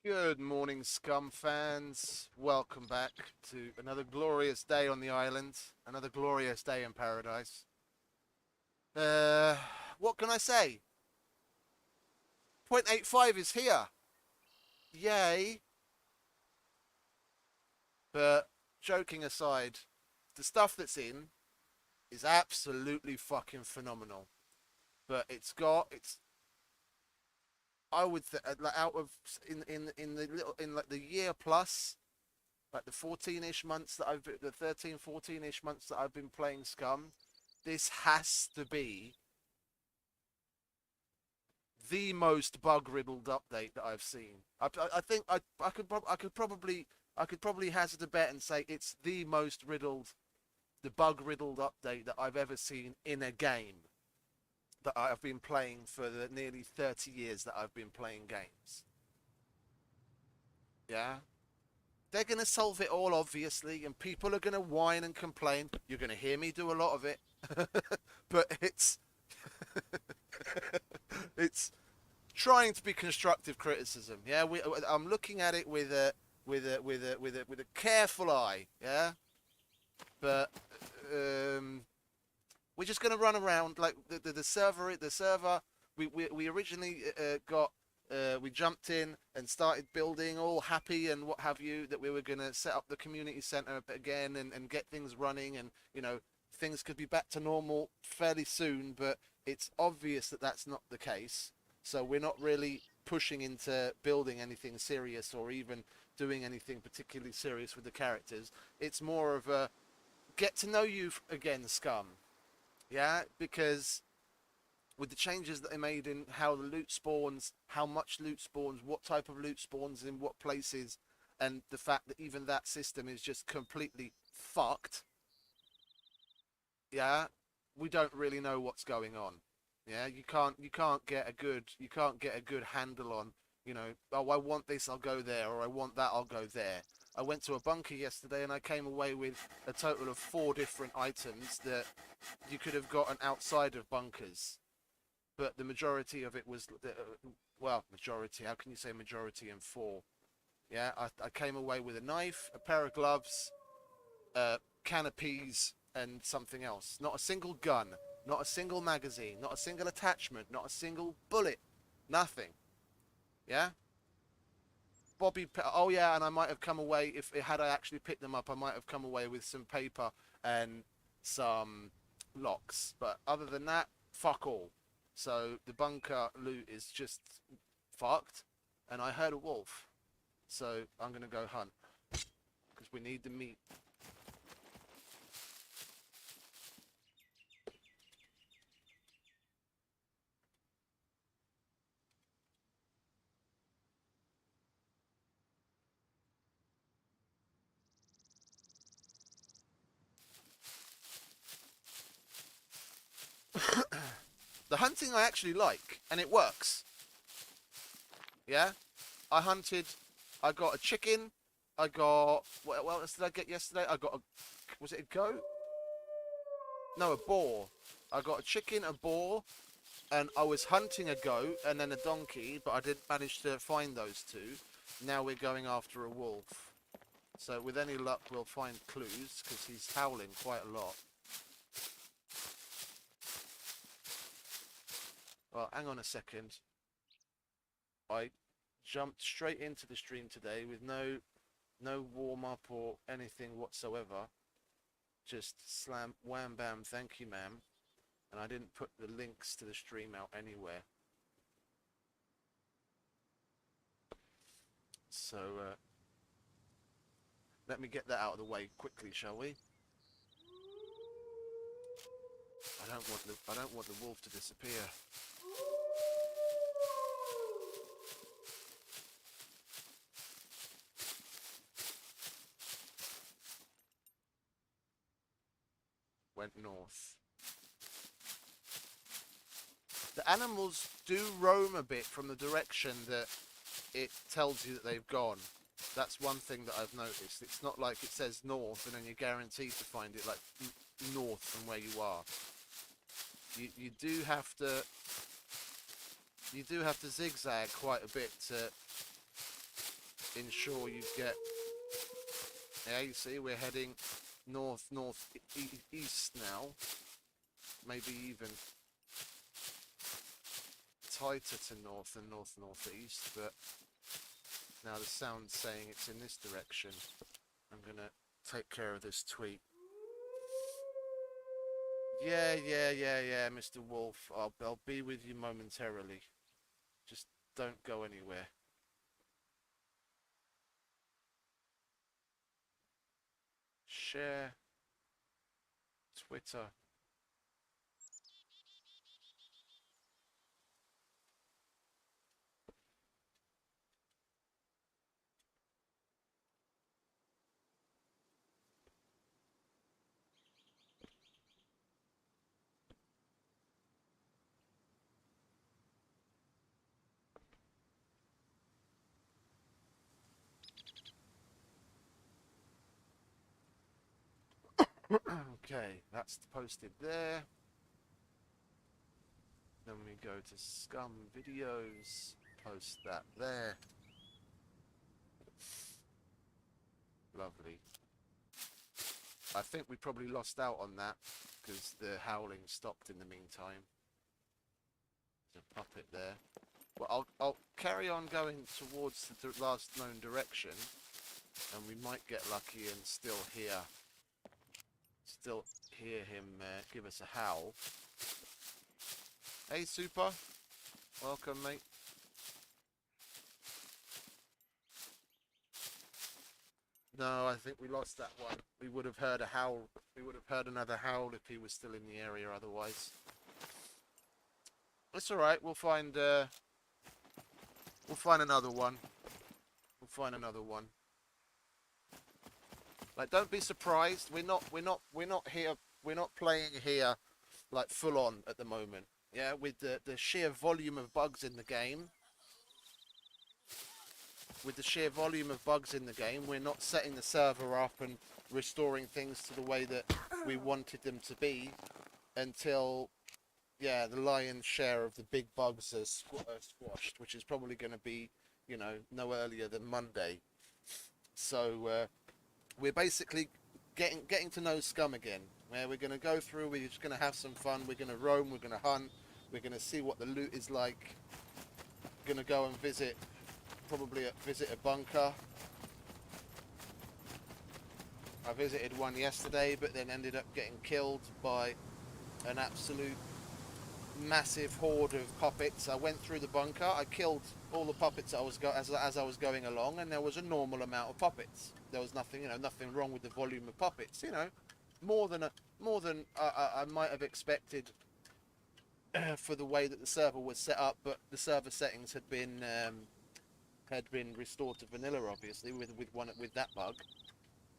Good morning, Scum fans. Welcome back to another glorious day on the island, another glorious day in paradise. Uh, what can I say? 0.85 is here. Yay. But joking aside, the stuff that's in is absolutely fucking phenomenal. But it's I would like out of in the little in like the year plus like the 14-ish months that the 13 14-ish months that I've been playing Scum, this has to be the most bug riddled update that I've seen. I think I could probably hazard a bet and say it's the bug riddled update that I've ever seen in a game that I've been playing for the nearly 30 years that I've been playing games. Yeah, they're gonna solve it all, obviously, and people are gonna whine and complain. You're gonna hear me do a lot of it, but it's trying to be constructive criticism. Yeah, I'm looking at it with a careful eye. Yeah, but um, we're just gonna run around like the server. We originally got. We jumped in and started building, all happy and what have you, that we were going to set up the community center again and get things running, and things could be back to normal fairly soon. But it's obvious that that's not the case. So we're not really pushing into building anything serious or even doing anything particularly serious with the characters. It's more of a get to know you again, Scum. Yeah, because with the changes that they made in how the loot spawns, how much loot spawns, what type of loot spawns in what places, and the fact that even that system is just completely fucked. Yeah, we don't really know what's going on. Yeah, you can't get a good handle on, oh, I want this, I'll go there, or I want that, I'll go there. I went to a bunker yesterday and I came away with a total of 4 different items that you could have gotten outside of bunkers, but the majority of it was well, majority. How can you say majority in four? Yeah, I came away with a knife, a pair of gloves, a can of peas, and something else. Not a single gun, not a single magazine, not a single attachment, not a single bullet, nothing. Yeah. Oh yeah, and I might have come away if had I actually picked them up, I might have come away with some paper and some locks. But other than that, fuck all. So the bunker loot is just fucked, and I heard a wolf, so I'm gonna go hunt because we need the meat. The hunting I actually like, and it works. Yeah, I hunted. I got a chicken. I got what else did I get yesterday? I got a was it a goat? No, a boar. I got a chicken, a boar, and I was hunting a goat and then a donkey, but I didn't manage to find those two. Now we're going after a wolf. So with any luck, we'll find clues because he's howling quite a lot. Well, hang on a second. I jumped straight into the stream today with no warm up or anything whatsoever. Just slam, wham, bam, thank you, ma'am. And I didn't put the links to the stream out anywhere. So let me get that out of the way quickly, shall we? I don't want the wolf to disappear. Went north. The animals do roam a bit from the direction that it tells you that they've gone. That's one thing that I've noticed. It's not like it says north and then you're guaranteed to find it like north from where you are. You do have to zigzag quite a bit to ensure you get. Yeah, you see, we're heading north-north-east now. Maybe even tighter to north and north-northeast, but now the sound's saying it's in this direction. I'm gonna take care of this tweet. Yeah, Mr. Wolf. I'll be with you momentarily. Just don't go anywhere. Share Twitter. Okay, that's posted there. Then we go to SCUM videos, post that there. Lovely. I think we probably lost out on that because the howling stopped in the meantime. There's a puppet there. Well, I'll carry on going towards the last known direction, and we might get lucky and still hear him give us a howl. Hey, Super. Welcome, mate. No, I think we lost that one. We would have heard a howl. We would have heard another howl if he was still in the area otherwise. It's alright, we'll find another one. We'll find another one. Like, don't be surprised. We're not playing here like full on at the moment. Yeah, with the sheer volume of bugs in the game. With the sheer volume of bugs in the game, we're not setting the server up and restoring things to the way that we wanted them to be until, yeah, the lion's share of the big bugs are squashed, which is probably going to be, you know, no earlier than Monday. So we're basically getting to know SCUM again. Where we're going to go through, we're just going to have some fun, we're going to roam, we're going to hunt, we're going to see what the loot is like. Going to go and visit a bunker. I visited one yesterday, but then ended up getting killed by an absolute massive horde of puppets. I went through the bunker, I killed all the puppets as I was going along, and there was a normal amount of puppets. There was nothing wrong with the volume of puppets. More than I might have expected for the way that the server was set up, but the server settings had been restored to vanilla, obviously, with that bug.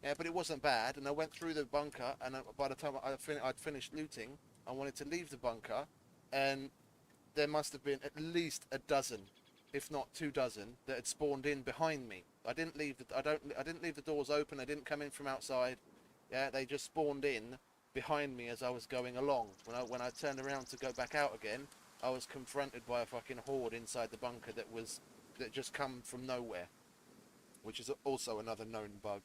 Yeah, but it wasn't bad, and I went through the bunker, and by the time I'd finished looting, I wanted to leave the bunker, and there must have been at least a dozen, if not 2 dozen, that had spawned in behind me. I didn't leave the doors open. I didn't come in from outside. Yeah, they just spawned in behind me as I was going along. When I turned around to go back out again, I was confronted by a fucking horde inside the bunker that just come from nowhere, which is also another known bug.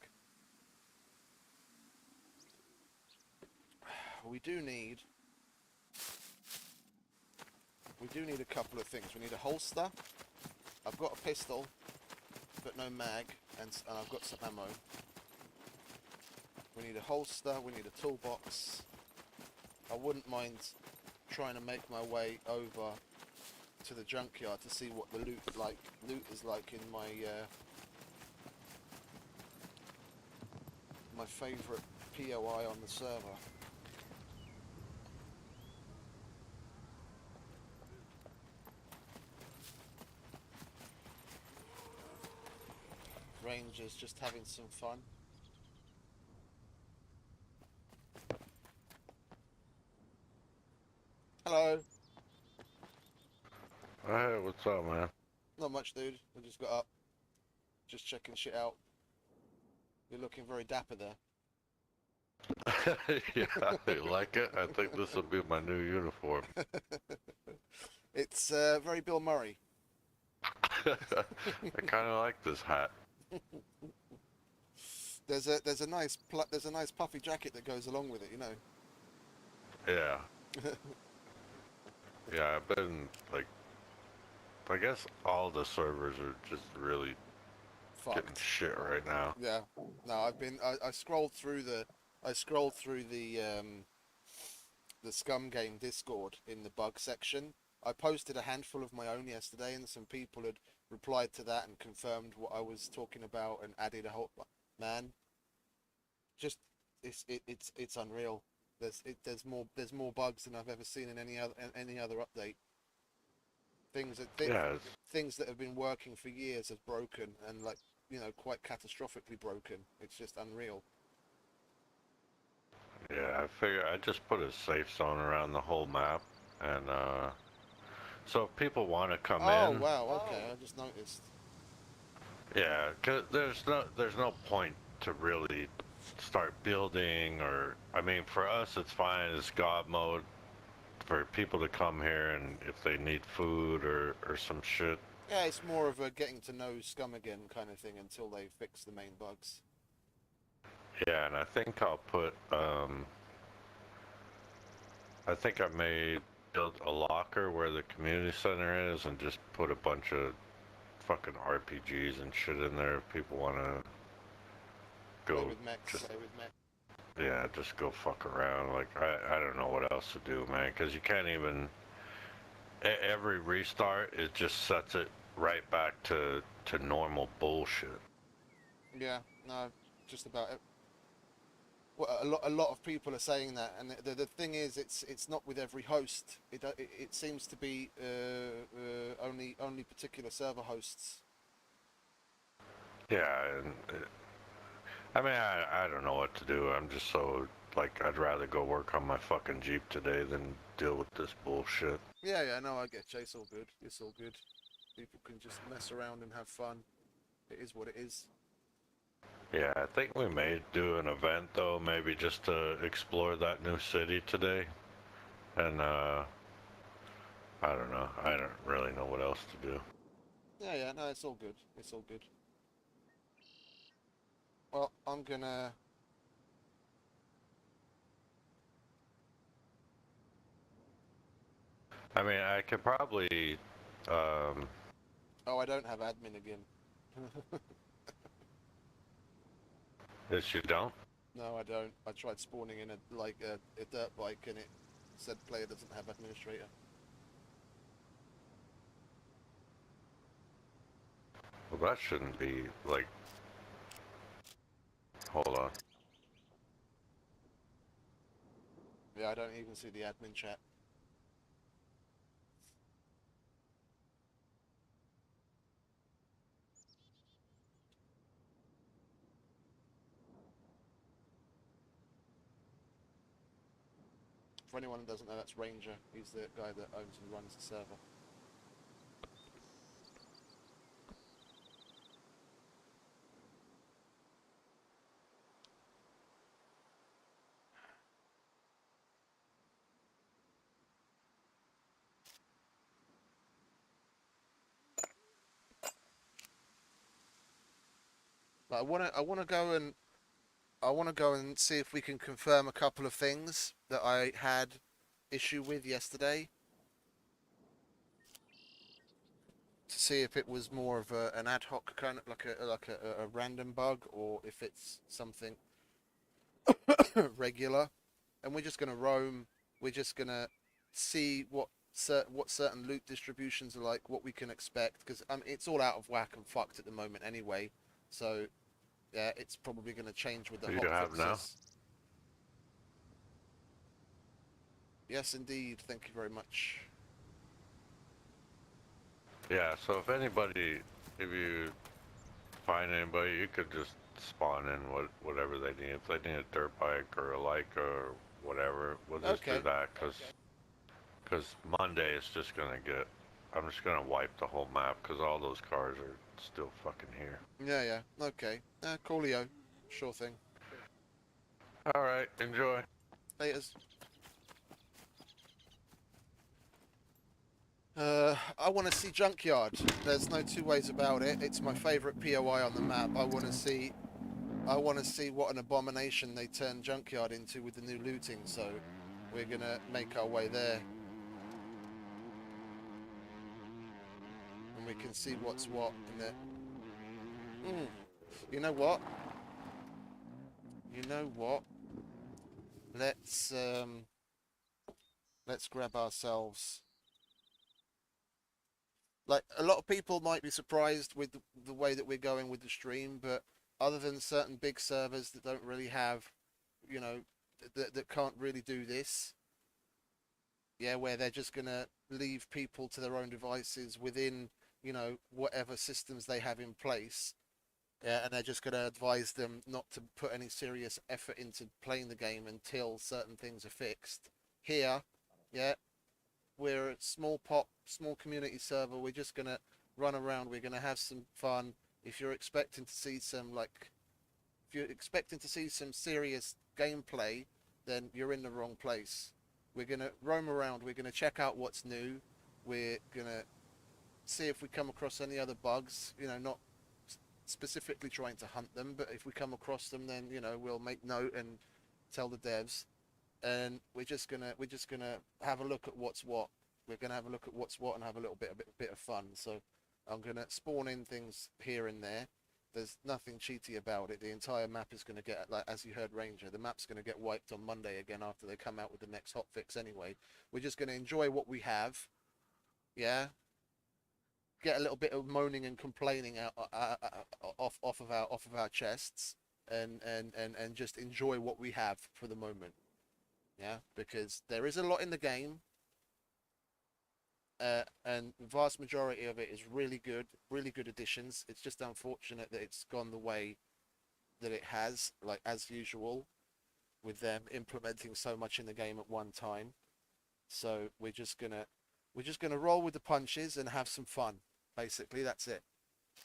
We do need a couple of things. We need a holster. I've got a pistol, but no mag, and I've got some ammo. We need a holster. We need a toolbox. I wouldn't mind trying to make my way over to the junkyard to see what the loot is like in my my favourite POI on the server. Rangers just having some fun. Hello. Hey, what's up, man? Not much, dude. I just got up. Just checking shit out. You're looking very dapper there. Yeah, you like it? I think this will be my new uniform. It's very Bill Murray. I kind of like this hat. There's a nice puffy jacket that goes along with it, you know. Yeah. Yeah, I've been like, I guess all the servers are just really getting Fucked. shit right now. Yeah. No, I scrolled through the SCUM game Discord in the bug section. I posted a handful of my own yesterday, and some people had replied to that and confirmed what I was talking about and added a whole man. Just it's unreal. There's more bugs than I've ever seen in any other update. Things that Yeah, things that have been working for years have broken, and like, quite catastrophically broken. It's just unreal. yeah, I figure I just put a safe zone around the whole map, and so if people want to come Oh in, wow, okay, I just noticed. yeah, 'cause there's no point to really start building, or I mean, for us it's fine. It's God mode for people to come here, and if they need food or some shit. Yeah, it's more of a getting to know Scum again kind of thing until they fix the main bugs. Yeah, and I think I'll put I think I may build a locker where the community center is and just put a bunch of fucking RPGs and shit in there if people want to Play go with mechs. just, yeah, just go fuck around. Like, I don't know what else to do, man, because you can't even, every restart, it just sets it right back to normal bullshit. Yeah, no, just about it. Well, a lot of people are saying that, and the thing is, it's not with every host. It seems to be only particular server hosts. Yeah, and I mean, I don't know what to do. I'm just so, like, I'd rather go work on my fucking Jeep today than deal with this bullshit. Yeah, yeah, no, I get you. It's all good. It's all good. People can just mess around and have fun. It is what it is. Yeah, I think we may do an event though, maybe just to explore that new city today. And I don't know. I don't really know what else to do. Yeah, yeah, no, it's all good. It's all good. Well, I'm gonna. I mean, I could probably um Oh, I don't have admin again. if you don't, No, I don't. I tried spawning in a dirt bike, and it said player doesn't have administrator. well, that shouldn't be like, hold on. Yeah, I don't even see the admin chat. For anyone who doesn't know, that's Ranger. He's the guy that owns and runs the server. But I wanna go and see if we can confirm a couple of things that I had issue with yesterday. To see if it was more of an ad hoc kind of like a random bug, or if it's something regular. And we're just gonna roam. We're just gonna see what certain loot distributions are like, what we can expect, because it's all out of whack and fucked at the moment anyway. So yeah, it's probably gonna change with the Who you hot have now? fixes. Yes, indeed. Thank you very much. Yeah, so if you find anybody, you could just spawn in whatever they need. If they need a dirt bike or a Leica or whatever, we'll just do Okay. that, cause Monday is just gonna get, I'm just gonna wipe the whole map because all those cars are still fucking here. Yeah, yeah. Okay. Coolio. Sure thing. All right, enjoy. Laters. I want to see Junkyard. There's no two ways about it. It's my favourite POI on the map. I want to see what an abomination they turn Junkyard into with the new looting. So we're gonna make our way there, and we can see what's what in it. You know what? You know what? Let's grab ourselves. Like, a lot of people might be surprised with the way that we're going with the stream, but other than certain big servers that don't really have, you know, that can't really do this, yeah, where they're just gonna leave people to their own devices within, you know, whatever systems they have in place, yeah, and they're just gonna advise them not to put any serious effort into playing the game until certain things are fixed. Here, yeah, we're a small community server. We're just gonna run around. We're gonna have some fun. If you're expecting to see some serious gameplay, then you're in the wrong place. We're gonna roam around. We're gonna check out what's new. We're gonna see if we come across any other bugs. You know, not specifically trying to hunt them, but if we come across them, then, you know, we'll make note and tell the devs. And we're just gonna have a look at what's what. We're gonna have a look at what's what and have a bit of fun. So I'm gonna spawn in things here and there. There's nothing cheaty about it. The entire map is gonna get, like, as you heard Ranger, the map's gonna get wiped on Monday again after they come out with the next hotfix anyway. We're just gonna enjoy what we have. Yeah. Get a little bit of moaning and complaining out off of our chests, and just enjoy what we have for the moment. Yeah, because there is a lot in the game, and the vast majority of it is really good additions. It's just unfortunate that it's gone the way that it has, like, as usual, with them implementing so much in the game at one time. So we're just gonna roll with the punches and have some fun. Basically, that's it,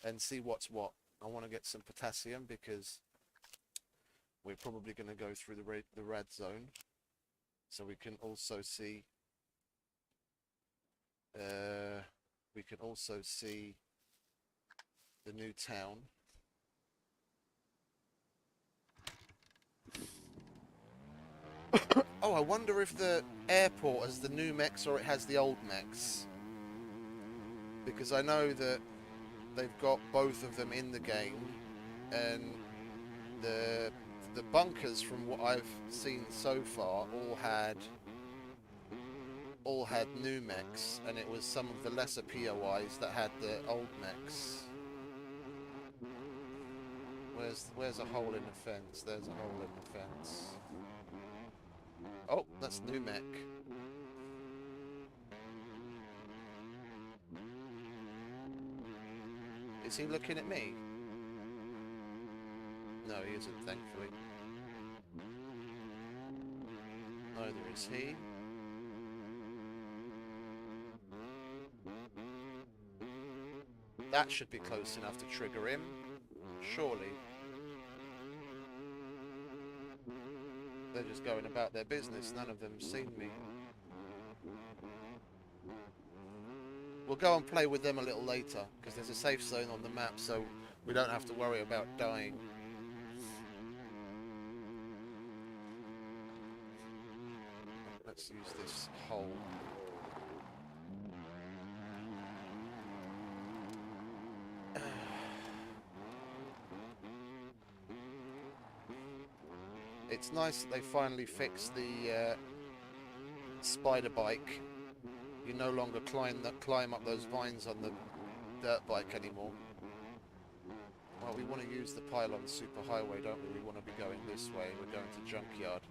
and see what's what. I want to get some potassium because we're probably going to go through the red zone. So we can also see the new town. Oh, I wonder if the airport has the new mechs or it has the old mechs, because I know that they've got both of them in the game, and the bunkers, from what I've seen so far, all had new mechs, and it was some of the lesser POIs that had the old mechs. Where's a hole in the fence? There's a hole in the fence. Oh, that's new mech. Is he looking at me? No, he isn't, thankfully. Neither is he. That should be close enough to trigger him, surely. They're just going about their business. None of them seen me. We'll go and play with them a little later, because there's a safe zone on the map, so we don't have to worry about dying. Let's use this hole. It's nice that they finally fixed the spider bike. You no longer climb up those vines on the dirt bike anymore. Well, we want to use the pylon superhighway, don't we? We want to be going this way. We're going to Junkyard.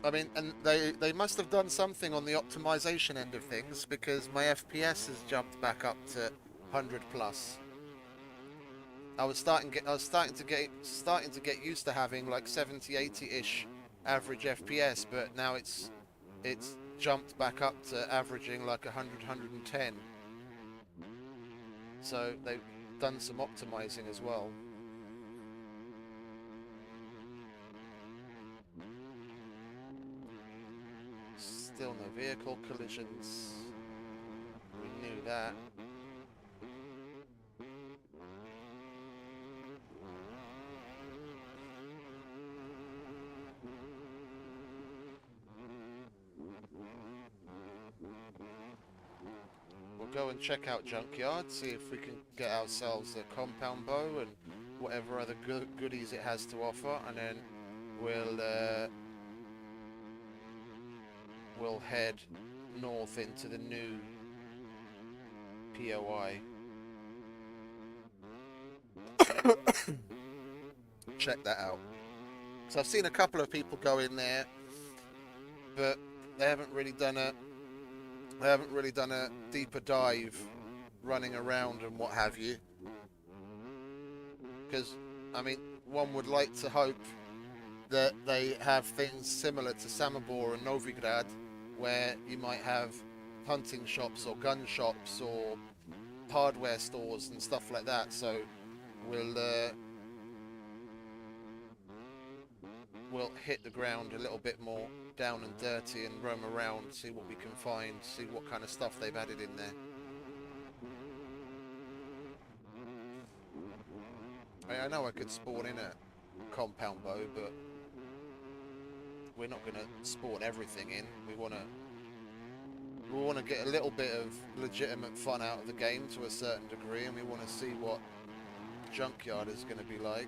I mean, and they must have done something on the optimization end of things, because my FPS has jumped back up to 100 plus. I was starting to get used to having like 70, 80-ish average FPS, but now it's jumped back up to averaging like 100, 110. So done some optimizing as well. Still no vehicle collisions. We knew that. We'll go and check out Junkyard, see if we can get ourselves a compound bow and whatever other goodies it has to offer, and then we'll head north into the new POI. Check that out. So I've seen a couple of people go in there, but they haven't really done a deeper dive, running around and what have you. Because, I mean, one would like to hope that they have things similar to Samobor and Novigrad, where you might have hunting shops or gun shops or hardware stores and stuff like that. So we'll hit the ground a little bit more down and dirty and roam around, see what we can find, see what kind of stuff they've added in there. I know I could spawn in a compound bow, but we're not going to spawn everything in. We want to get a little bit of legitimate fun out of the game to a certain degree, and we want to see what Junkyard is going to be like.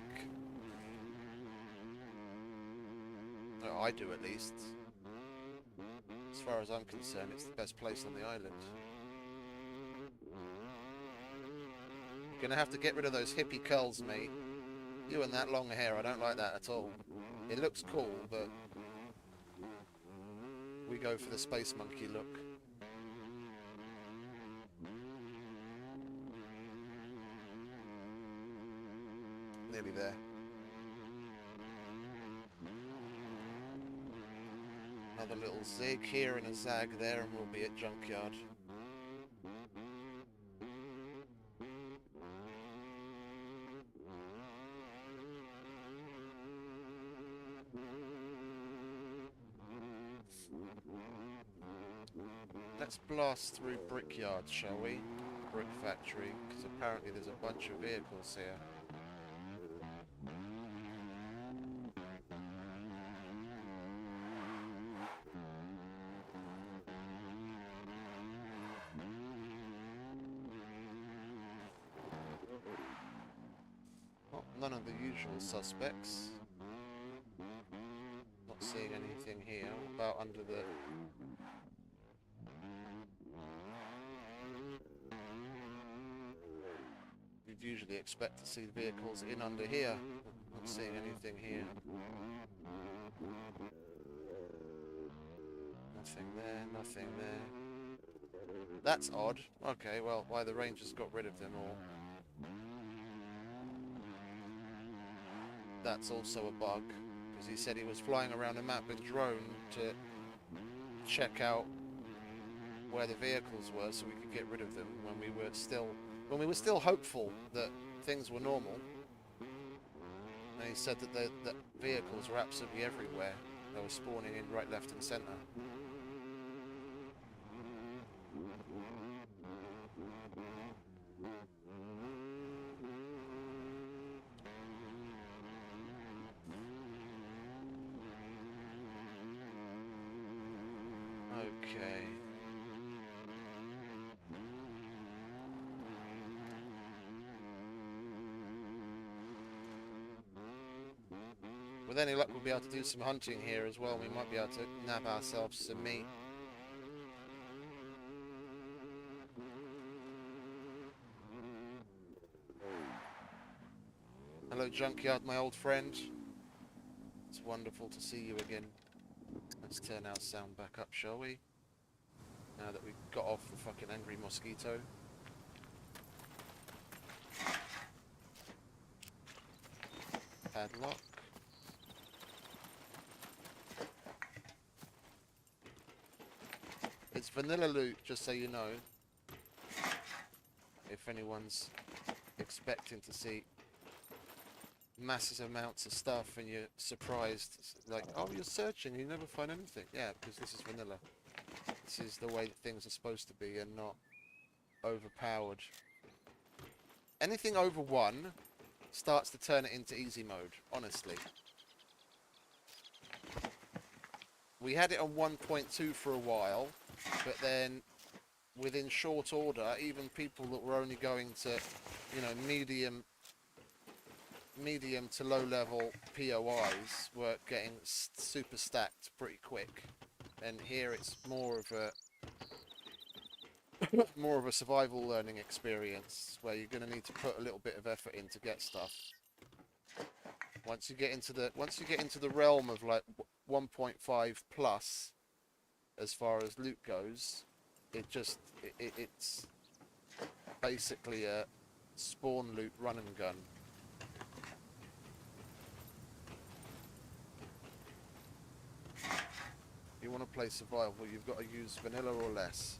Oh, I do, at least. As far as I'm concerned, it's the best place on the island. You're going to have to get rid of those hippie curls, mate. You and that long hair, I don't like that at all. It looks cool, but we go for the space monkey look. Nearly there. Another little zig here and a zag there, and we'll be at Junkyard. Let's blast through Brickyard, shall we? Brick Factory, because apparently there's a bunch of vehicles here. Oh, none of the usual suspects. Not seeing anything here. What about under the... You'd usually expect to see vehicles in under here. Not seeing anything here. Nothing there, nothing there. That's odd. Okay, well, why the Rangers got rid of them, or... That's also a bug, because he said he was flying around the map with drone to check out where the vehicles were so we could get rid of them when we were still hopeful that things were normal. And he said that the vehicles were absolutely everywhere. They were spawning in right, left and centre. Okay. With any luck, we'll be able to do some hunting here as well. We might be able to nab ourselves some meat. Hello, Junkyard, my old friend. It's wonderful to see you again. Let's turn our sound back up, shall we? Now that we've got off the fucking angry mosquito. Padlock. It's vanilla loot, just so you know. If anyone's expecting to see massive amounts of stuff, and you're surprised, like, oh, you're searching, you never find anything. Yeah, because this is vanilla. This is the way that things are supposed to be, and not overpowered. Anything over 1 starts to turn it into easy mode, honestly. We had it on 1.2 for a while, but then within short order, even people that were only going to, you know, medium to low level POIs were getting super stacked pretty quick. And here it's more of a survival learning experience, where you're going to need to put a little bit of effort in to get stuff. Once you get into the realm of like 1.5 plus, as far as loot goes, it's basically a spawn loot run and gun. If you want to play survival, you've got to use vanilla or less.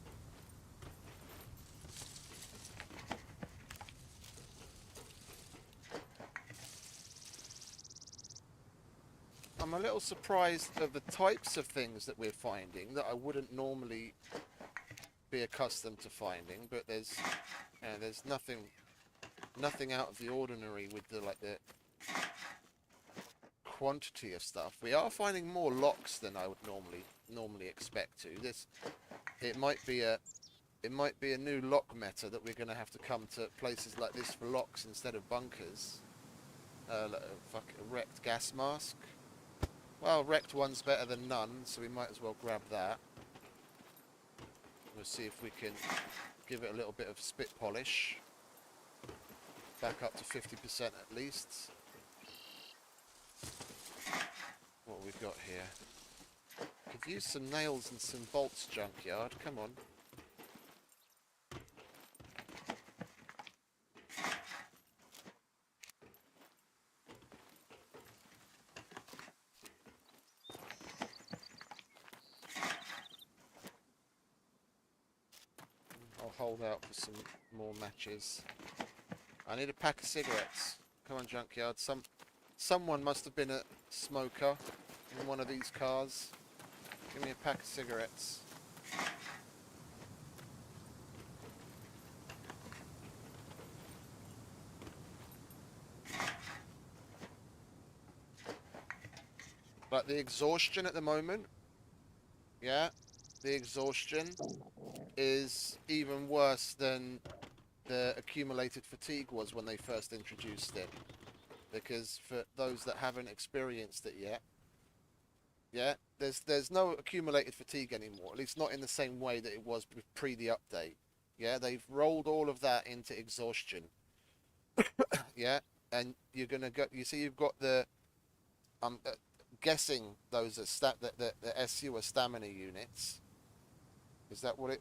I'm a little surprised of the types of things that we're finding that I wouldn't normally be accustomed to finding, but there's nothing out of the ordinary with the quantity of stuff. We are finding more locks than I would normally expect to. It might be a new lock meta that we're going to have to come to places like this for locks instead of bunkers. Like a wrecked gas mask. Well, wrecked one's better than none, so we might as well grab that. We'll see if we can give it a little bit of spit polish. Back up to 50% at least. What we've got here. Could use some nails and some bolts, junkyard. Come on. Hold out for some more matches. I need a pack of cigarettes. Come on, junkyard. Someone must have been a smoker in one of these cars. Give me a pack of cigarettes. But the exhaustion at the moment, yeah, the exhaustion is even worse than the accumulated fatigue was when they first introduced it. Because for those that haven't experienced it yet, yeah, there's no accumulated fatigue anymore, at least not in the same way that it was pre the update. Yeah, they've rolled all of that into exhaustion. Yeah, and you're gonna go. You see, you've got the. I'm guessing those are the SU are stamina units. Is that what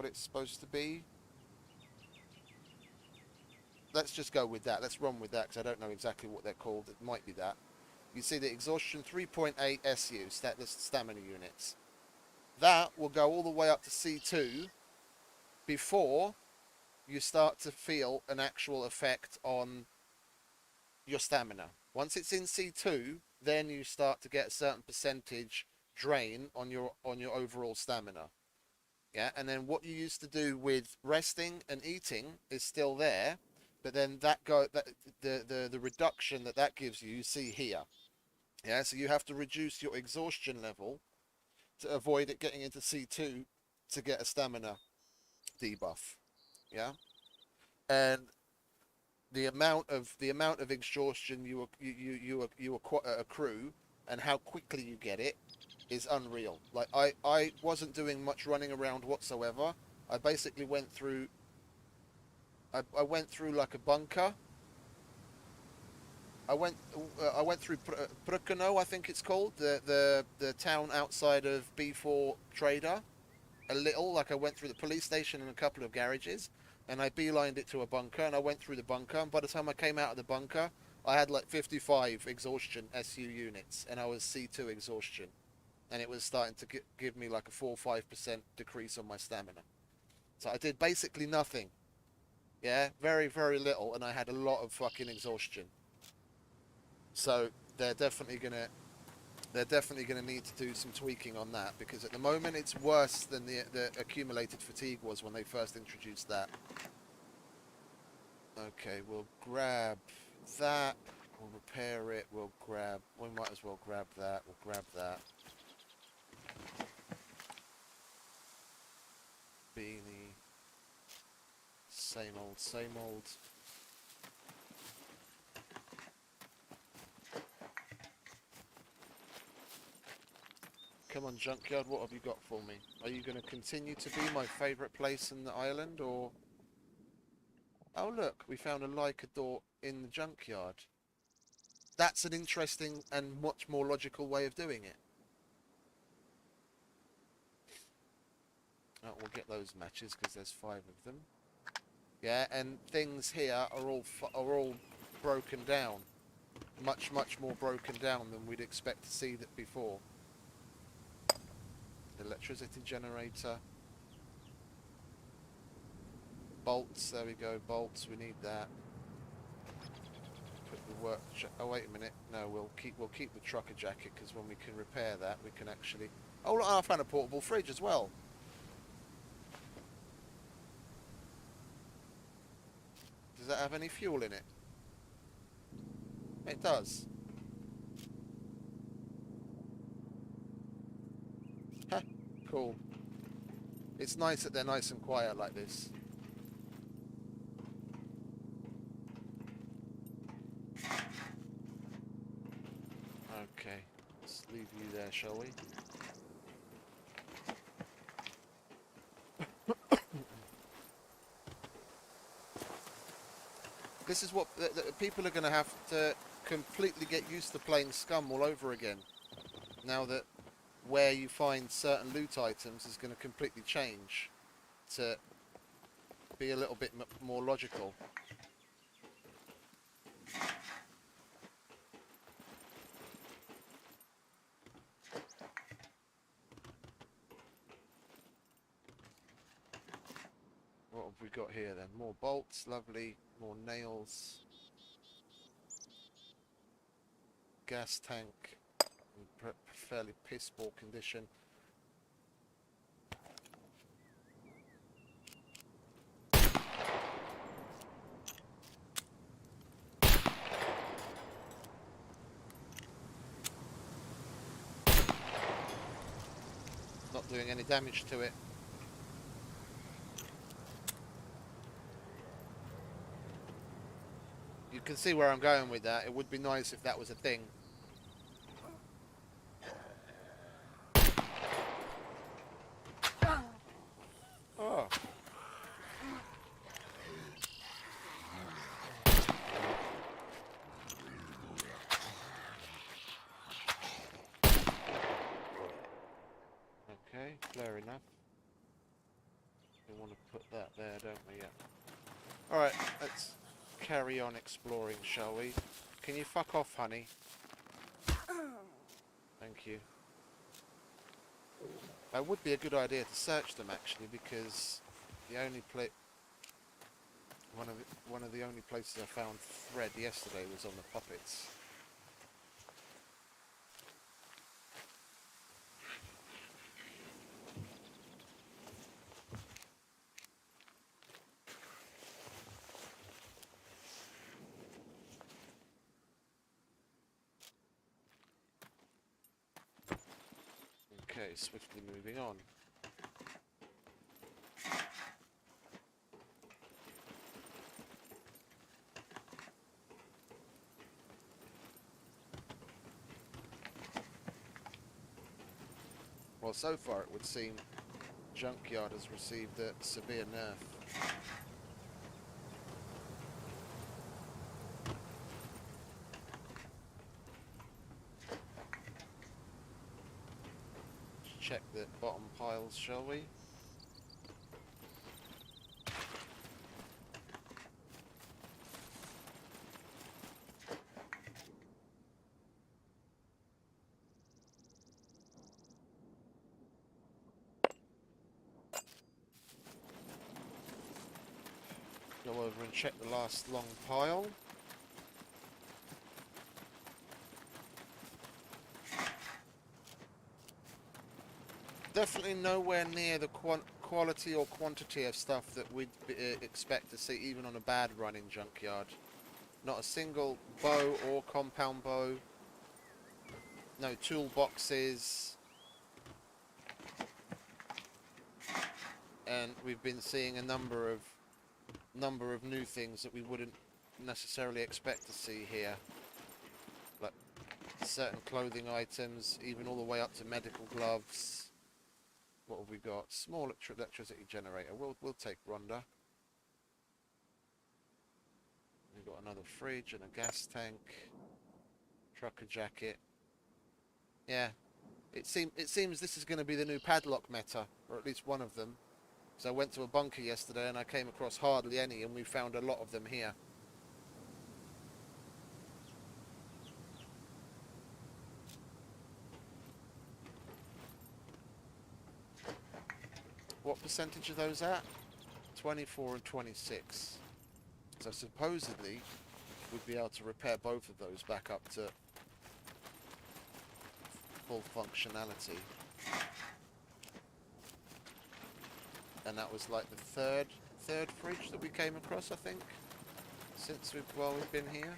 it's supposed to be? Let's just go with that. Let's run with that because I don't know exactly what they're called. It might be that. You see the exhaustion 3.8 SU, the stamina units. That will go all the way up to C2 before you start to feel an actual effect on your stamina. Once it's in C2, then you start to get a certain percentage drain on your overall stamina. Yeah, and then what you used to do with resting and eating is still there, but then the reduction that gives you see here. Yeah, so you have to reduce your exhaustion level to avoid it getting into C2 to get a stamina debuff. Yeah, and the amount of exhaustion you accrue and how quickly you get it is unreal. Like I wasn't doing much running around whatsoever. I basically went through like a bunker. I went through Prukano, I think it's called, the town outside of B4 Trader. A little, like I went through the police station and a couple of garages, and I beelined it to a bunker, and I went through the bunker, and by the time I came out of the bunker, I had like 55 exhaustion SU units, and I was C2 exhaustion. And it was starting to give me like a 4 or 5% decrease on my stamina. So I did basically nothing. Yeah, very, very little, and I had a lot of fucking exhaustion. So they're definitely gonna need to do some tweaking on that, because at the moment it's worse than the accumulated fatigue was when they first introduced that. Okay, we'll grab that. We'll repair it. We might as well grab that. We'll grab that. Beanie. Same old, same old. Come on, Junkyard, what have you got for me? Are you going to continue to be my favourite place in the island, or... Oh, look, we found a Leica door in the Junkyard. That's an interesting and much more logical way of doing it. Oh, we'll get those matches, because there's 5 of them. Yeah, and things here are all broken down. Much, much more broken down than we'd expect to see that before. Electricity generator. Bolts, there we go, bolts, we need that. Put the work... Oh, wait a minute. No, we'll keep the trucker jacket, because when we can repair that, we can actually... Oh, look, I found a portable fridge as well. Does that have any fuel in it? It does. Huh, cool. It's nice that they're nice and quiet like this. Okay, let's leave you there, shall we? This is what people are going to have to completely get used to playing SCUM all over again. Now that where you find certain loot items is going to completely change to be a little bit more logical. What have we got here then? More bolts, lovely. More nails. Gas tank. In fairly piss poor condition. Not doing any damage to it. You can see where I'm going with that. It would be nice if that was a thing. Oh. Okay, fair enough. We want to put that there, don't we? Yeah. Alright, let's carry on exploring, shall we? Can you fuck off, honey? Thank you. It would be a good idea to search them, actually, because the only one of the only places I found thread yesterday was on the puppets. Okay, swiftly moving on. Well, so far it would seem Junkyard has received a severe nerf. Check the bottom piles, shall we? Go over and check the last long pile. Definitely nowhere near the quality or quantity of stuff that we'd expect to see even on a bad running junkyard. Not a single bow or compound bow. No toolboxes. And we've been seeing a number of new things that we wouldn't necessarily expect to see here. Like certain clothing items, even all the way up to medical gloves. What have we got? Small electricity generator. We'll take Rhonda. We've got another fridge and a gas tank. Trucker jacket. Yeah. It seems this is going to be the new padlock meta, or at least one of them. So I went to a bunker yesterday and I came across hardly any, and we found a lot of them here. What percentage are those at? 24 and 26. So supposedly we'd be able to repair both of those back up to full functionality. And that was like the third fridge that we came across, I think, since we've been here.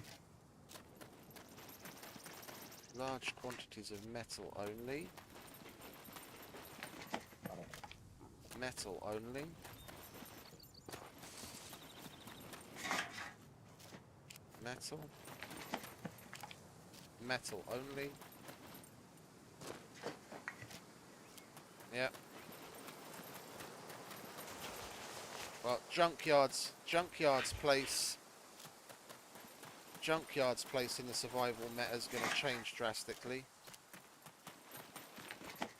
Large quantities of metal only. Metal only. Metal. Metal only. Yep. Well, junkyard's place in the survival meta is going to change drastically.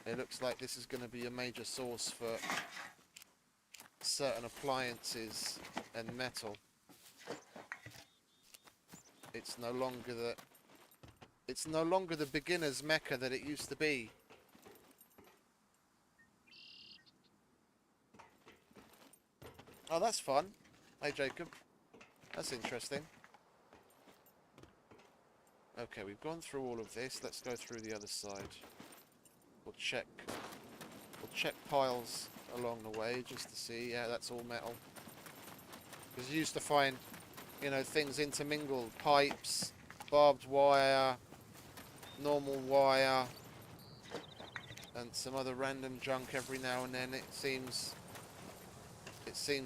It looks like this is going to be a major source for certain appliances and metal. It's no longer the beginner's mecca that it used to be. Oh, that's fun. Hey, Jacob. That's interesting. Okay, we've gone through all of this. Let's go through the other side. We'll check piles along the way just to see. Yeah, that's all metal. Because you used to find, you know, things intermingled. Pipes, barbed wire, normal wire, and some other random junk every now and then. It seems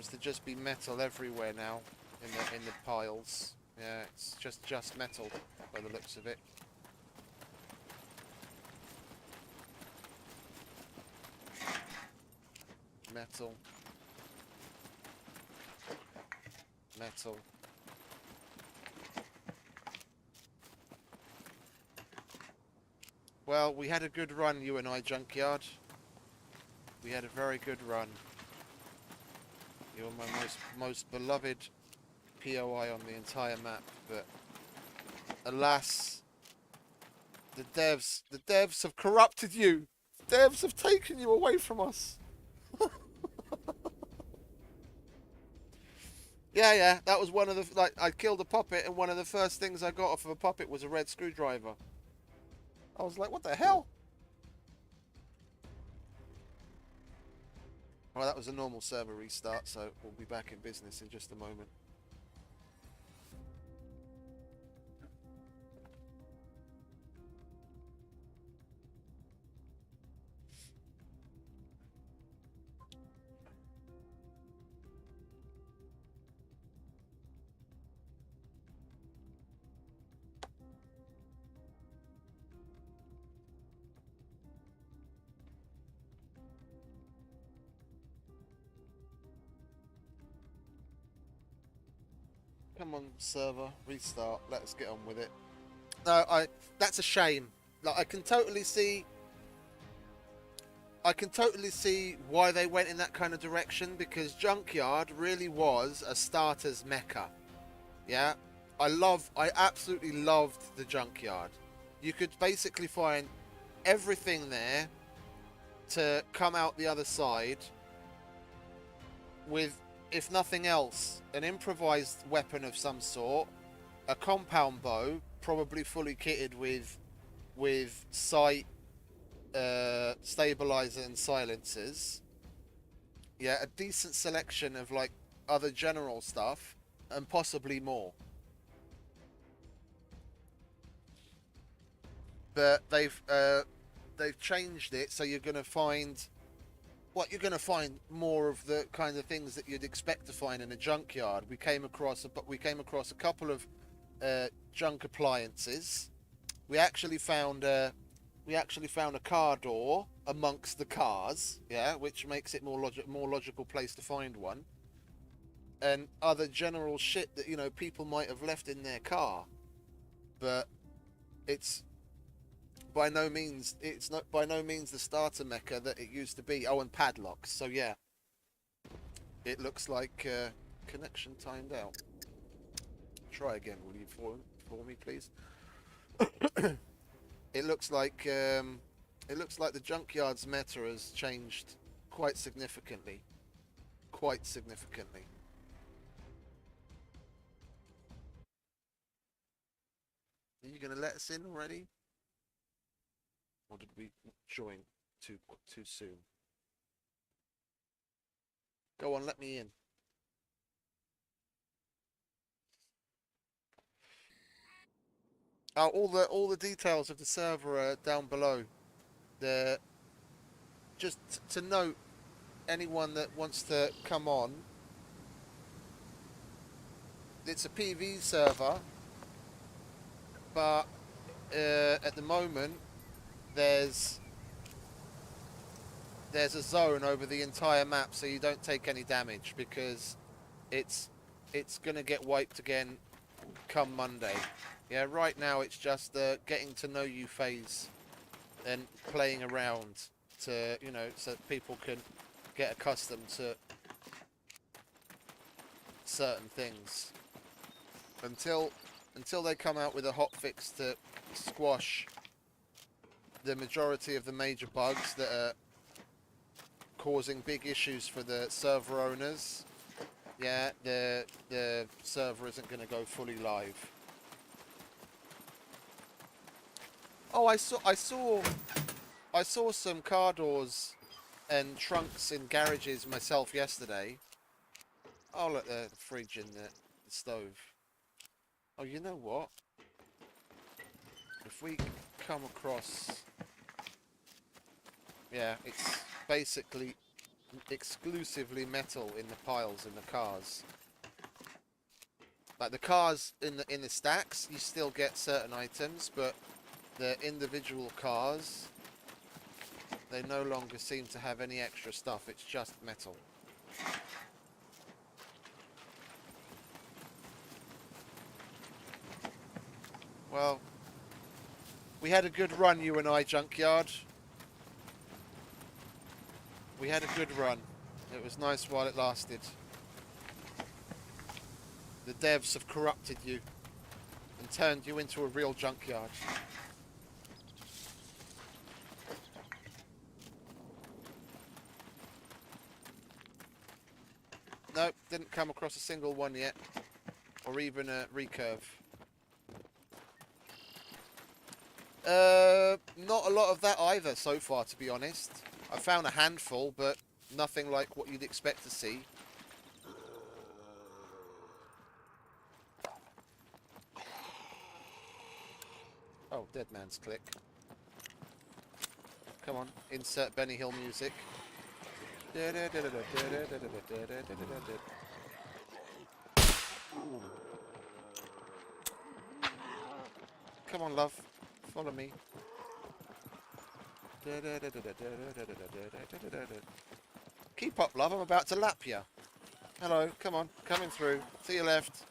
to just be metal everywhere now in the piles. Yeah, it's just metal by the looks of it. Metal. Metal. Well, we had a good run, you and I, Junkyard. We had a very good run. You're my most beloved POI on the entire map, but alas, the devs have corrupted you. The devs have taken you away from us. Yeah, that was one of the, like, I killed a puppet and one of the first things I got off of a puppet was a red screwdriver. I was like, what the hell? Well, that was a normal server restart, so we'll be back in business in just a moment. Come on, server, restart. Let's get on with it. No, that's a shame. Like, I can totally see why they went in that kind of direction, because Junkyard really was a starter's mecca. Yeah, I absolutely loved the Junkyard. You could basically find everything there to come out the other side with if nothing else, an improvised weapon of some sort, a compound bow, probably fully kitted with sight, stabilizer, and silencers. Yeah, a decent selection of like other general stuff, and possibly more. But they've changed it, so you're gonna find you're going to find more of the kind of things that you'd expect to find in a junkyard. We came across a couple of junk appliances. We actually found a car door amongst the cars, yeah, which makes it more logical place to find one. And other general shit that people might have left in their car, but it's by no means the starter mecca that it used to be. Oh, and padlocks. So yeah, it looks like connection timed out. Try again, will you, for me, please? It looks like the junkyard's meta has changed quite significantly. Quite significantly. Are you going to let us in already? Or did we join too soon? Go on, let me in. Oh, all the details of the server are down below. The just to note, anyone that wants to come on, it's a PV server, but at the moment there's a zone over the entire map, so you don't take any damage because it's gonna get wiped again come Monday. Yeah, right now it's just the getting to know you phase and playing around to so people can get accustomed to certain things until they come out with a hot fix to squash the majority of the major bugs that are causing big issues for the server owners. Yeah, the server isn't going to go fully live. Oh, I saw some car doors and trunks in garages myself yesterday. Oh, look, the fridge and the stove. Oh, you know what? If we come across... Yeah, it's basically exclusively metal in the piles in the cars. Like the cars in the stacks, you still get certain items, but the individual cars, they no longer seem to have any extra stuff. It's just metal. Well, we had a good run, you and I, Junkyard. We had a good run. It was nice while it lasted. The devs have corrupted you and turned you into a real junkyard. Nope, didn't come across a single one yet. Or even a recurve. Not a lot of that either so far, to be honest. I found a handful, but nothing like what you'd expect to see. Oh, Dead Man's Click. Come on, insert Benny Hill music. Come on, love. Follow me. Keep up, love. I'm about to lap you. Hello. Come on. Coming through. To your left.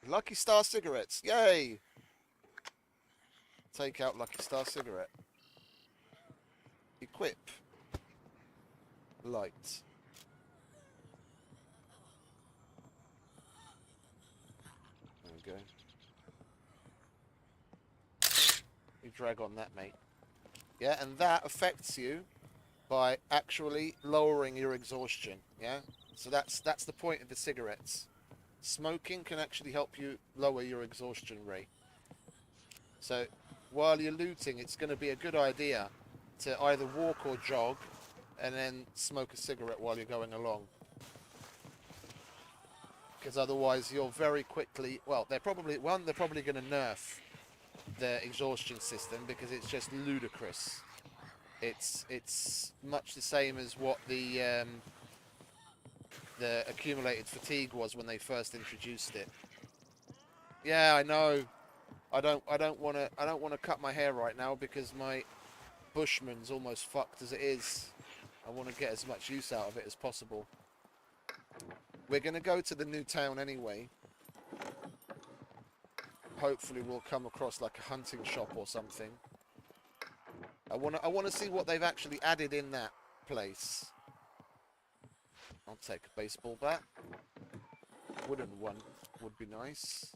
Lucky Star cigarettes. Yay! Take out Lucky Star cigarette. Equip. Light. go. You drag on that, mate. Yeah, and that affects you by actually lowering your exhaustion. Yeah, so that's the point of the cigarettes. Smoking can actually help you lower your exhaustion rate. So while you're looting, it's going to be a good idea to either walk or jog and then smoke a cigarette while you're going along. Because otherwise you'll very quickly, well, they're probably going to nerf their exhaustion system because it's just ludicrous. It's much the same as what the accumulated fatigue was when they first introduced it. Yeah, I know. I don't want to cut my hair right now because my Bushman's almost fucked as it is. I want to get as much use out of it as possible. We're going to go to the new town anyway. Hopefully we'll come across like a hunting shop or something. I want to see what they've actually added in that place. I'll take a baseball bat. Wooden one would be nice.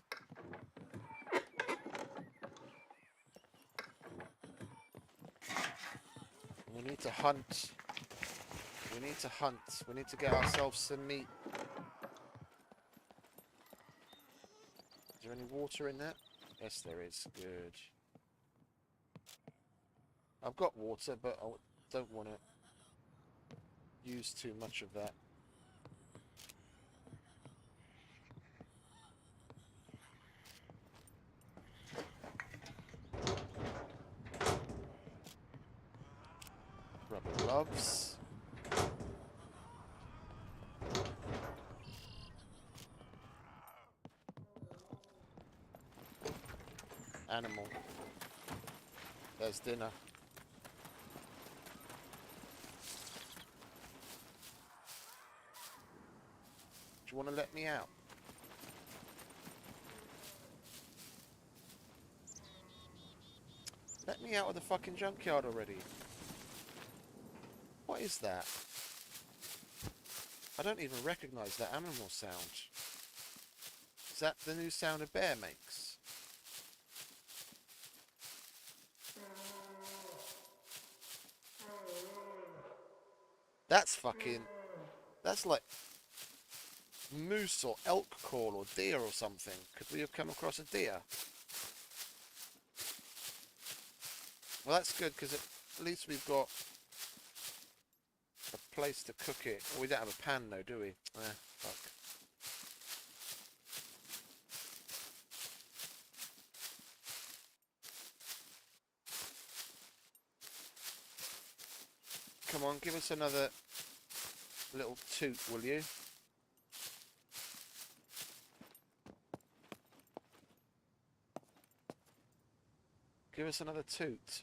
We need to hunt. We need to hunt. We need to get ourselves some meat. Is there any water in that? Yes, there is. Good. I've got water, but I don't want to use too much of that. Rubber gloves. Animal. There's dinner. Do you want to let me out? Let me out of the fucking junkyard already. What is that? I don't even recognize that animal sound. Is that the new sound a bear makes? That's fucking... That's like moose or elk call or deer or something. Could we have come across a deer? Well, that's good because at least we've got a place to cook it. We don't have a pan though, do we? Fuck. Come on, give us another little toot, will you? Give us another toot.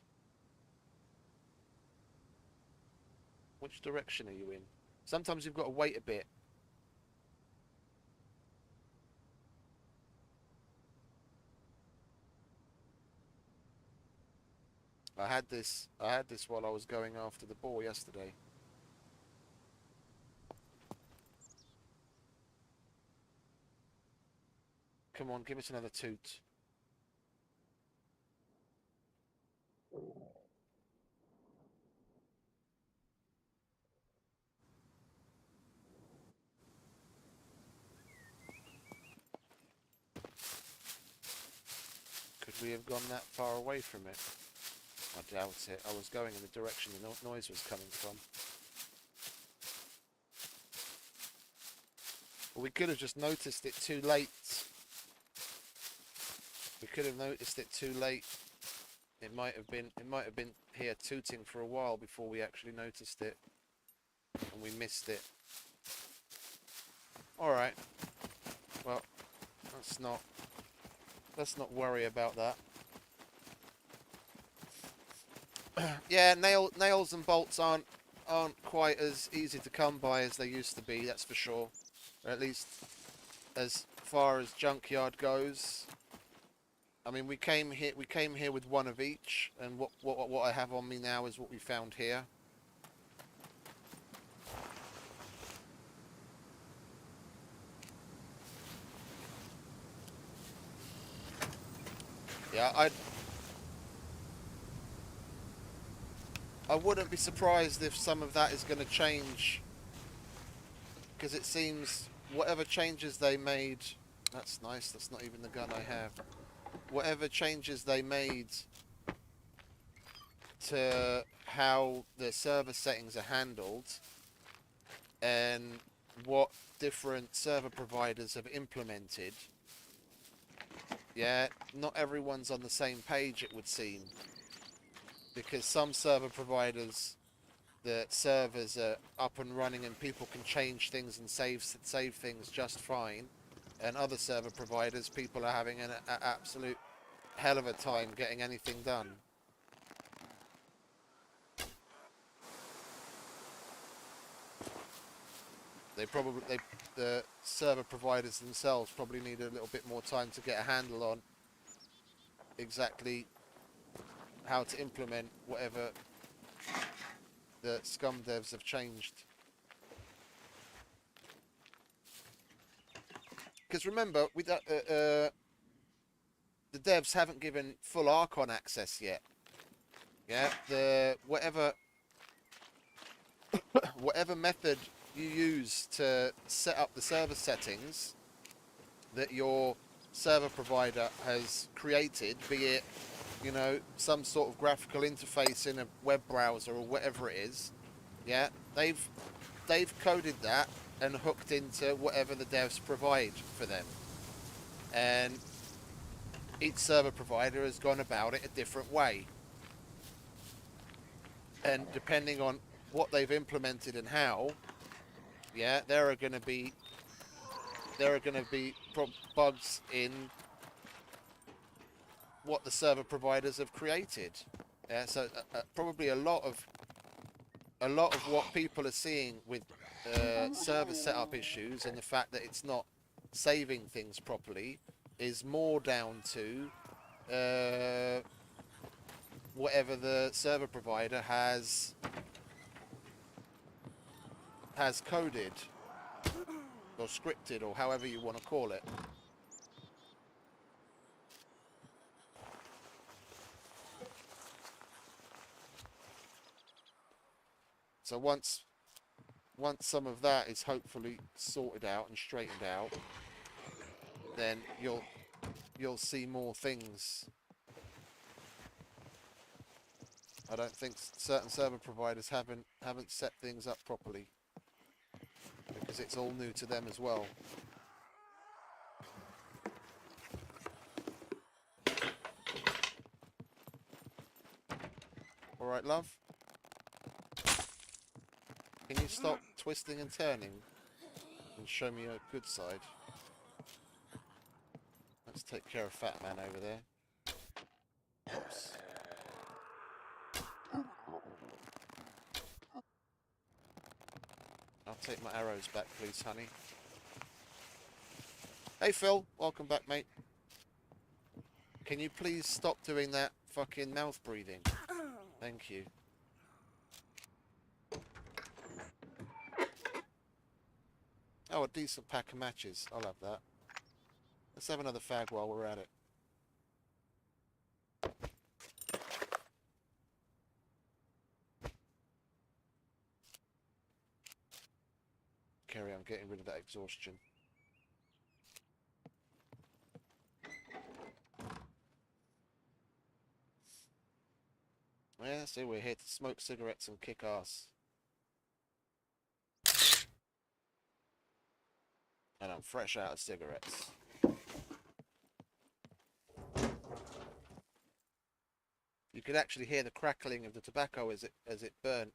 Which direction are you in? Sometimes you've got to wait a bit. I had this while I was going after the boar yesterday. Come on, give us another toot. Could we have gone that far away from it? I doubt it. I was going in the direction the noise was coming from. Well, we could have just noticed it too late. We could have noticed it too late. It might have been here tooting for a while before we actually noticed it, and we missed it. All right. Well, let's not worry about that. Yeah, nails and bolts aren't quite as easy to come by as they used to be. That's for sure. Or at least as far as junkyard goes. I mean, we came here with one of each, and what I have on me now is what we found here. Yeah, I wouldn't be surprised if some of that is going to change, because it seems whatever changes they made, that's nice, that's not even the gun I have. Whatever changes they made to how the server settings are handled and what different server providers have implemented, yeah, not everyone's on the same page, it would seem, because some server providers, the servers are up and running and people can change things and save things just fine, and other server providers, people are having an absolute hell of a time getting anything done. The server providers themselves probably need a little bit more time to get a handle on exactly how to implement whatever the SCUM devs have changed. Because remember, the devs haven't given full Archon access yet. Yeah, whatever method you use to set up the server settings that your server provider has created, be it, you know, some sort of graphical interface in a web browser or whatever it is, yeah, they've coded that and hooked into whatever the devs provide for them. And each server provider has gone about it a different way. And depending on what they've implemented and how, yeah, there are going to be bugs in what the server providers have created. Yeah, so probably a lot of what people are seeing with server setup issues and the fact that it's not saving things properly is more down to whatever the server provider has coded or scripted, or however you want to call it. So once some of that is hopefully sorted out and straightened out, then you'll see more things. I don't think certain server providers haven't set things up properly, because it's all new to them as well. All right, love. Can you stop twisting and turning and show me a good side? Let's take care of Fat Man over there. Oops. I'll take my arrows back, please, honey. Hey, Phil. Welcome back, mate. Can you please stop doing that fucking mouth breathing? Thank you. Oh, a decent pack of matches. I'll have that. Let's have another fag while we're at it. Carry on getting rid of that exhaustion. Yeah, see, we're here to smoke cigarettes and kick ass. And I'm fresh out of cigarettes. You could actually hear the crackling of the tobacco as it burnt.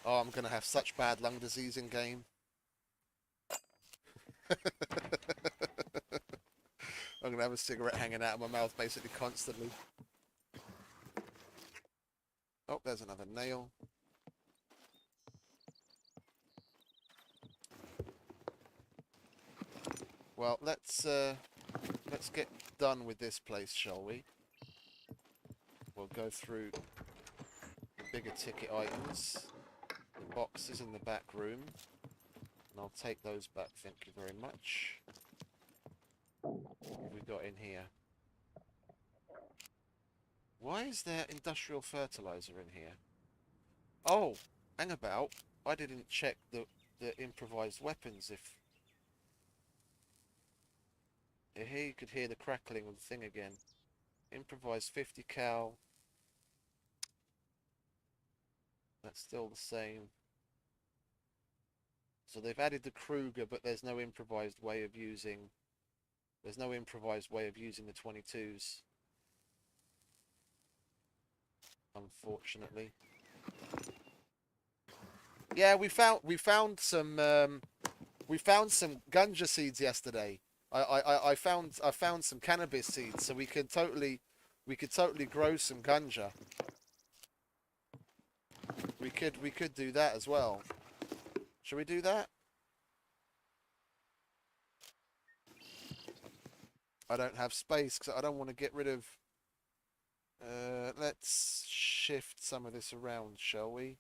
Oh, I'm gonna have such bad lung disease in game. I'm gonna have a cigarette hanging out of my mouth basically constantly. Oh, there's another nail. Well, let's get done with this place, shall we? We'll go through the bigger ticket items, the boxes in the back room, and I'll take those back, thank you very much. What have we got in here? Why is there industrial fertilizer in here? Oh, hang about. I didn't check the improvised weapons. If here you could hear the crackling of the thing again. Improvised 50 cal. That's still the same. So they've added the Kruger, but there's no improvised way of using. There's no improvised way of using the 22s. Unfortunately. Yeah, we found some ganja seeds yesterday. I found some cannabis seeds, so we could totally grow some ganja. We could do that as well. Shall we do that? I don't have space because I don't want to get rid of. Let's shift some of this around, shall we?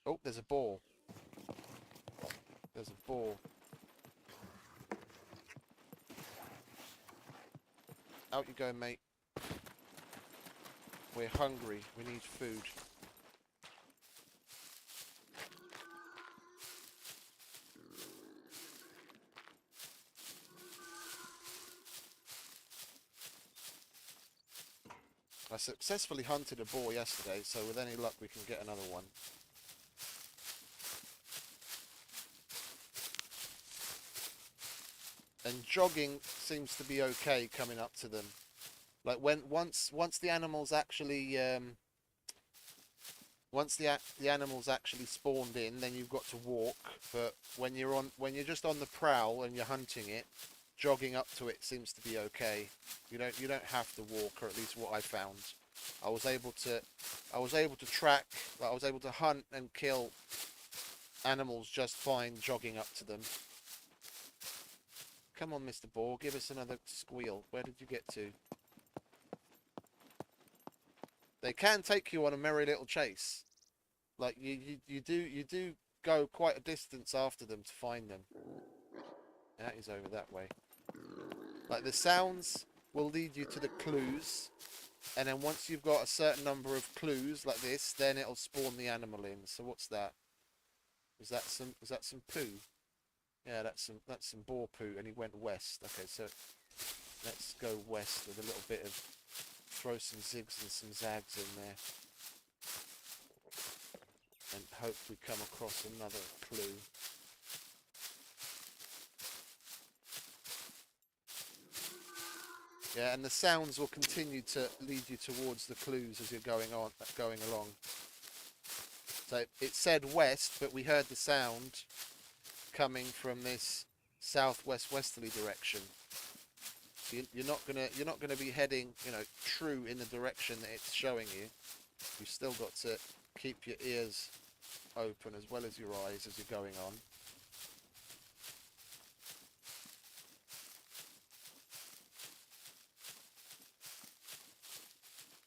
Oh, there's a ball. There's a ball. Out you go, mate. We're hungry. We need food. I successfully hunted a boar yesterday, so with any luck we can get another one. And jogging seems to be okay coming up to them. Like once the animals actually once the animals actually spawned in, then you've got to walk. But when you're just on the prowl and you're hunting it, jogging up to it seems to be okay. You don't have to walk, or at least what I found. I was able to track, I was able to hunt and kill animals just fine jogging up to them. Come on, Mr. Boar, give us another squeal. Where did you get to? They can take you on a merry little chase. Like you do go quite a distance after them to find them. That is over that way. Like the sounds will lead you to the clues, and then once you've got a certain number of clues like this, then it'll spawn the animal in. So what's that? Is that some poo? Yeah, that's some boar poo, and he went west. Okay, so let's go west with a little bit of throw some zigs and some zags in there, and hope we come across another clue. Yeah, and the sounds will continue to lead you towards the clues as you're going along. So it said west, but we heard the sound coming from this southwest westerly direction. So you're not gonna be heading, true in the direction that it's showing you. You've still got to keep your ears open as well as your eyes as you're going on.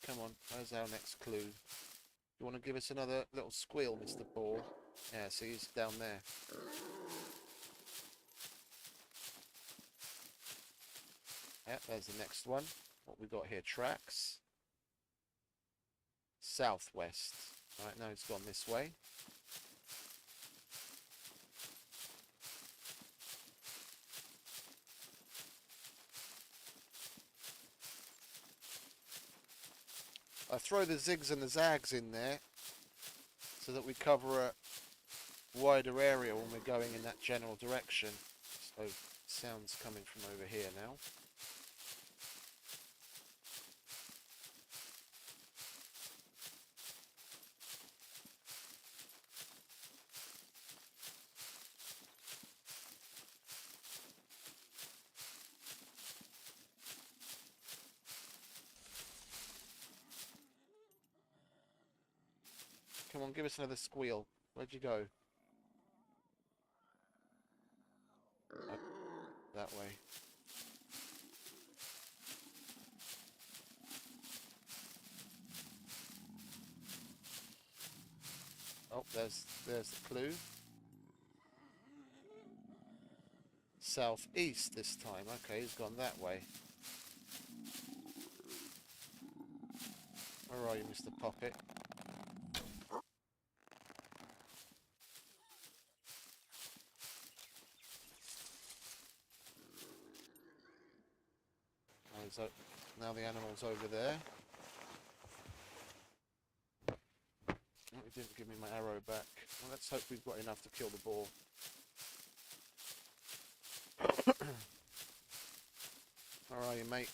Come on, where's our next clue? You want to give us another little squeal, Mr. Boar? Yeah, see, he's down there. Yeah, there's the next one. What we got here? Tracks. Southwest. Right, now it's gone this way. I throw the zigs and the zags in there so that we cover a wider area when we're going in that general direction. So sounds coming from over here now. Come on, give us another squeal. Where'd you go? That way. Oh, there's the clue. southeast this time. Okay, he's gone that way. Where are you, Mr. Poppet? Oh, now the animal's over there. Oh, he didn't give me my arrow back. Well, let's hope we've got enough to kill the boar. Where are you, mate?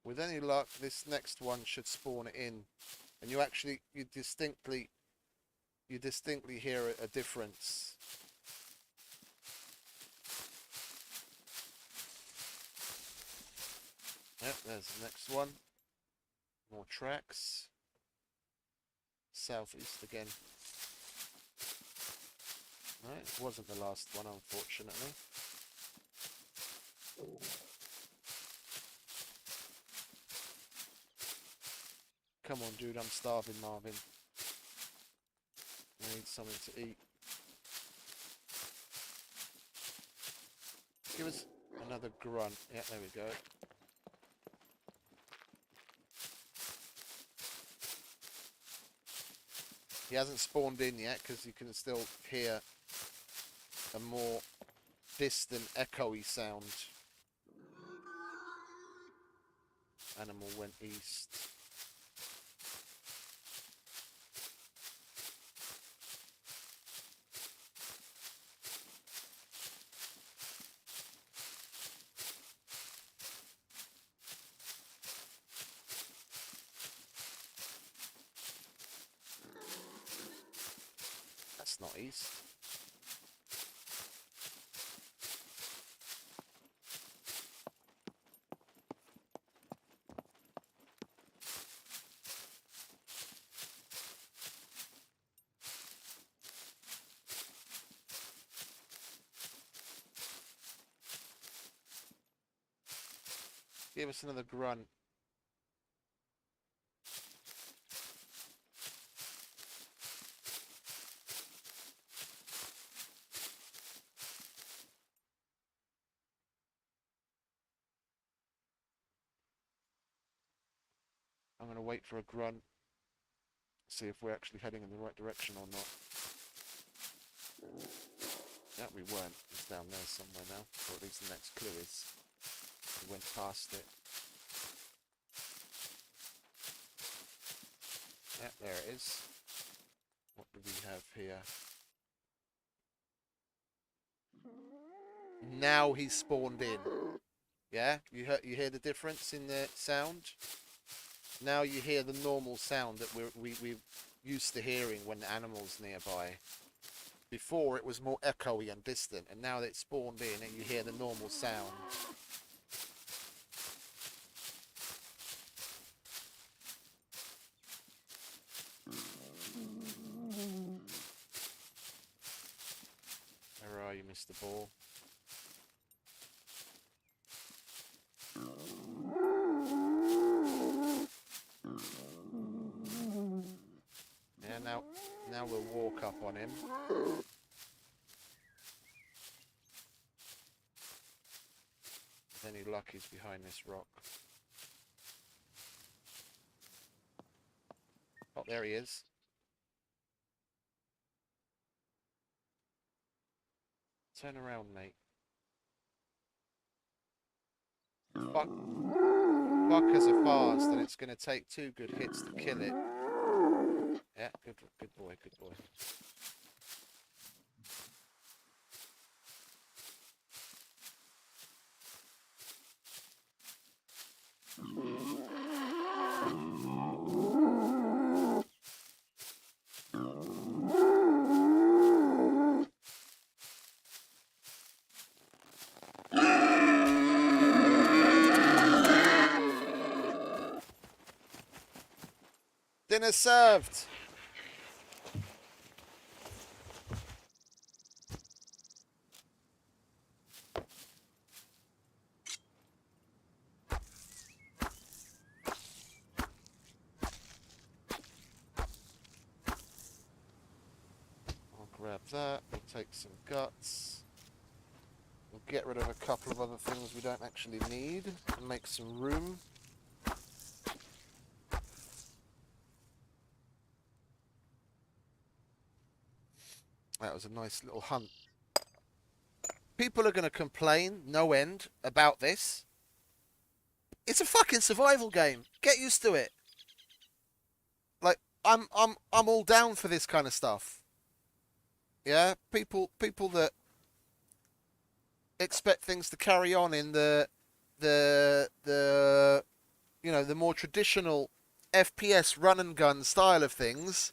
With any luck, this next one should spawn it in, and you distinctly hear a difference. Yep, there's the next one. More tracks. Southeast again. Right, it wasn't the last one, unfortunately. Come on, dude, I'm starving, Marvin. I need something to eat. Give us another grunt. Yeah, there we go. He hasn't spawned in yet because you can still hear a more distant, echoey sound. Animal went east. That's not east. Give us another grunt. I'm going to wait for a grunt. See if we're actually heading in the right direction or not. Yeah, we weren't. It's down there somewhere now. Or at least the next clue is. We went past it. Yeah, there it is. What do we have here? Now he's spawned in. Yeah, you hear the difference in the sound? Now you hear the normal sound that we're used to hearing when the animal's nearby. Before it was more echoey and distant, and now that it's spawned in and you hear the normal sound. Where are you, Mr. Ball? Yeah, now we'll walk up on him. With any luck, he's behind this rock. Oh, there he is. Turn around, mate. Fuckers are fast, and it's going to take 2 good hits to kill it. Yeah, good boy, good boy. Dinner served. grab that. We'll take some guts. We'll get rid of a couple of other things we don't actually need and make some room. That was a nice little hunt. People are going to complain, no end, about this. It's a fucking survival game. Get used to it. Like, I'm all down for this kind of stuff. Yeah, people that expect things to carry on in the you know, the more traditional FPS run and gun style of things.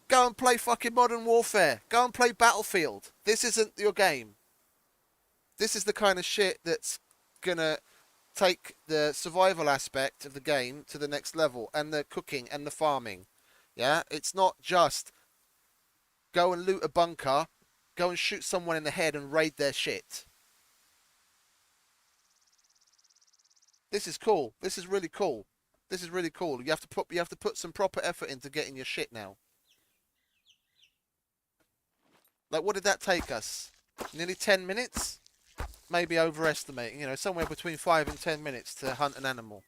Go and play fucking Modern Warfare. Go and play Battlefield. This isn't your game. This is the kind of shit that's gonna take the survival aspect of the game to the next level, and the cooking and the farming. Yeah, it's not just go and loot a bunker, go and shoot someone in the head and raid their shit. This is cool. This is really cool. This is really cool. You have to put some proper effort into getting your shit now. Like, what did that take us? Nearly 10 minutes? Maybe overestimating, you know, somewhere between 5 and 10 minutes to hunt an animal.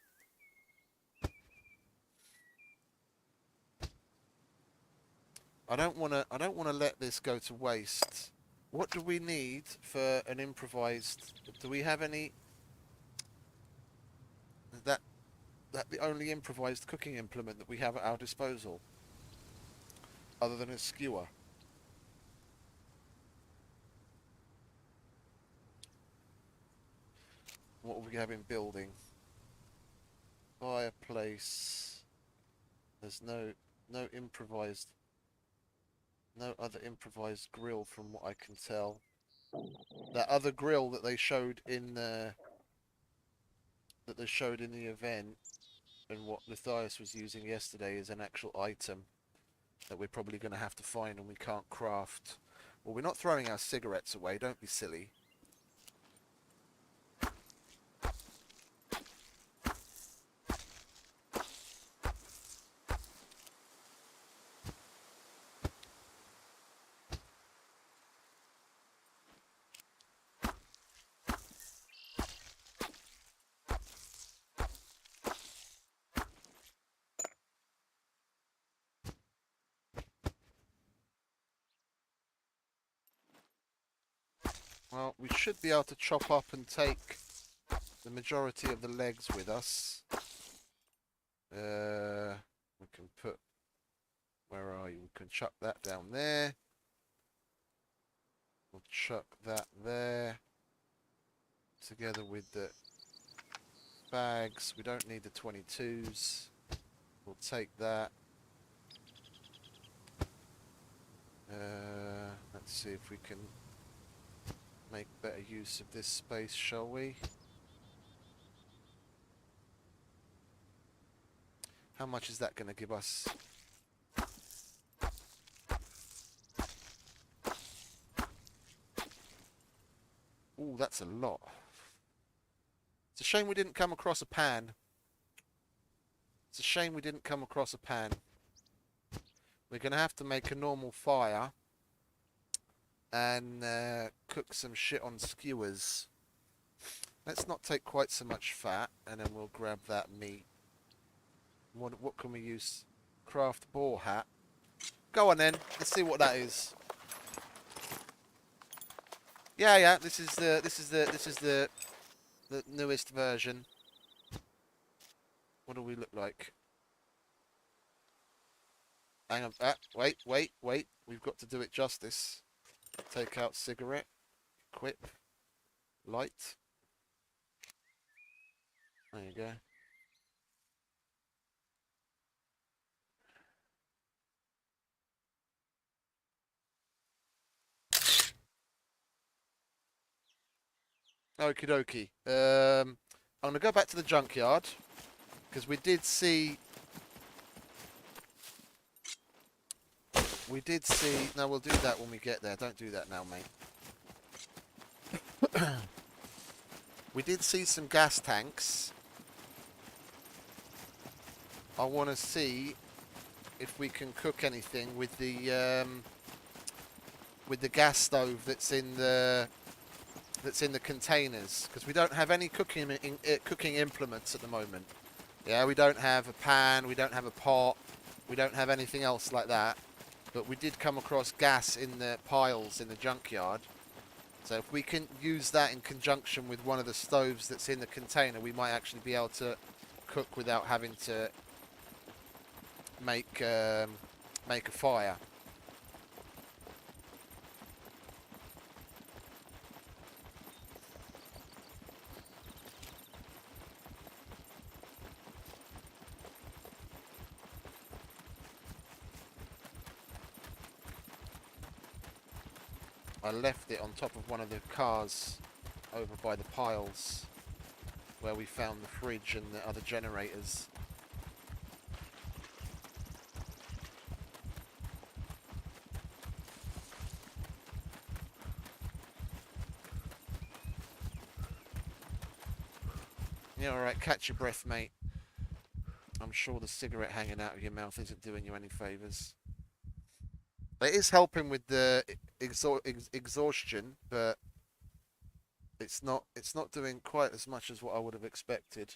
I don't want to let this go to waste. What do we need for an improvised? Do we have any? That the only improvised cooking implement that we have at our disposal, other than a skewer. What will we have in building? Fireplace. There's no improvised. No other improvised grill from what I can tell. That other grill that they showed in the event, and what Lithias was using yesterday, is an actual item that we're probably going to have to find and we can't craft. Well, we're not throwing our cigarettes away, don't be silly. Well, we should be able to chop up and take the majority of the legs with us. We can put... Where are you? We can chuck that down there. We'll chuck that there. Together with the bags. We don't need the 22s. We'll take that. Let's see if we can make better use of this space, shall we? How much is that going to give us? Ooh, that's a lot. It's a shame we didn't come across a pan. It's a shame we didn't come across a pan. We're going to have to make a normal fire and cook some shit on skewers. Let's not take quite so much fat, and then we'll grab that meat. What can we use? Craft boar hat. Go on then. Let's see what that is. Yeah. This is the newest version. What do we look like? Hang on. Wait. We've got to do it justice. Take out cigarette. Equip. Light. There you go. Okie dokie. I'm going to go back to the junkyard, because we did see... No, we'll do that when we get there. Don't do that now, mate. We did see some gas tanks. I want to see if we can cook anything with the with the gas stove that's in the containers, because we don't have any cooking implements at the moment. Yeah, we don't have a pan, we don't have a pot, we don't have anything else like that. But we did come across gas in the piles in the junkyard. So if we can use that in conjunction with one of the stoves that's in the container, we might actually be able to cook without having to make a fire. I left it on top of one of the cars over by the piles where we found the fridge and the other generators. Yeah, alright, catch your breath, mate. I'm sure the cigarette hanging out of your mouth isn't doing you any favours. It is helping with the exhaustion, but it's not doing quite as much as what I would have expected.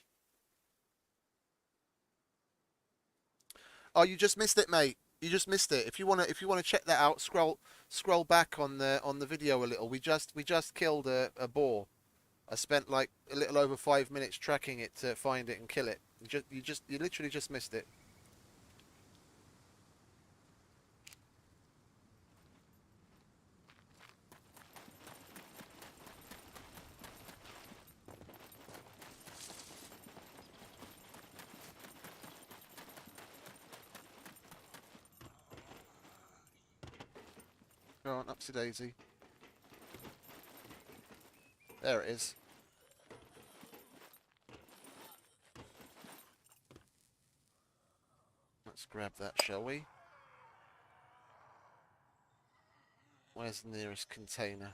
Oh, you just missed it, mate. You just missed it. If you wanna check that out, scroll back on the video a little. We just killed a boar. I spent like a little over 5 minutes tracking it to find it and kill it. You literally just missed it. Go on, upsy daisy. There it is. Let's grab that, shall we? Where's the nearest container?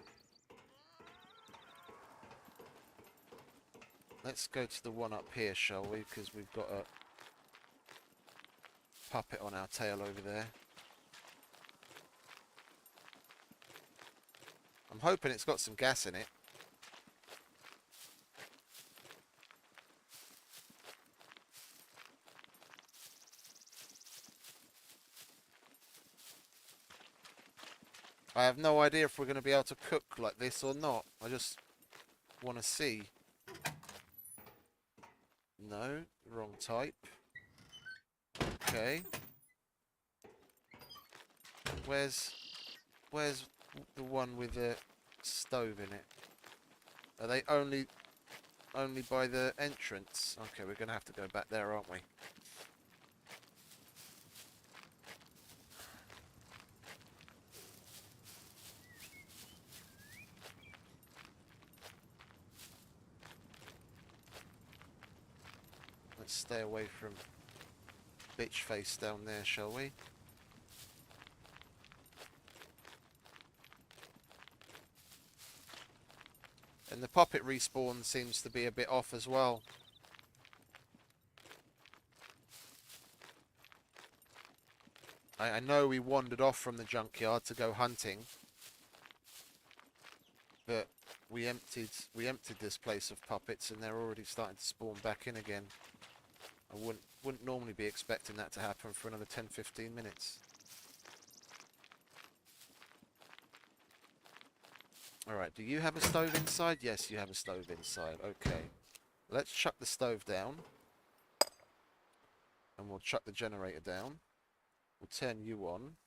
Let's go to the one up here, shall we? Because we've got a puppet on our tail over there. I'm hoping it's got some gas in it. I have no idea if we're going to be able to cook like this or not. I just want to see. No, wrong type. Okay. Where's the one with the stove in it? Are they only by the entrance? Okay, we're going to have to go back there, aren't we? Let's stay away from bitch face down there, shall we? And the puppet respawn seems to be a bit off as well. I know we wandered off from the junkyard to go hunting, but we emptied this place of puppets, and they're already starting to spawn back in again. I wouldn't normally be expecting that to happen for another 10-15 minutes. Alright, do you have a stove inside? Yes, you have a stove inside. Okay. Let's chuck the stove down. And we'll chuck the generator down. We'll turn you on.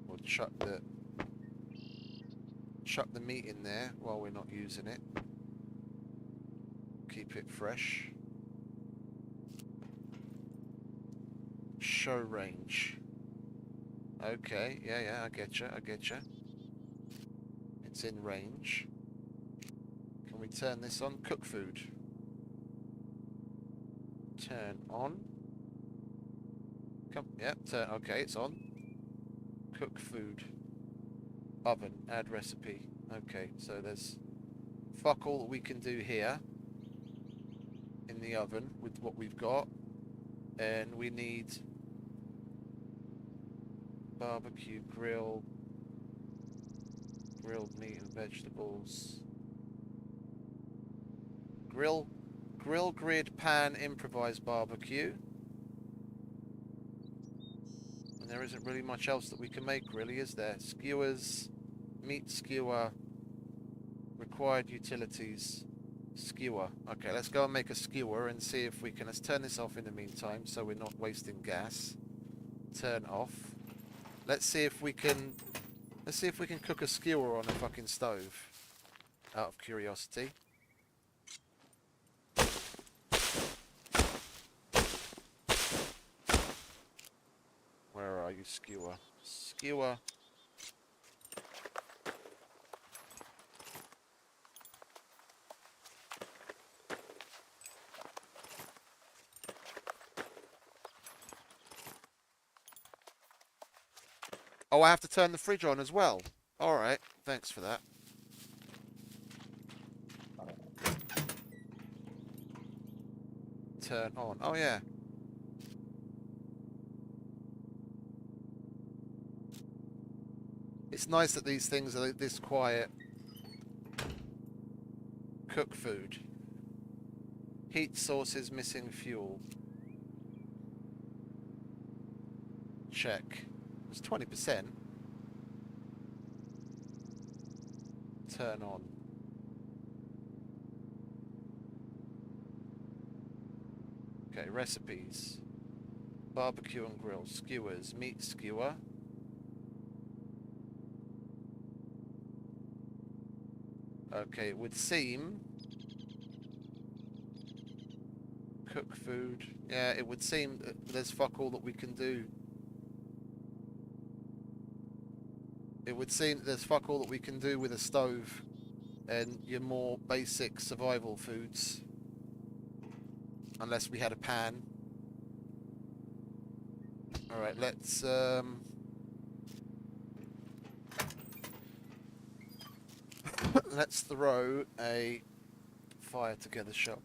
We'll chuck the meat in there while we're not using it. Keep it fresh. Show range. Okay, yeah, I get you. It's in range. Can we turn this on? Cook food. Turn on. Come, yeah, turn, okay, it's on. Cook food. Oven, add recipe. Okay, so there's fuck all that we can do here in the oven with what we've got. And we need barbecue grill, grilled meat and vegetables, grill grid pan improvised barbecue. And there isn't really much else that we can make, really, is there? Skewers, meat skewer, required utilities, skewer. Okay, let's go and make a skewer and see if we can. Let's turn this off in the meantime so we're not wasting gas. Turn off. Let's see if we can cook a skewer on a fucking stove. Out of curiosity. Where are you, skewer? Skewer. Oh, I have to turn the fridge on as well. Alright, thanks for that. Turn on. Oh, yeah. It's nice that these things are this quiet. Cook food. Heat sources missing fuel. Check. It's 20%. Turn on. Okay, recipes. Barbecue and grill. Skewers. Meat skewer. Okay, it would seem... Cook food. Yeah, it would seem that there's fuck all that we can do. It would seem that there's fuck all that we can do with a stove and your more basic survival foods. Unless we had a pan. Alright, let's let's throw a fire together, shall.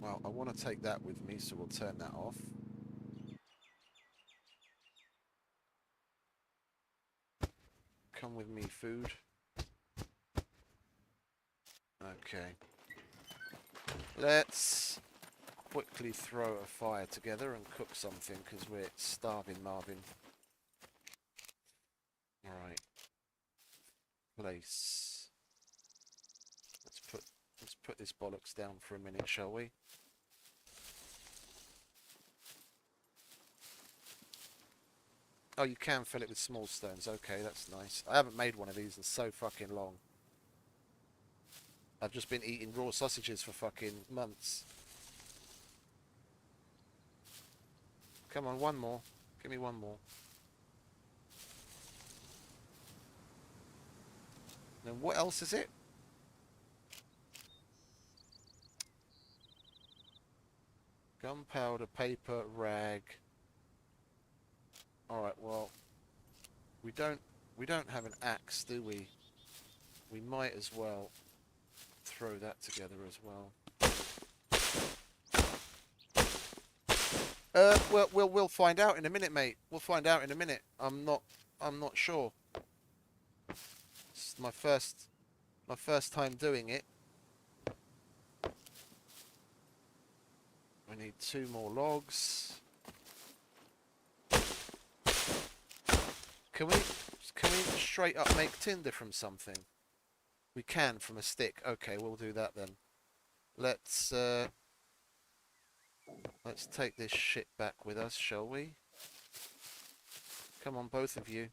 Well, I want to take that with me, so we'll turn that off. Come with me, food. Okay. Let's quickly throw a fire together and cook something, because we're starving, Marvin. Alright. Place. Let's put this bollocks down for a minute, shall we? Oh, you can fill it with small stones. Okay, that's nice. I haven't made one of these in so fucking long. I've just been eating raw sausages for fucking months. Come on, one more. Give me one more. Then what else is it? Gunpowder, paper, rag. Alright, well, we don't have an axe, do we? We might as well throw that together as well. We'll find out in a minute, mate. We'll find out in a minute. I'm not sure. It's my first time doing it. I need 2 more logs. Can we straight up make tinder from something? We can from a stick. Okay, we'll do that then. Let's take this shit back with us, shall we? Come on, both of you.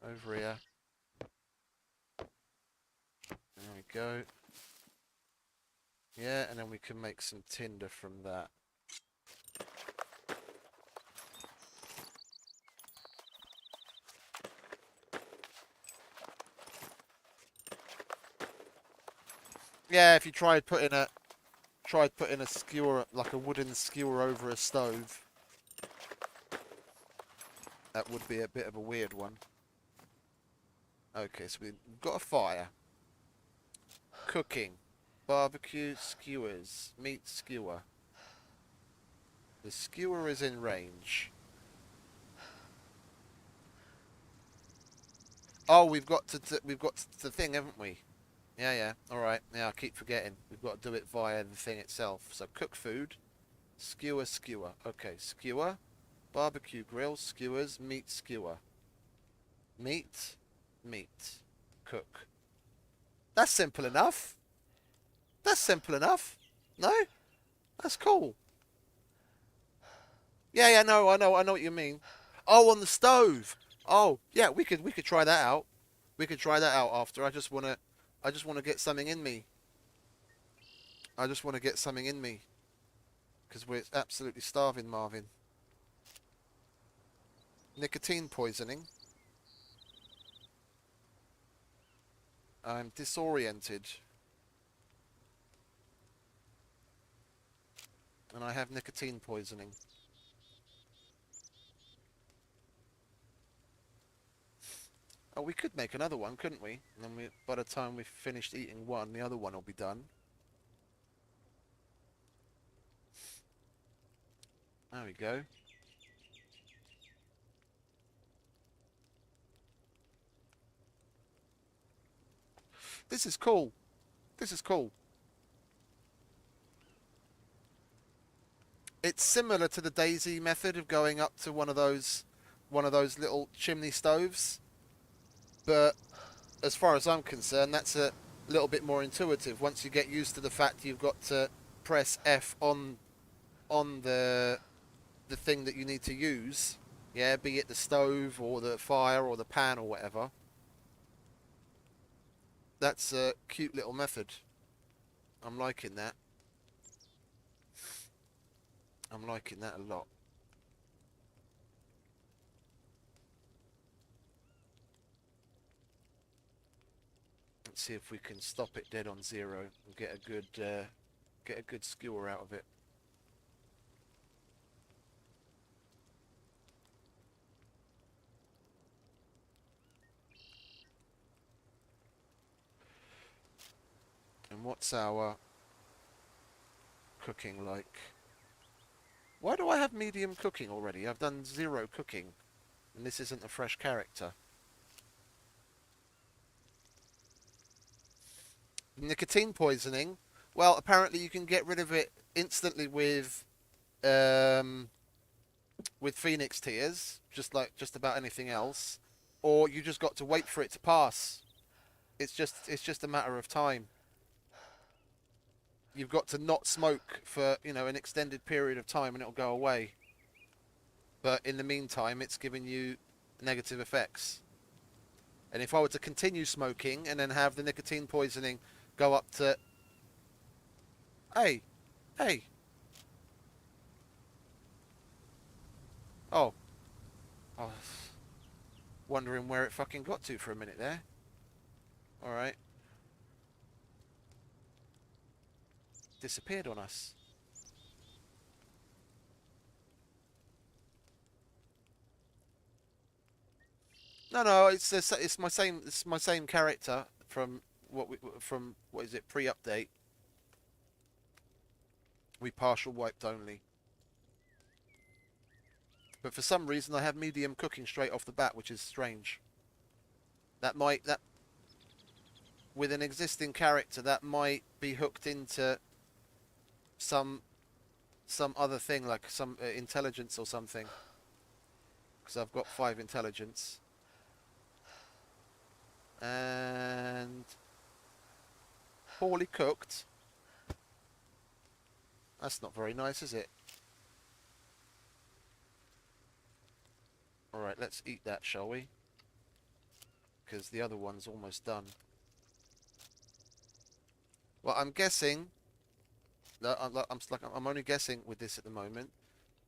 Over here. There we go. Yeah, and then we can make some tinder from that. Yeah, if you tried putting a skewer, like a wooden skewer over a stove, that would be a bit of a weird one. Okay, so we've got a fire. Cooking. Barbecue skewers. Meat skewer. The skewer is in range. Oh, we've got the thing, haven't we? Yeah, yeah. All right. Yeah, I keep forgetting. We've got to do it via the thing itself. So cook food, skewer, skewer. Okay, skewer, barbecue grill, skewers, meat skewer. Meat, meat, cook. That's simple enough. That's simple enough. No? That's cool. Yeah, yeah, no, I know what you mean. Oh, on the stove. Oh, yeah, we could try that out. We could try that out after. I just wanna get something in me. I just wanna get something in me. Because we're absolutely starving, Marvin. Nicotine poisoning. I'm disoriented. And I have nicotine poisoning. Oh, we could make another one, couldn't we? And then by the time we've finished eating one, the other one will be done. There we go. This is cool. This is cool. It's similar to the Daisy method of going up to one of those little chimney stoves, but as far as I'm concerned, that's a little bit more intuitive. Once you get used to the fact you've got to press F on the thing that you need to use, yeah, be it the stove or the fire or the pan or whatever. That's a cute little method. I'm liking that. I'm liking that a lot. Let's see if we can stop it dead on zero and get a good skewer out of it. And what's our cooking like? Why do I have medium cooking already? I've done 0 cooking, and this isn't a fresh character. Nicotine poisoning. Well, apparently you can get rid of it instantly with Phoenix tears, just about anything else, or you just got to wait for it to pass. It's just a matter of time. You've got to not smoke for, an extended period of time and it'll go away. But in the meantime, it's giving you negative effects. And if I were to continue smoking and then have the nicotine poisoning go up to... Hey, hey. Oh, I was wondering where it fucking got to for a minute there. Alright. Disappeared on us. No, it's my same character from what is it, pre-update. We partial wiped only. But for some reason I have medium cooking straight off the bat, which is strange. That with an existing character that might be hooked into some other thing, like some intelligence or something. Because I've got 5 intelligence. And poorly cooked. That's not very nice, is it? Alright, let's eat that, shall we? Because the other one's almost done. Well, I'm guessing... I'm only guessing with this at the moment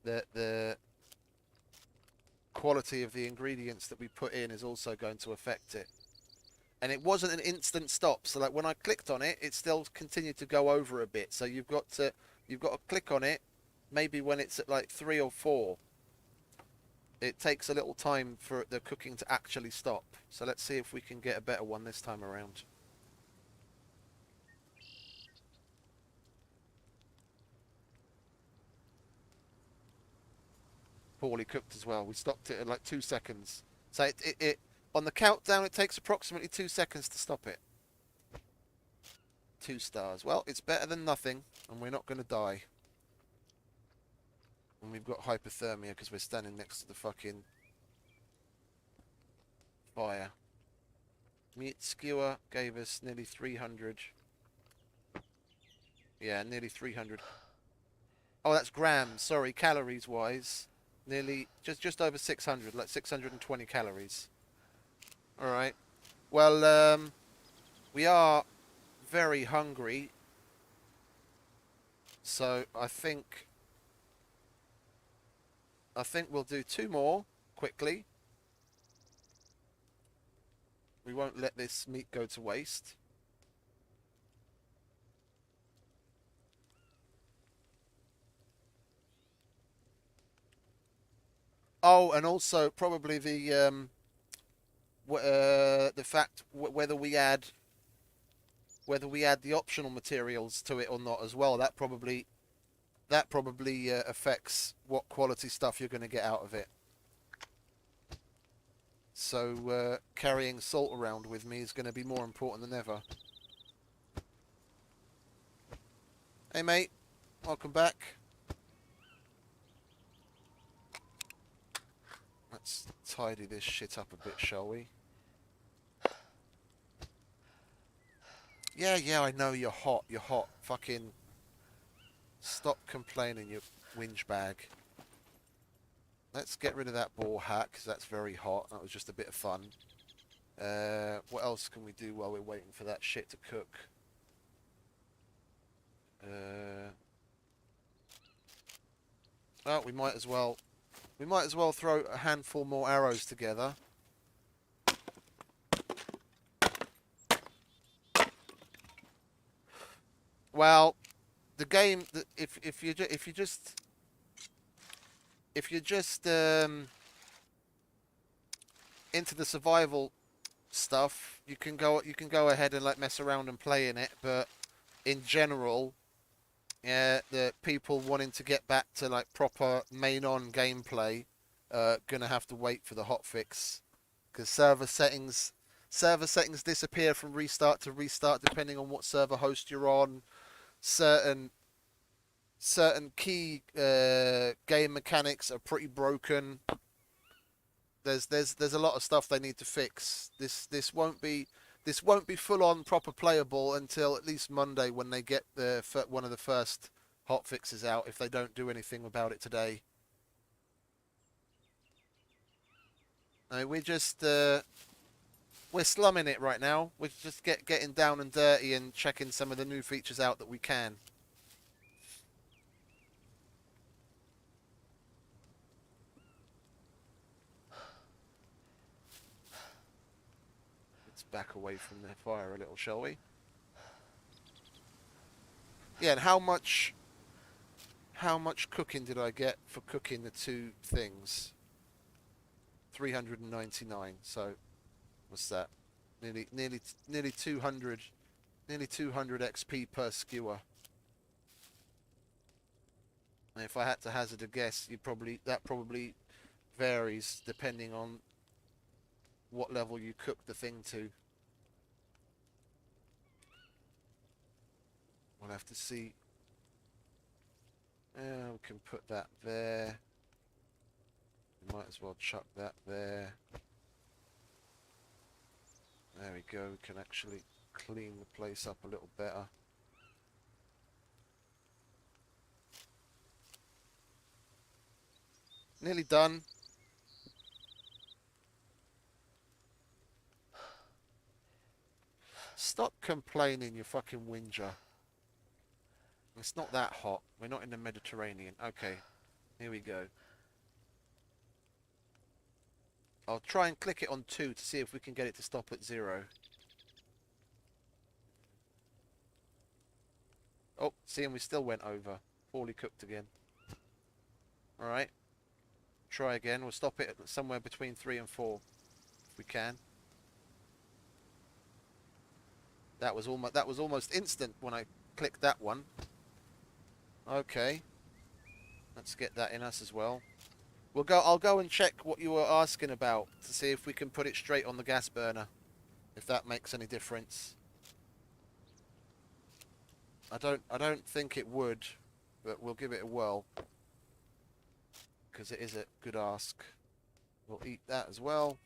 that the quality of the ingredients that we put in is also going to affect it. And it wasn't an instant stop, so like when I clicked on it, it still continued to go over a bit. So you've got to click on it, maybe when it's at like 3 or 4. It takes a little time for the cooking to actually stop. So let's see if we can get a better one this time around. poorly cooked as well. We stopped it at like 2 seconds. So it on the countdown, it takes approximately 2 seconds to stop it. 2 stars. Well, it's better than nothing, and we're not going to die. And we've got hypothermia because we're standing next to the fucking fire. Meat skewer gave us nearly 300. Yeah, nearly 300. Oh, that's grams. Sorry, calories wise, nearly just over 600, like 620 calories. All right. Well, we are very hungry, so I think we'll do 2 more quickly. We won't let this meat go to waste. Oh, and also probably the fact whether we add the optional materials to it or not as well. That probably affects what quality stuff you're going to get out of it. So carrying salt around with me is going to be more important than ever. Hey mate, welcome back. Let's tidy this shit up a bit, shall we? Yeah, I know you're hot. You're hot. Fucking stop complaining, you whinge bag. Let's get rid of that ball hat, because that's very hot. That was just a bit of fun. What else can we do while we're waiting for that shit to cook? Oh, we might as well throw a handful more arrows together. Well, the game, if you're just into the survival stuff, you can go ahead and like mess around and play in it, but in general, the people wanting to get back to like proper main on gameplay gonna have to wait for the hotfix, because server settings disappear from restart to restart depending on what server host you're on. Certain key game mechanics are pretty broken. There's a lot of stuff they need to fix. This won't be full on proper playable until at least Monday, when they get one of the first hot fixes out, if they don't do anything about it today. I mean, we're slumming it right now. We're just getting down and dirty and checking some of the new features out that we can. Let's back away from the fire a little, shall we? Yeah, and how much cooking did I get for cooking the 2 things? 399. So what's that? Nearly 200 XP per skewer. And if I had to hazard a guess, that probably varies depending on what level you cook the thing to. We'll have to see. We can put that there. We might as well chuck that there. There we go. We can actually clean the place up a little better. Nearly done. Stop complaining, you fucking whinger. It's not that hot. We're not in the Mediterranean. Okay, here we go. I'll try and click it on 2 to see if we can get it to stop at 0. Oh, see, and we still went over. Poorly cooked again. Alright. Try again. We'll stop it at somewhere between 3 and 4. If we can. That was almost instant when I clicked that one. Okay. Let's get that in us as well. I'll go and check what you were asking about to see if we can put it straight on the gas burner, if that makes any difference. I don't think it would, but we'll give it a whirl because it is a good ask. We'll eat that as well.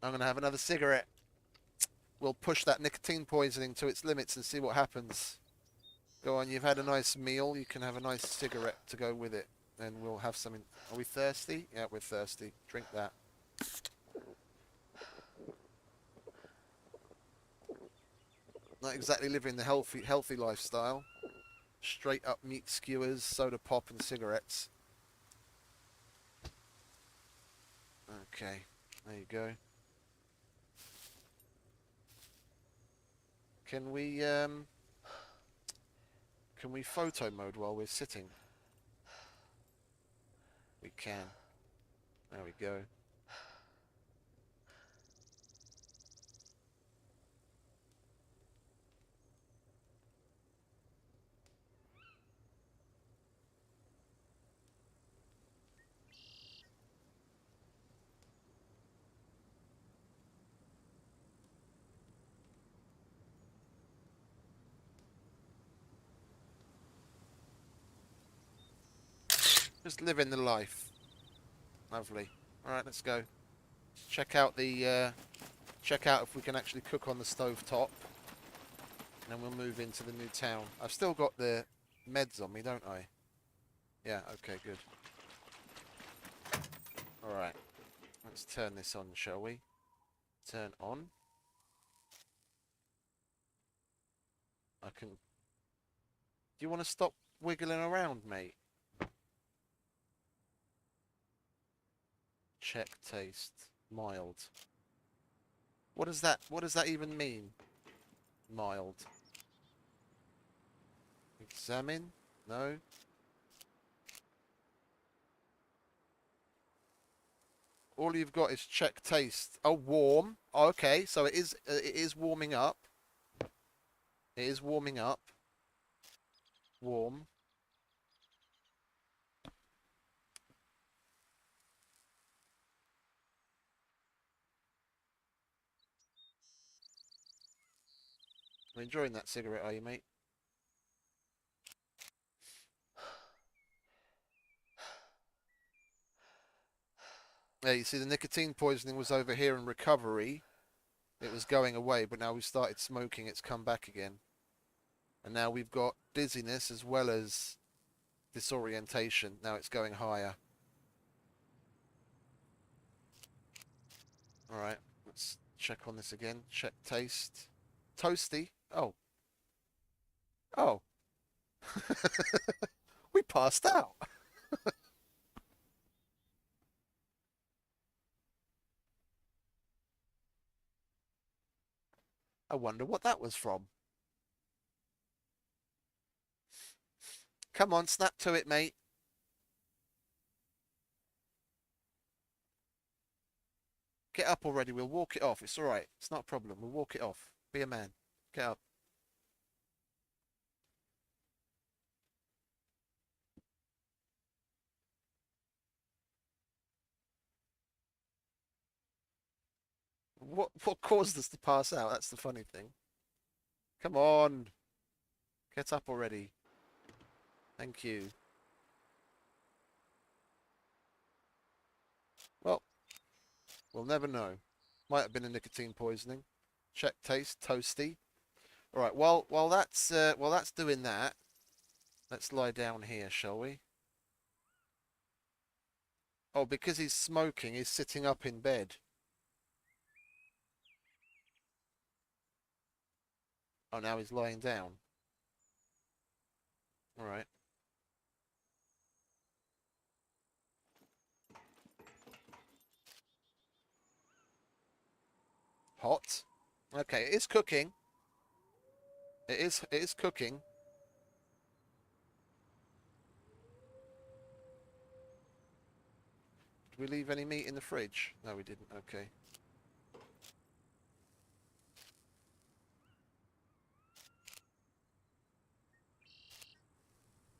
I'm gonna have another cigarette. We'll push that nicotine poisoning to its limits and see what happens. Go on, you've had a nice meal. You can have a nice cigarette to go with it. And we'll have something. Are we thirsty? Yeah, we're thirsty. Drink that. Not exactly living the healthy lifestyle. Straight up meat skewers, soda pop and cigarettes. Okay, there you go. Can we photo mode while we're sitting? We can. There we go. Just living the life. Lovely. Alright, let's go. Check out the check out if we can actually cook on the stove top. And then we'll move into the new town. I've still got the meds on me, don't I? Yeah, okay, good. Alright. Let's turn this on, shall we? Turn on. I can... Do you want to stop wiggling around, mate? Check taste. Mild. What does that even mean? Mild. Examine? No. All you've got is check taste. Oh, warm. Oh, okay, so it is warming up. It is warming up. Warm. You're enjoying that cigarette, are you, mate? Yeah, you see the nicotine poisoning was over here in recovery. It was going away, but now we've started smoking, it's come back again. And now we've got dizziness as well as disorientation. Now it's going higher. Alright, let's check on this again. Check taste. Toasty. Oh. Oh. We passed out. I wonder what that was from. Come on, snap to it, mate. Get up already. We'll walk it off. It's all right. It's not a problem. We'll walk it off. Be a man. Get up. What caused us to pass out? That's the funny thing. Come on. Get up already. Thank you. Well, we'll never know. Might have been a nicotine poisoning. Check taste. Toasty. All right. While that's doing that, let's lie down here, shall we? Oh, because he's smoking, he's sitting up in bed. Oh, now he's lying down. All right. Hot. Okay, it is cooking. It is cooking. Did we leave any meat in the fridge? No, we didn't. Okay.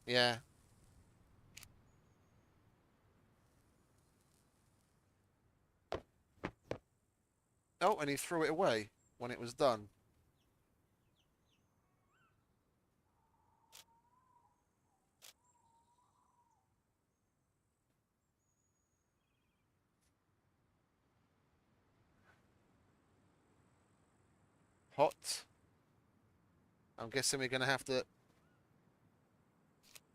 Yeah. Oh, and he threw it away when it was done. Hot. I'm guessing we're gonna have to.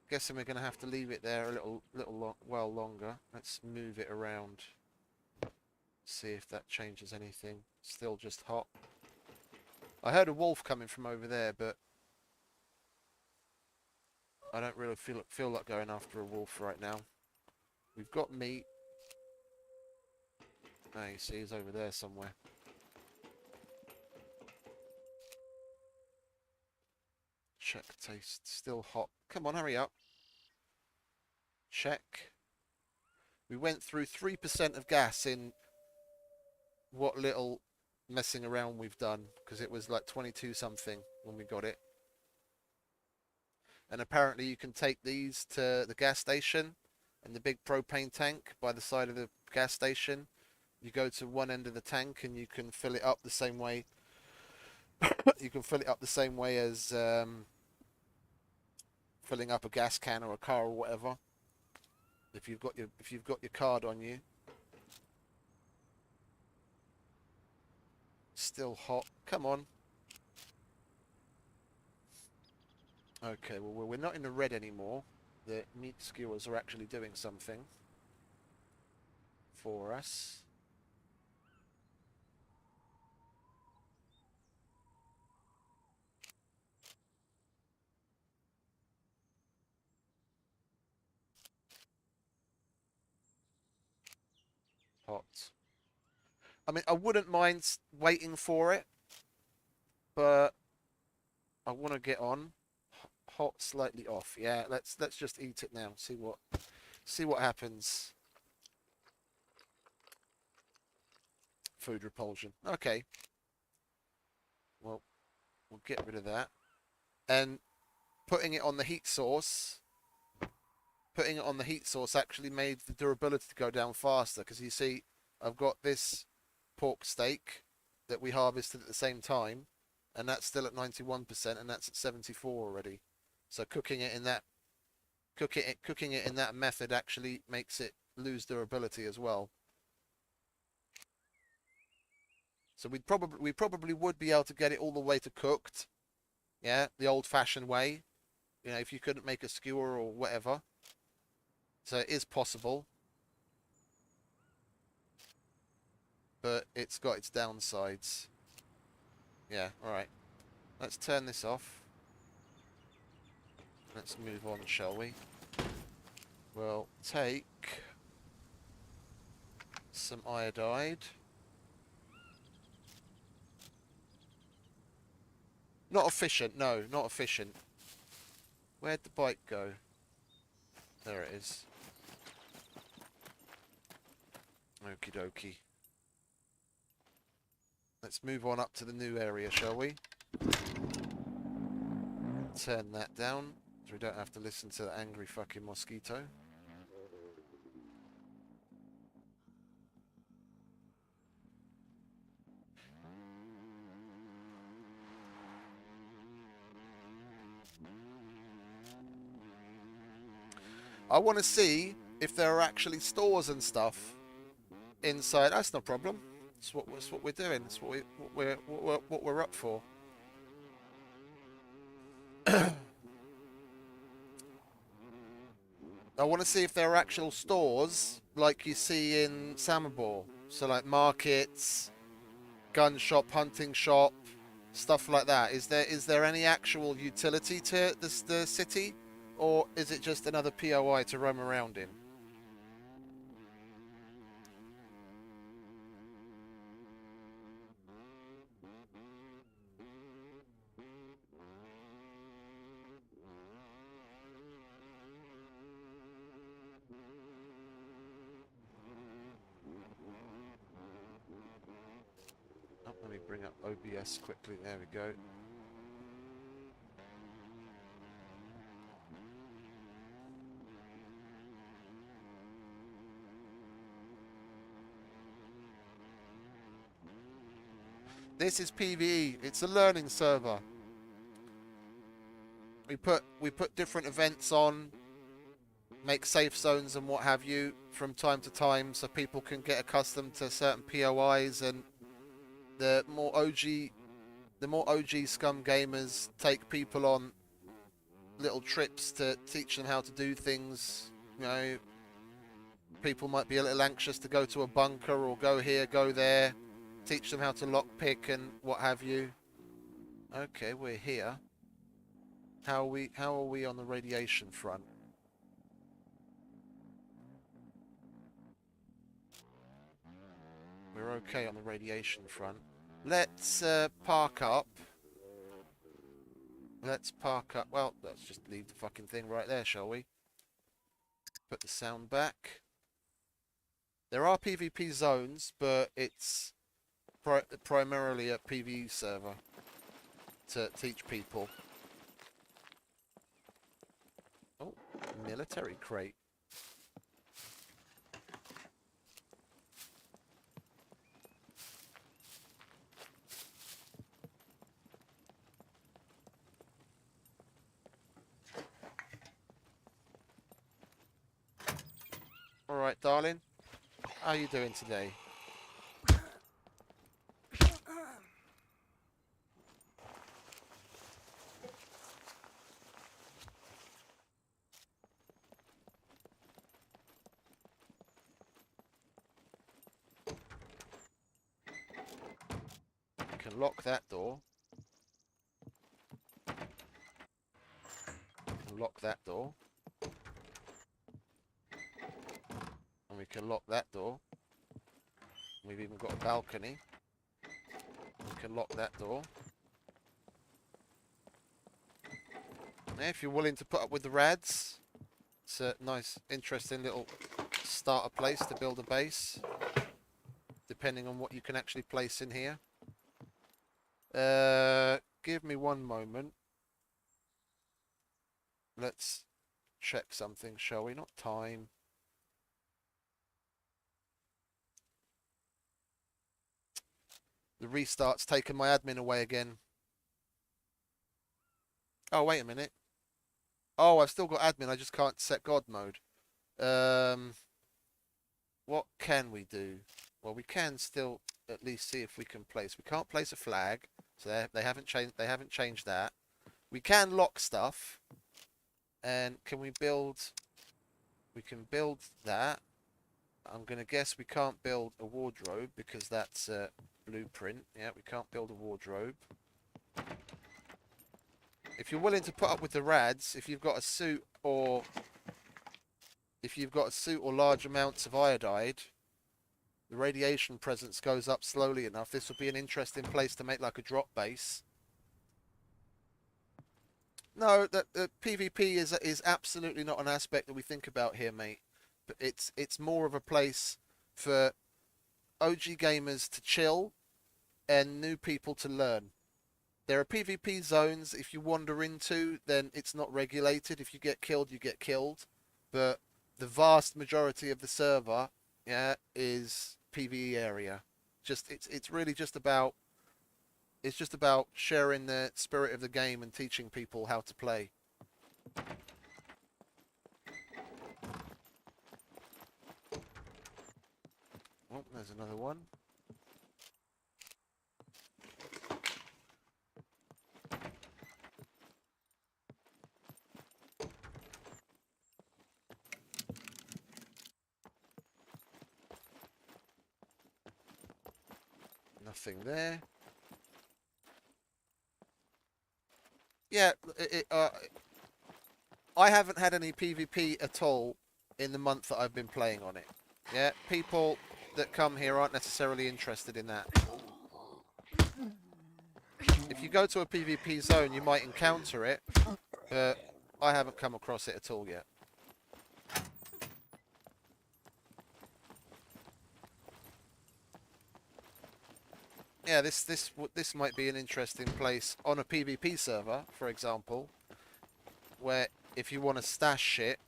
Guessing we're gonna have to leave it there a while longer. Let's move it around. See if that changes anything. Still just hot. I heard a wolf coming from over there, but I don't really feel like going after a wolf right now. We've got meat. Oh, you see, he's over there somewhere. Check taste. Still hot. Come on, hurry up. Check. We went through 3% of gas in what little messing around we've done, because it was like 22 something when we got it. And apparently you can take these to the gas station and the big propane tank by the side of the gas station. You go to one end of the tank and you can fill it up the same way. You can fill it up the same way as filling up a gas can or a car or whatever. If you've got your card on you. Still hot. Come on. Okay, well we're not in the red anymore. The meat skewers are actually doing something for us. Hot. I mean, I wouldn't mind waiting for it, but I want to get on. Hot, slightly off. Yeah, let's just eat it now. See what happens. Food repulsion. Okay. Well, we'll get rid of that. And putting it on the heat source, actually made the durability to go down faster, because you see, I've got this pork steak that we harvested at the same time, and that's still at 91%, and that's at 74 already. So cooking it in that method actually makes it lose durability as well. So we probably would be able to get it all the way to cooked, yeah, the old-fashioned way. You know, if you couldn't make a skewer or whatever. So it is possible, but it's got its downsides. Yeah, all right. Let's turn this off. Let's move on, shall we? We'll take some iodide. Not efficient, no, not efficient. Where'd the bike go? There it is. Okie dokie. Let's move on up to the new area, shall we? Turn that down, so we don't have to listen to the angry fucking mosquito. I want to see if there are actually stores and stuff inside. That's no problem. That's what we're doing. That's what we're up for. I want to see if there are actual stores like you see in Samabor. So like markets, gun shop, hunting shop, stuff like that. Is there any actual utility to the city, or is it just another POI to roam around in? Oh, let me bring up OBS quickly. There we go. This is PvE. It's a learning server. We put different events on, make safe zones and what have you from time to time, so people can get accustomed to certain POIs, and the more OG SCUM gamers take people on little trips to teach them how to do things. You know, people might be a little anxious to go to a bunker or go here, go there, teach them how to lockpick and what have you. Okay, we're here. How are we on the radiation front? We're okay on the radiation front. Let's park up. Let's park up. Well, let's just leave the fucking thing right there, shall we? Put the sound back. There are PvP zones, but it's primarily a PvE server to teach people. Oh, military crate. Alright, darling. How are you doing today? We can lock that door. And lock that door. And we can lock that door. We've even got a balcony. We can lock that door. Now, if you're willing to put up with the rads, it's a nice, interesting little starter place to build a base, depending on what you can actually place in here. Give me one moment. Let's check something, shall we? Not time. The restart's taken my admin away again. Oh, wait a minute. Oh, I've still got admin. I just can't set God mode. What can we do? Well, we can still at least see if we can place. We can't place a flag, so they haven't changed. They haven't changed that. We can lock stuff, and can we build? We can build that. I'm gonna guess we can't build a wardrobe because that's a blueprint. Yeah, we can't build a wardrobe. If you're willing to put up with the rads, if you've got a suit or large amounts of iodide, the radiation presence goes up slowly enough. This will be an interesting place to make like a drop base. No, the PvP is absolutely not an aspect that we think about here, mate. But it's more of a place for OG gamers to chill and new people to learn. There are PvP zones. If you wander into, then it's not regulated. If you get killed, you get killed. But the vast majority of the server, yeah, is PvE area. It's really just about sharing the spirit of the game and teaching people how to play. Oh, there's another one. Nothing there. Yeah, I haven't had any PvP at all in the month that I've been playing on it. Yeah, people that come here aren't necessarily interested in that. If you go to a PvP zone, you might encounter it, but I haven't come across it at all yet. Yeah, this might be an interesting place on a PvP server, for example, where if you want to stash shit,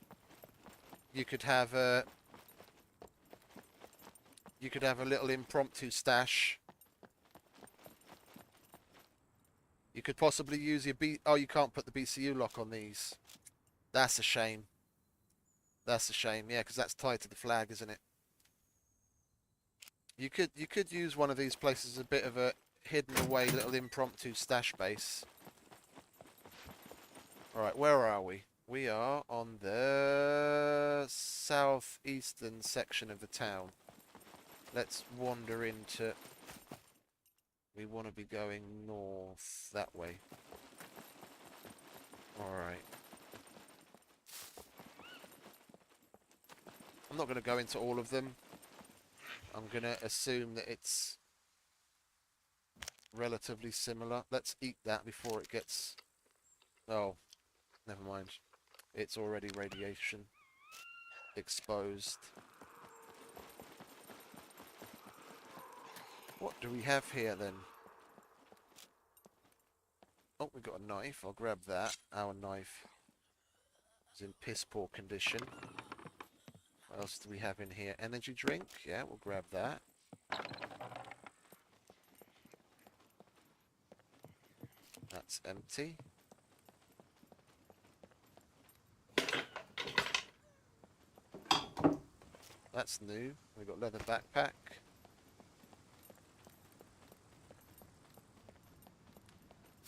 you could have a little impromptu stash You could possibly use your B... Oh, you can't put the BCU lock on these. That's a shame. That's a shame. Yeah, because that's tied to the flag, isn't it? You could use one of these places as a bit of a hidden away little impromptu stash base. Alright, where are we? We are on the southeastern section of the town. Let's wander into... We want to be going north that way. Alright. I'm not going to go into all of them. I'm going to assume that it's relatively similar. Let's eat that before it gets... Oh, never mind. It's already radiation exposed. What do we have here then? Oh, we've got a knife. I'll grab that. Our knife is in piss poor condition. What else do we have in here? Energy drink. Yeah, we'll grab that. That's empty. That's new. We've got leather backpack.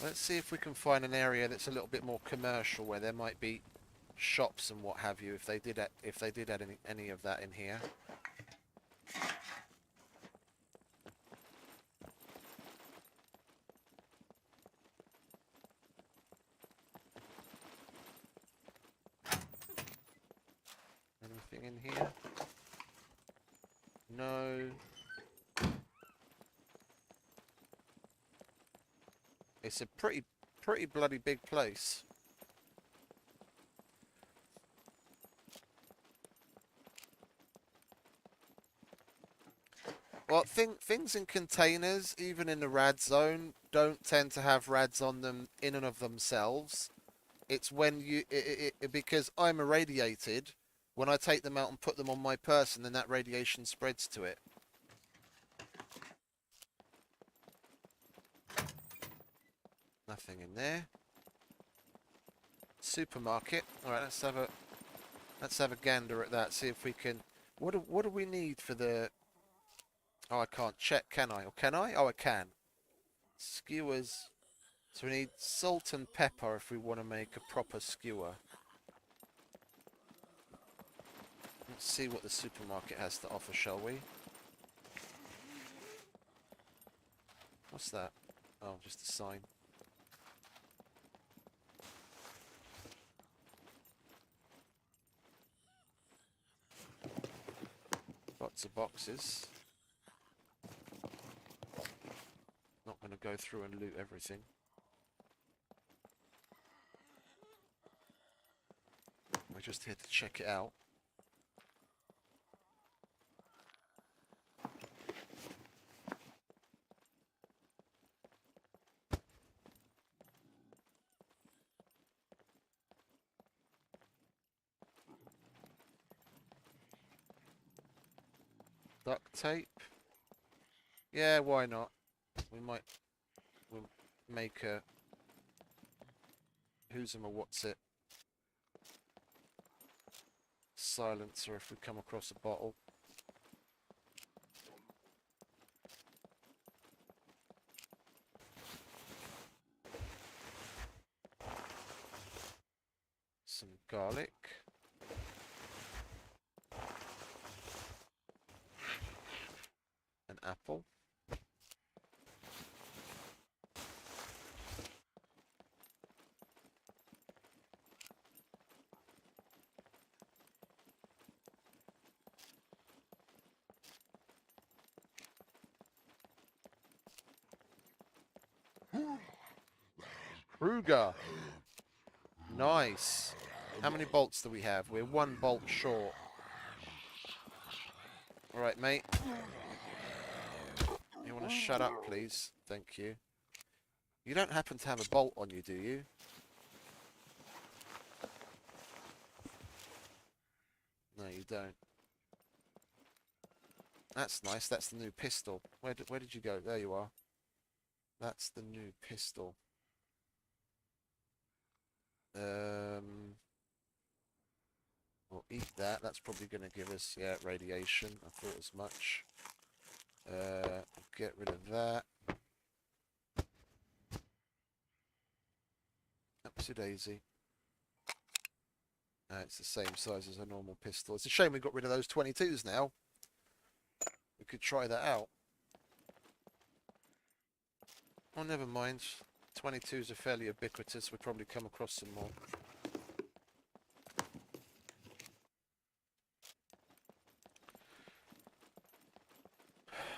Let's see if we can find an area that's a little bit more commercial, where there might be shops and what have you. If they did add any of that in here. Anything in here? No. It's a pretty bloody big place. Well, things in containers, even in the rad zone, don't tend to have rads on them in and of themselves. It's when you... because I'm irradiated, when I take them out and put them on my person, then that radiation spreads to it. Nothing in there. Supermarket. Alright, let's have a gander at that, see if we can... What do we need for the... Oh, I can't check, can I? Or can I? Oh, I can. Skewers. So we need salt and pepper if we want to make a proper skewer. Let's see what the supermarket has to offer, shall we? What's that? Oh, just a sign. Lots of boxes. Not going to go through and loot everything. We're just here to check it out. Duct tape. Yeah, why not? We'll make a... Who's him or what's it? Silencer if we come across a bottle. Some garlic. An apple. Kruger. Nice. How many bolts do we have? We're 1 bolt short. Alright, mate. You want to shut up, please? Thank you. You don't happen to have a bolt on you, do you? No, you don't. That's nice. That's the new pistol. Where did you go? There you are. That's the new pistol. We'll eat that. That's probably going to give us, yeah, radiation. I thought as much. Get rid of that. Upsy daisy. It's the same size as a normal pistol. It's a shame we got rid of those 22s now. We could try that out. Oh, never mind. 22s are fairly ubiquitous. We'll probably come across some more.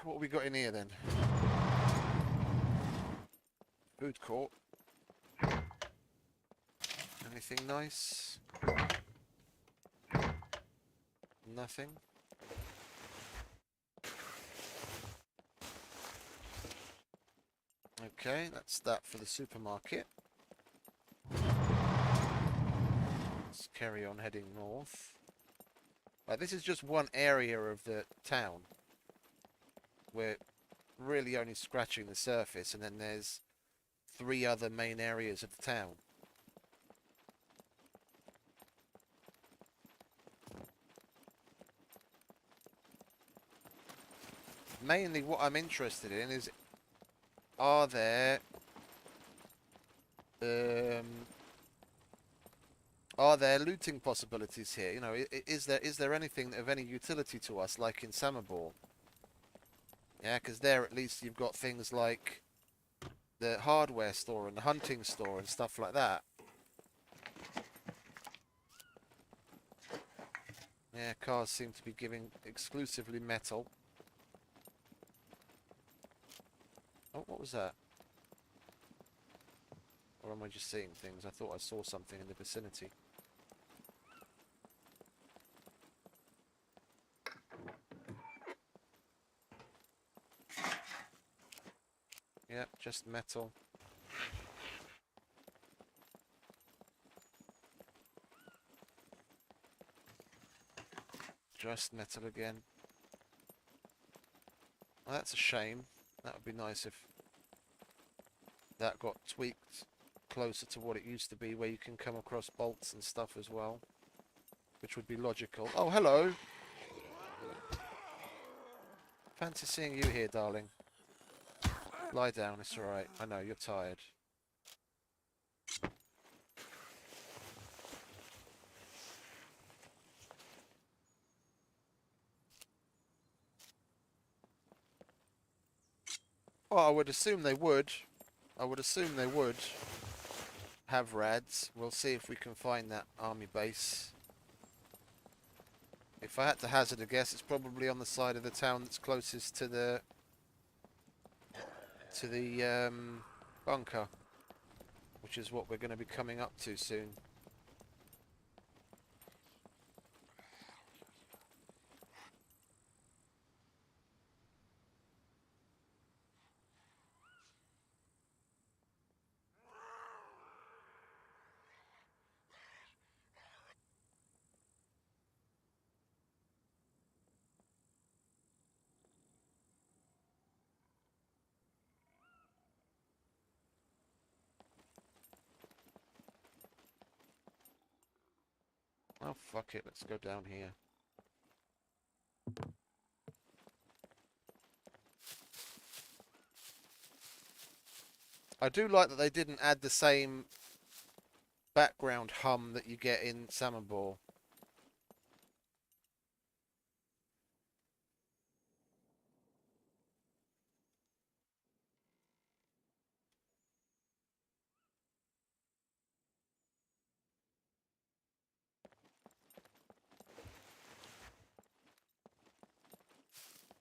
What have we got in here then? Food court. Anything nice? Nothing. Okay, that's that for the supermarket. Let's carry on heading north. Right, this is just one area of the town. We're really only scratching the surface, and then there's 3 other main areas of the town. Mainly what I'm interested in is, are there looting possibilities here? You know, is there anything of any utility to us, like in Samobor? Yeah, because there at least you've got things like the hardware store and the hunting store and stuff like that. Yeah, cars seem to be giving exclusively metal. Oh, what was that? Or am I just seeing things? I thought I saw something in the vicinity. Yeah, just metal. Just metal again. Well, that's a shame. That would be nice if that got tweaked closer to what it used to be, where you can come across bolts and stuff as well, which would be logical. Oh, hello! Fancy seeing you here, darling. Lie down, it's alright. I know, you're tired. Well, I would assume they would. I would assume they would have rads. We'll see if we can find that army base. If I had to hazard a guess, it's probably on the side of the town that's closest to the bunker, which is what we're going to be coming up to soon. Oh, fuck it, let's go down here. I do like that they didn't add the same background hum that you get in Samobor.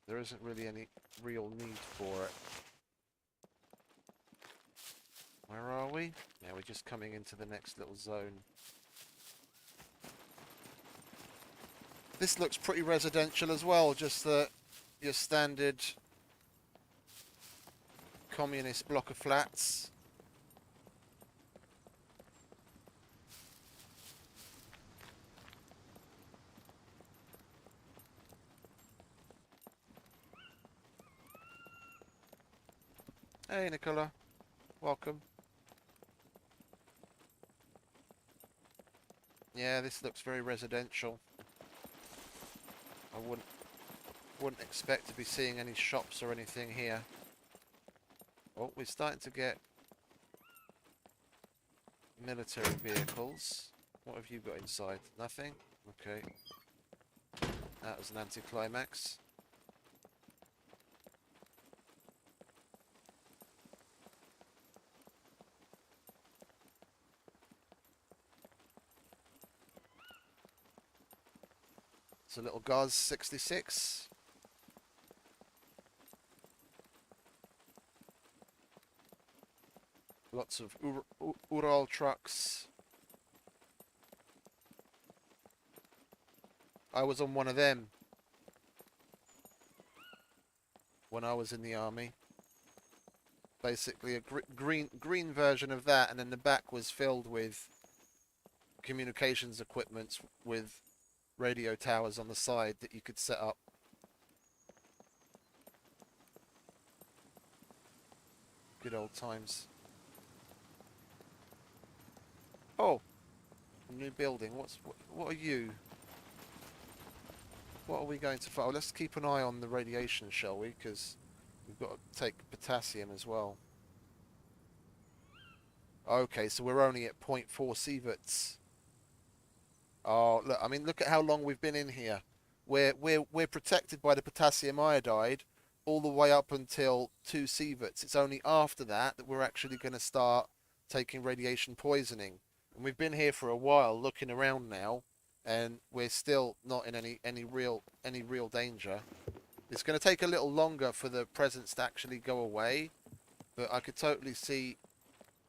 There isn't really any real need for it. Where are we? Yeah, we're just coming into the next little zone. This looks pretty residential as well, just your standard communist block of flats. Hey, Nicola. Welcome. Yeah, this looks very residential. I wouldn't expect to be seeing any shops or anything here. Oh, we're starting to get military vehicles. What have you got inside? Nothing? Okay. That was an anticlimax. It's a little Gaz 66. Lots of Ural trucks. I was on one of them when I was in the army. Basically a green version of that, and then the back was filled with communications equipment with radio towers on the side that you could set up. Good old times. Oh, a new building. What are you? What are we going to find? Oh, let's keep an eye on the radiation, shall we? Because we've got to take potassium as well. Okay, so we're only at 0.4 sieverts. Oh, look! I mean, look at how long we've been in here. We're protected by the potassium iodide all the way up until 2 sieverts. It's only after that that we're actually going to start taking radiation poisoning. And we've been here for a while, looking around now, and we're still not in any real danger. It's going to take a little longer for the presence to actually go away, but I could totally see.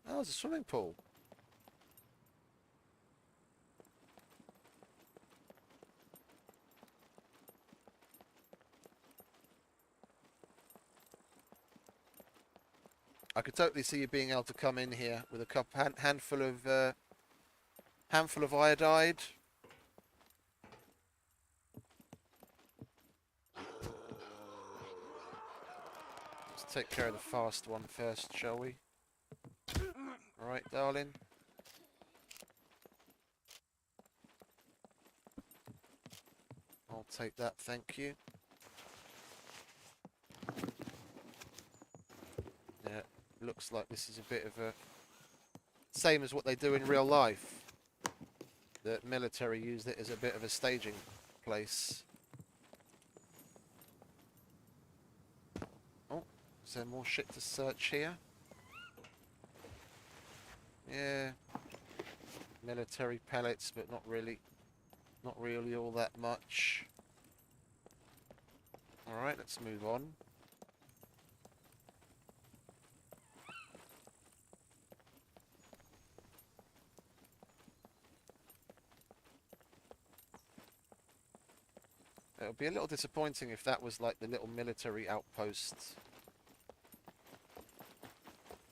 Oh, there's a swimming pool. I could totally see you being able to come in here with a handful of iodide. Let's take care of the fast one first, shall we? All right, darling. I'll take that, thank you. Yeah, looks like this is a bit of a... same as what they do in real life. The military used it as a bit of a staging place. Oh, is there more shit to search here? Yeah. Military pellets, but not really all that much. Alright, let's move on. It would be a little disappointing if that was like the little military outpost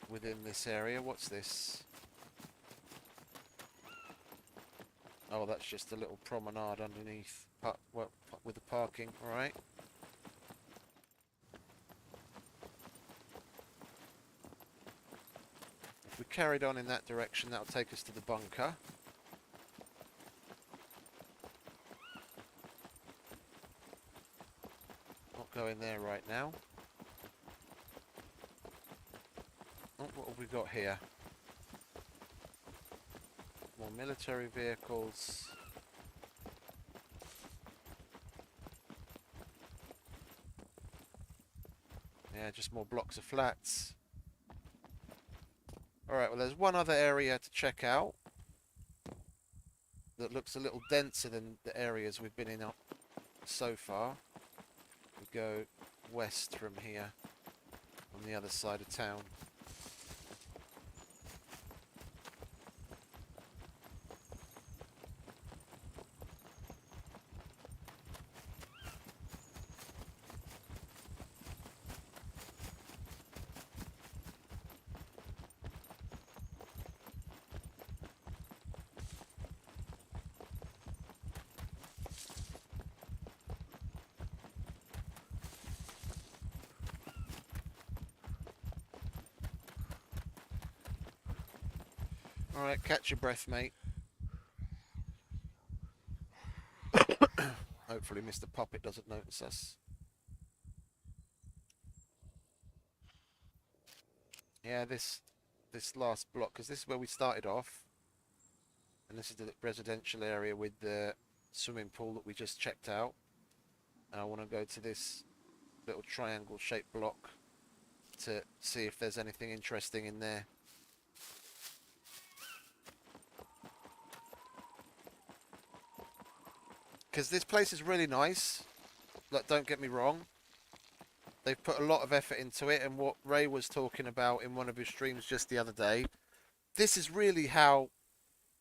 within this area. What's this? Oh, that's just a little promenade underneath, with the parking. All right. If we carried on in that direction, that'll take us to the bunker. Not going there right now. Oh, what have we got here? More military vehicles. Yeah, just more blocks of flats. Alright, well there's one other area to check out that looks a little denser than the areas we've been in so far. We go west from here, on the other side of town. Alright, catch your breath, mate. Hopefully Mr. Puppet doesn't notice us. Yeah, this last block, because this is where we started off. And this is the residential area with the swimming pool that we just checked out. And I want to go to this little triangle shaped block to see if there's anything interesting in there. Because this place is really nice. Like, don't get me wrong. They've put a lot of effort into it, and what Ray was talking about in one of his streams just the other day, this is really how,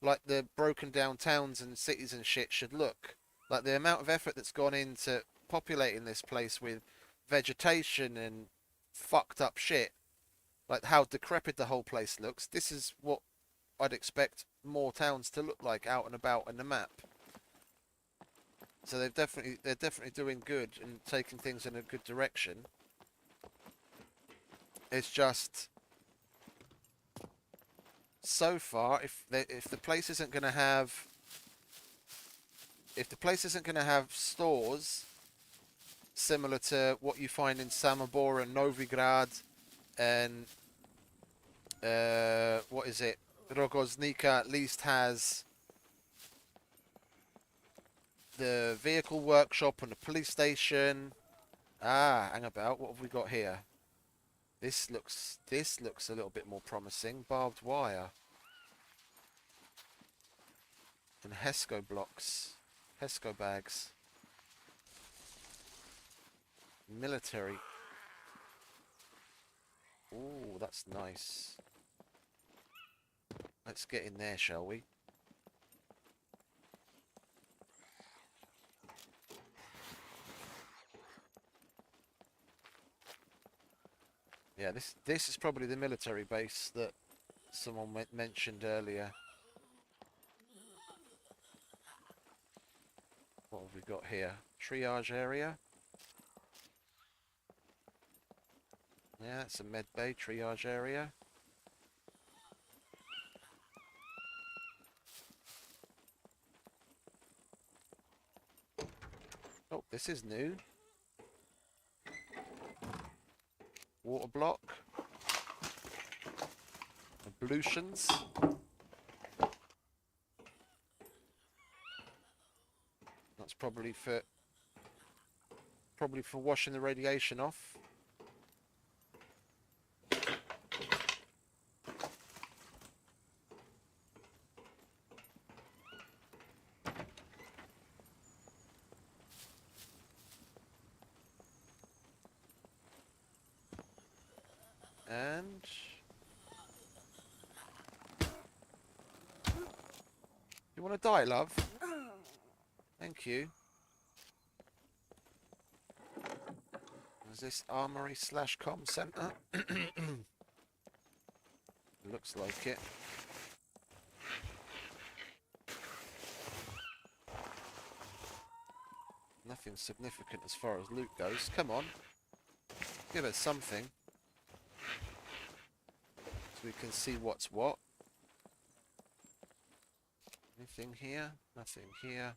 like, the broken down towns and cities and shit should look. Like, the amount of effort that's gone into populating this place with vegetation and fucked up shit, like how decrepit the whole place looks. This is what I'd expect more towns to look like out and about on the map. So they're definitely doing good and taking things in a good direction. It's just, so far, if the place isn't going to have, stores similar to what you find in Samobor and Novigrad and what is it? Rogoznica at least has the vehicle workshop and the police station. Ah, hang about. What have we got here? This looks a little bit more promising. Barbed wire. And Hesco blocks. Hesco bags. Military. Ooh, that's nice. Let's get in there, shall we? Yeah, this is probably the military base that someone mentioned earlier. What have we got here? Triage area. Yeah, it's a med bay triage area. Oh, this is new. Water block. Ablutions. That's probably for washing the radiation off. And you want to die, love? Thank you. Is this armory / com center? Looks like it. Nothing significant as far as loot goes. Come on. Give us something. So we can see what's what. Anything here? Nothing here.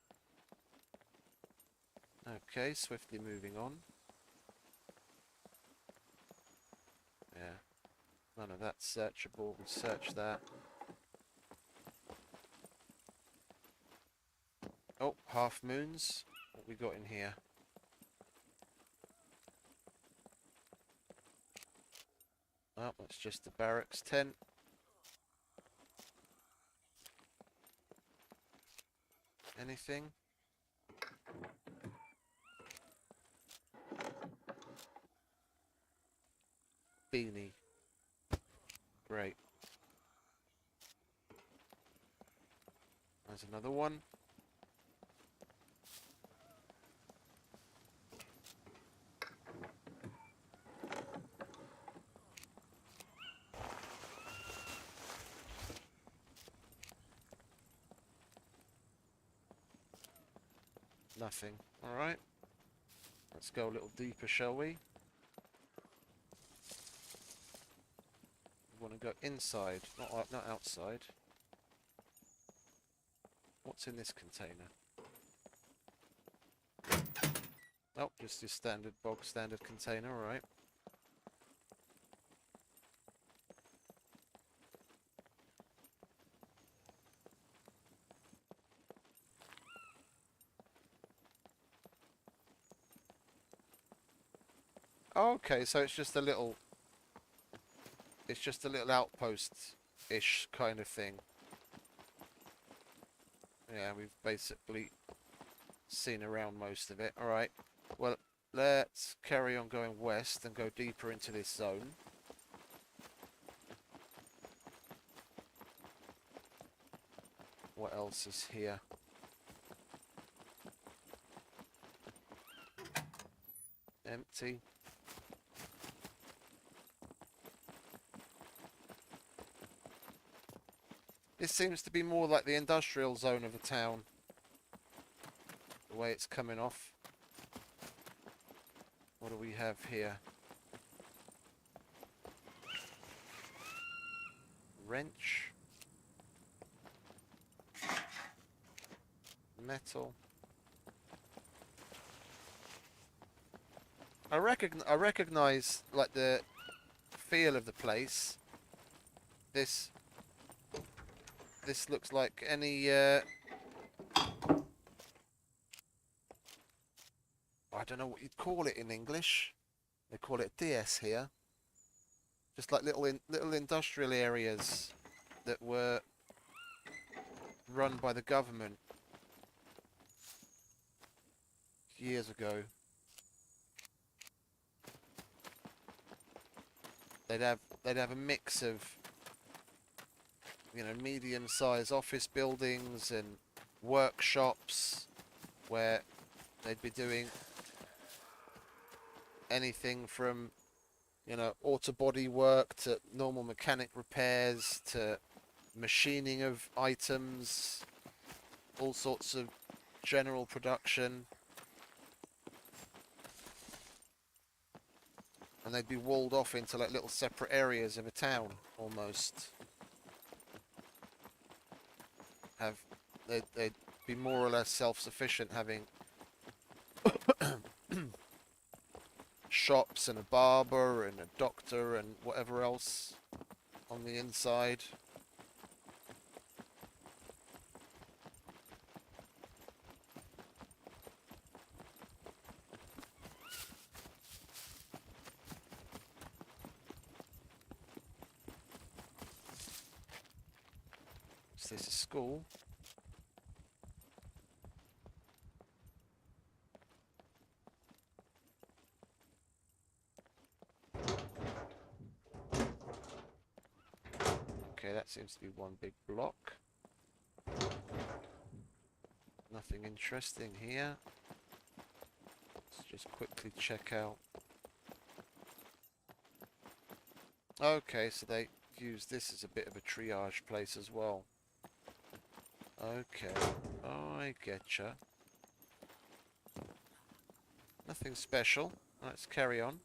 Okay, swiftly moving on. Yeah. None of that's searchable. We search that. Oh, half moons. What we got in here? Oh, that's just the barracks tent. Anything? Beanie. Great. There's another one. Nothing. Alright. Let's go a little deeper, shall we? We want to go inside, not outside. What's in this container? Oh, just your standard bog standard container, alright. Okay, so it's just a little outpost-ish kind of thing. Yeah, we've basically seen around most of it. Alright. Well, let's carry on going west and go deeper into this zone. What else is here? Empty. This seems to be more like the industrial zone of the town. The way it's coming off. What do we have here? Wrench. Metal. I recognize like the feel of the place. This looks like any I don't know what you'd call it in English. They call it DS here. Just like little industrial areas that were run by the government years ago. They'd have a mix of, you know, medium-sized office buildings and workshops where they'd be doing anything from, you know, auto body work to normal mechanic repairs to machining of items, all sorts of general production. And they'd be walled off into like little separate areas of a town almost. They'd be more or less self-sufficient, having shops and a barber and a doctor and whatever else on the inside. Is this a school? Okay, that seems to be one big block. Nothing interesting here. Let's just quickly check out. Okay, so they use this as a bit of a triage place as well. Okay, I getcha. Nothing special. Let's carry on.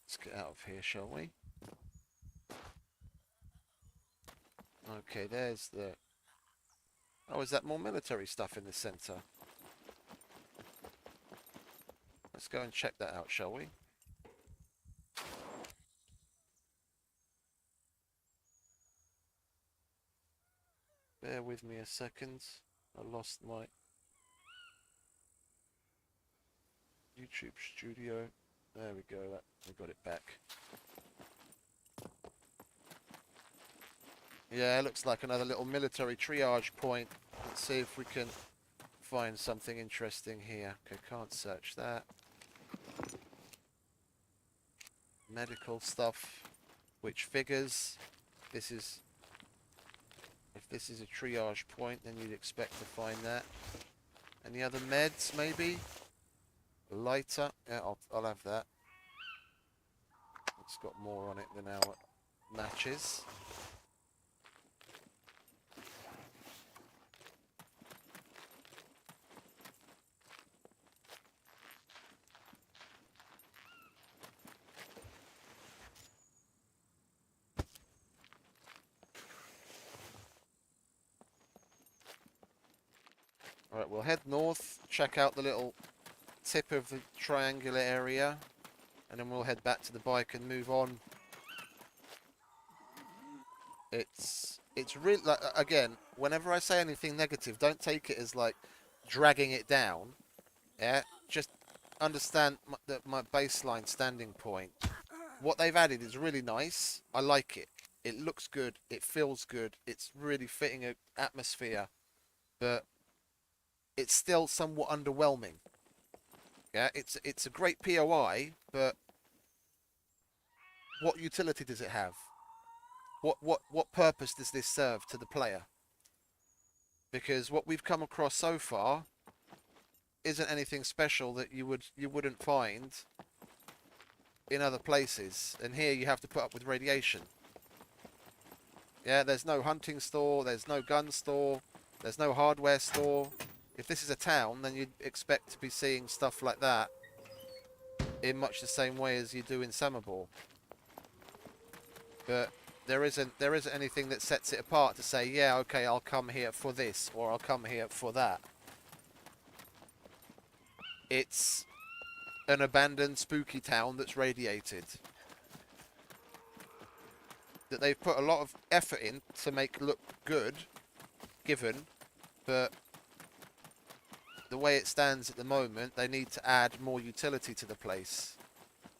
Let's get out of here, shall we? Okay, there's the... Oh, is that more military stuff in the center? Let's go and check that out, shall we? Bear with me a second. I lost my YouTube studio. There we go, we got it back. Yeah, it looks like another little military triage point. Let's see if we can find something interesting here. Okay, can't search that. Medical stuff, which figures. This is... If this is a triage point, then you'd expect to find that. Any other meds, maybe? Lighter. Yeah, I'll have that. It's got more on it than our matches. Alright, we'll head north, check out the little tip of the triangular area, and then we'll head back to the bike and move on. It's really, like, again, whenever I say anything negative, don't take it as like dragging it down. Yeah, just understand my baseline standing point. What they've added is really nice. I like it. It looks good. It feels good. It's really fitting an atmosphere, but it's still somewhat underwhelming. Yeah, it's a great POI, but what utility does it have? What purpose does this serve to the player? Because what we've come across so far isn't anything special that you wouldn't find in other places. And here you have to put up with radiation. Yeah, there's no hunting store, there's no gun store, there's no hardware store. If this is a town, then you'd expect to be seeing stuff like that in much the same way as you do in Samobor. But there isn't anything that sets it apart to say, yeah, okay, I'll come here for this, or I'll come here for that. It's an abandoned spooky town that's radiated, that they've put a lot of effort in to make look good, given, but the way it stands at the moment, they need to add more utility to the place,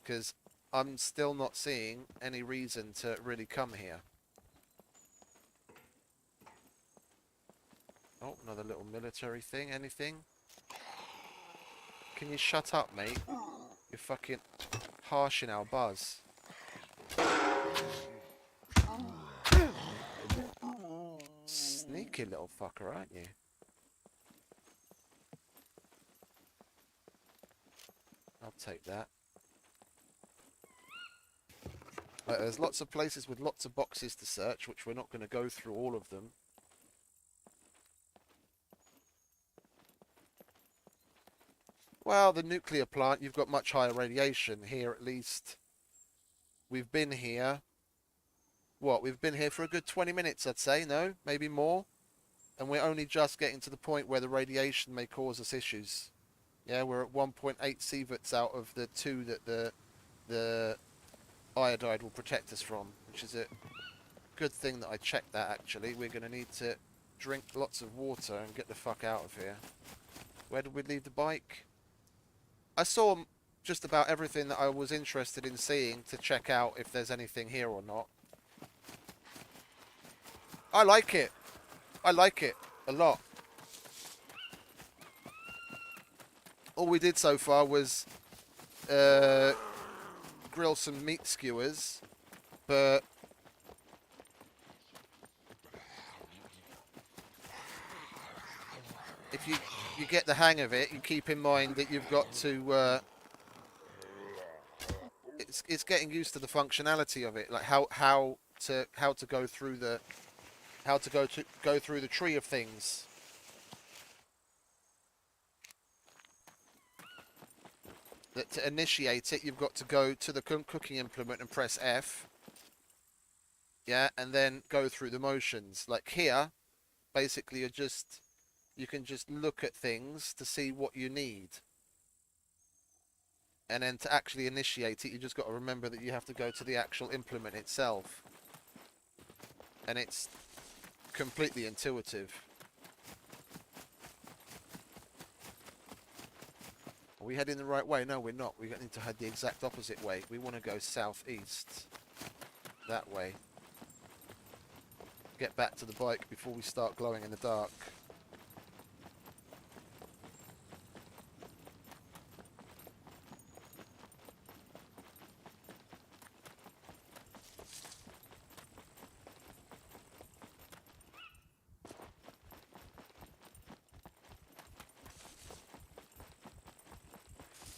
because I'm still not seeing any reason to really come here. Oh, another little military thing. Anything? Can you shut up, mate? You're fucking harshing our buzz. Sneaky little fucker, aren't you? I'll take that. There's lots of places with lots of boxes to search, which we're not going to go through all of them. Well, the nuclear plant, you've got much higher radiation here, at least. We've been here. What? We've been here for a good 20 minutes, I'd say. No? Maybe more? And we're only just getting to the point where the radiation may cause us issues. Yeah, we're at 1.8 sieverts out of the 2 that the iodide will protect us from, which is a good thing that I checked that, actually. We're going to need to drink lots of water and get the fuck out of here. Where did we leave the bike? I saw just about everything that I was interested in seeing to check out if there's anything here or not. I like it. I like it a lot. All we did so far was grill some meat skewers, but if you get the hang of it, you keep in mind that you've got to it's getting used to the functionality of it, like how to go through the go through the tree of things. That to initiate it, you've got to go to the cooking implement and press F. Yeah, and then go through the motions. Like here, basically you can just look at things to see what you need. And then to actually initiate it, you just got to remember that you have to go to the actual implement itself. And it's completely intuitive. Are we heading the right way? No, we're not. We need to head the exact opposite way. We want to go southeast. That way. Get back to the bike before we start glowing in the dark.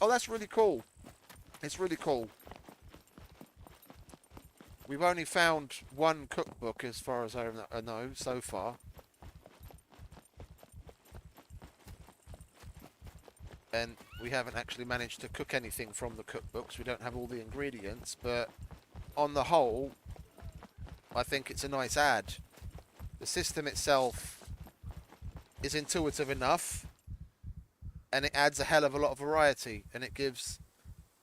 Oh, that's really cool. It's really cool. We've only found one cookbook as far as I know so far. And we haven't actually managed to cook anything from the cookbooks. We don't have all the ingredients, but on the whole, I think it's a nice add. The system itself is intuitive enough, and it adds a hell of a lot of variety, and it gives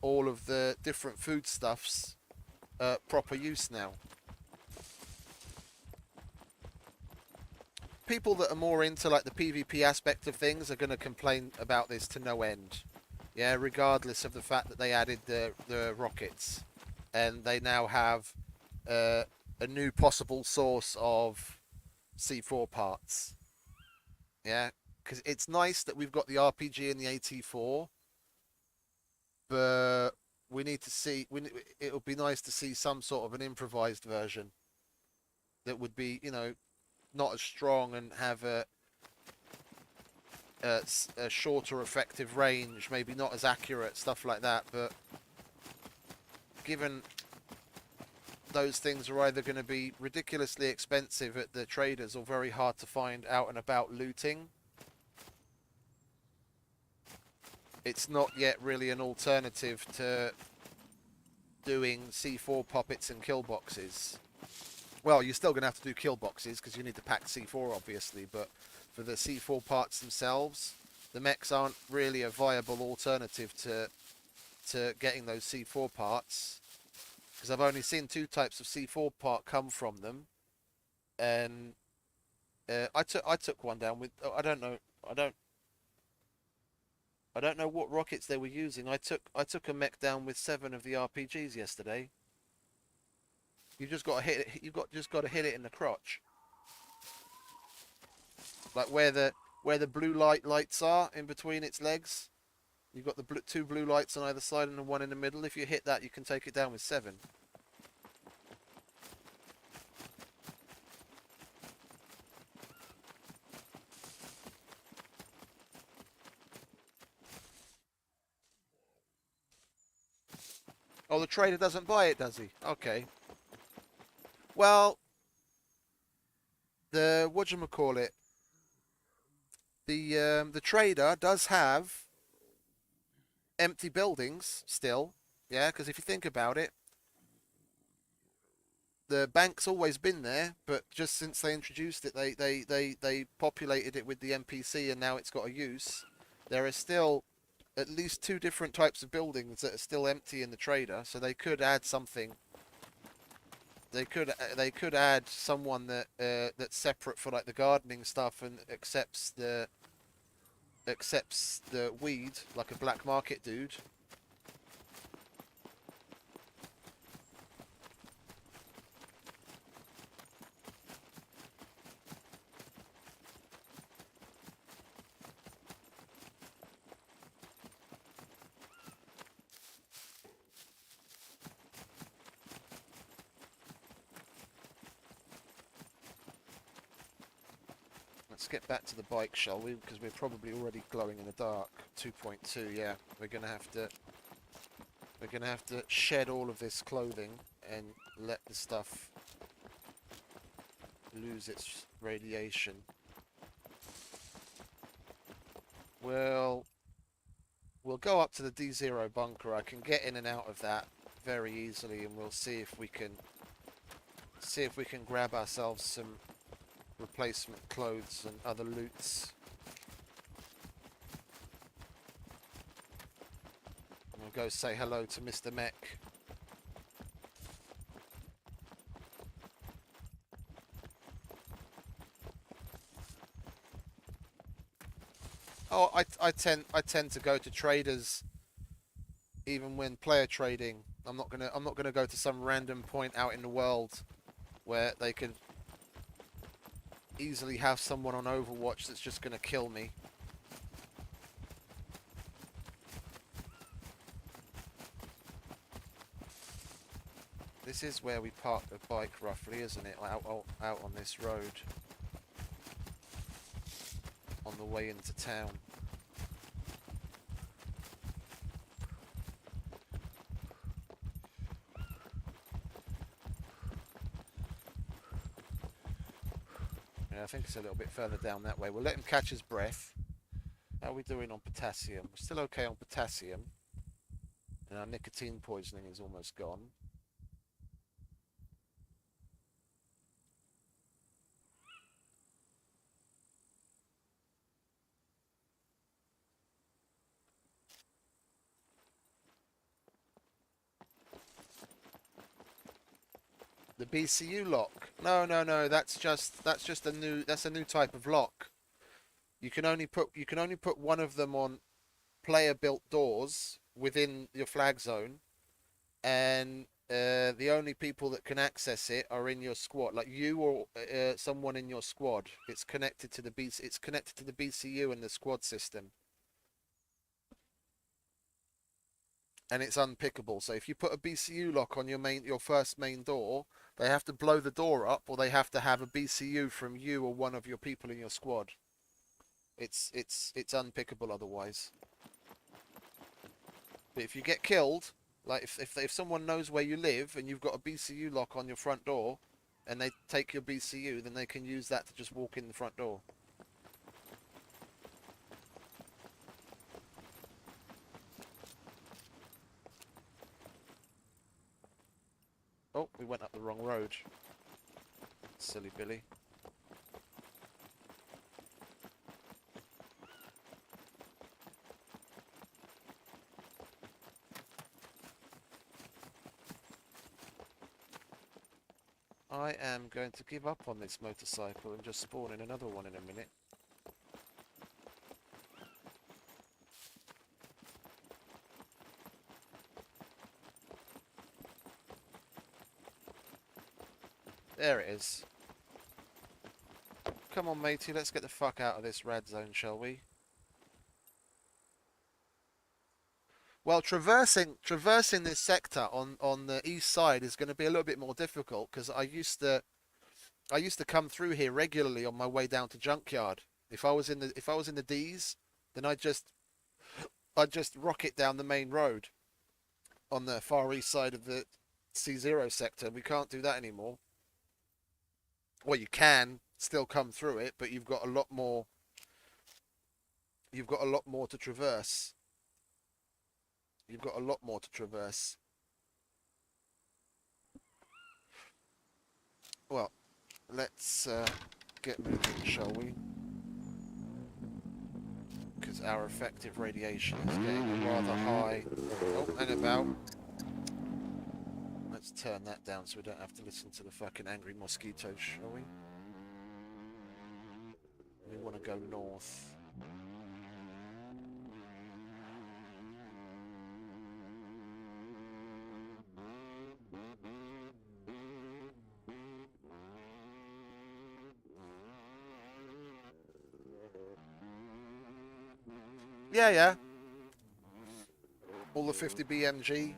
all of the different foodstuffs proper use now. People that are more into like the PvP aspect of things are going to complain about this to no end. Yeah, regardless of the fact that they added the rockets, and they now have a new possible source of C4 parts. Yeah, because it's nice that we've got the RPG and the AT4, but we need to see. It would be nice to see some sort of an improvised version that would be, not as strong and have a shorter effective range, maybe not as accurate, stuff like that. But given those things are either going to be ridiculously expensive at the traders or very hard to find out and about looting, it's not yet really an alternative to doing C4 puppets and kill boxes. Well, you're still going to have to do kill boxes because you need to pack C4, obviously, but for the C4 parts themselves, the mechs aren't really a viable alternative to getting those C4 parts, because I've only seen 2 types of C4 part come from them, and I took one down with, I don't know what rockets they were using. I took a mech down with 7 of the RPGs yesterday. You just got to hit it. Just got to hit it in the crotch, like where the blue lights are in between its legs. You've got the 2 blue lights on either side and the 1 in the middle. If you hit that, you can take it down with 7. Oh, the trader doesn't buy it, does he? Okay. Well, the whatchamacallit, the trader does have empty buildings still. Yeah, because if you think about it, the bank's always been there, but just since they introduced it, they populated it with the NPC, and now it's got a use. There are still at least 2 different types of buildings that are still empty in the trader, so they could add something. They could add someone that's separate for like the gardening stuff and accepts the weed, like a black market dude. Let's get back to the bike, shall we? Because we're probably already glowing in the dark. 2.2, yeah. We're gonna have to shed all of this clothing and let the stuff lose its radiation. We'll go up to the D0 bunker. I can get in and out of that very easily, and we'll see if we can grab ourselves some replacement clothes and other loots. We'll go say hello to Mr. Mech. Oh, I tend to go to traders even when player trading. I'm not gonna go to some random point out in the world where they could easily have someone on Overwatch that's just gonna kill me. This is where we park the bike, roughly, isn't it? Out on this road, on the way into town. Yeah, I think it's a little bit further down that way. We'll let him catch his breath. How are we doing on potassium? We're still okay on potassium. And our nicotine poisoning is almost gone. The BCU lock. No, no, no. That's just a new type of lock. You can only put one of them on player built doors within your flag zone, and the only people that can access it are in your squad, like you or someone in your squad. It's connected to the It's connected to the BCU and the squad system, and it's unpickable. So if you put a BCU lock on your first main door, they have to blow the door up, or they have to have a BCU from you or one of your people in your squad. It's unpickable otherwise. But if you get killed, like if someone knows where you live and you've got a BCU lock on your front door, and they take your BCU, then they can use that to just walk in the front door. Oh, we went up the wrong road. Silly Billy. I am going to give up on this motorcycle and just spawn in another one in a minute. There it is. Come on, matey, let's get the fuck out of this red zone, shall we? Well, traversing this sector on the east side is going to be a little bit more difficult, because I used to come through here regularly on my way down to Junkyard. If I was in the D's, then I'd just rocket down the main road on the far east side of the C0 sector. We can't do that anymore. Well, you can still come through it, but you've got a lot more to traverse. You've got a lot more to traverse. Well, let's get moving, shall we? Because our effective radiation is getting rather high. Oh, hang about. Let's turn that down so we don't have to listen to the fucking angry mosquitoes, shall we? We want to go north. Yeah. All the 50 BMG.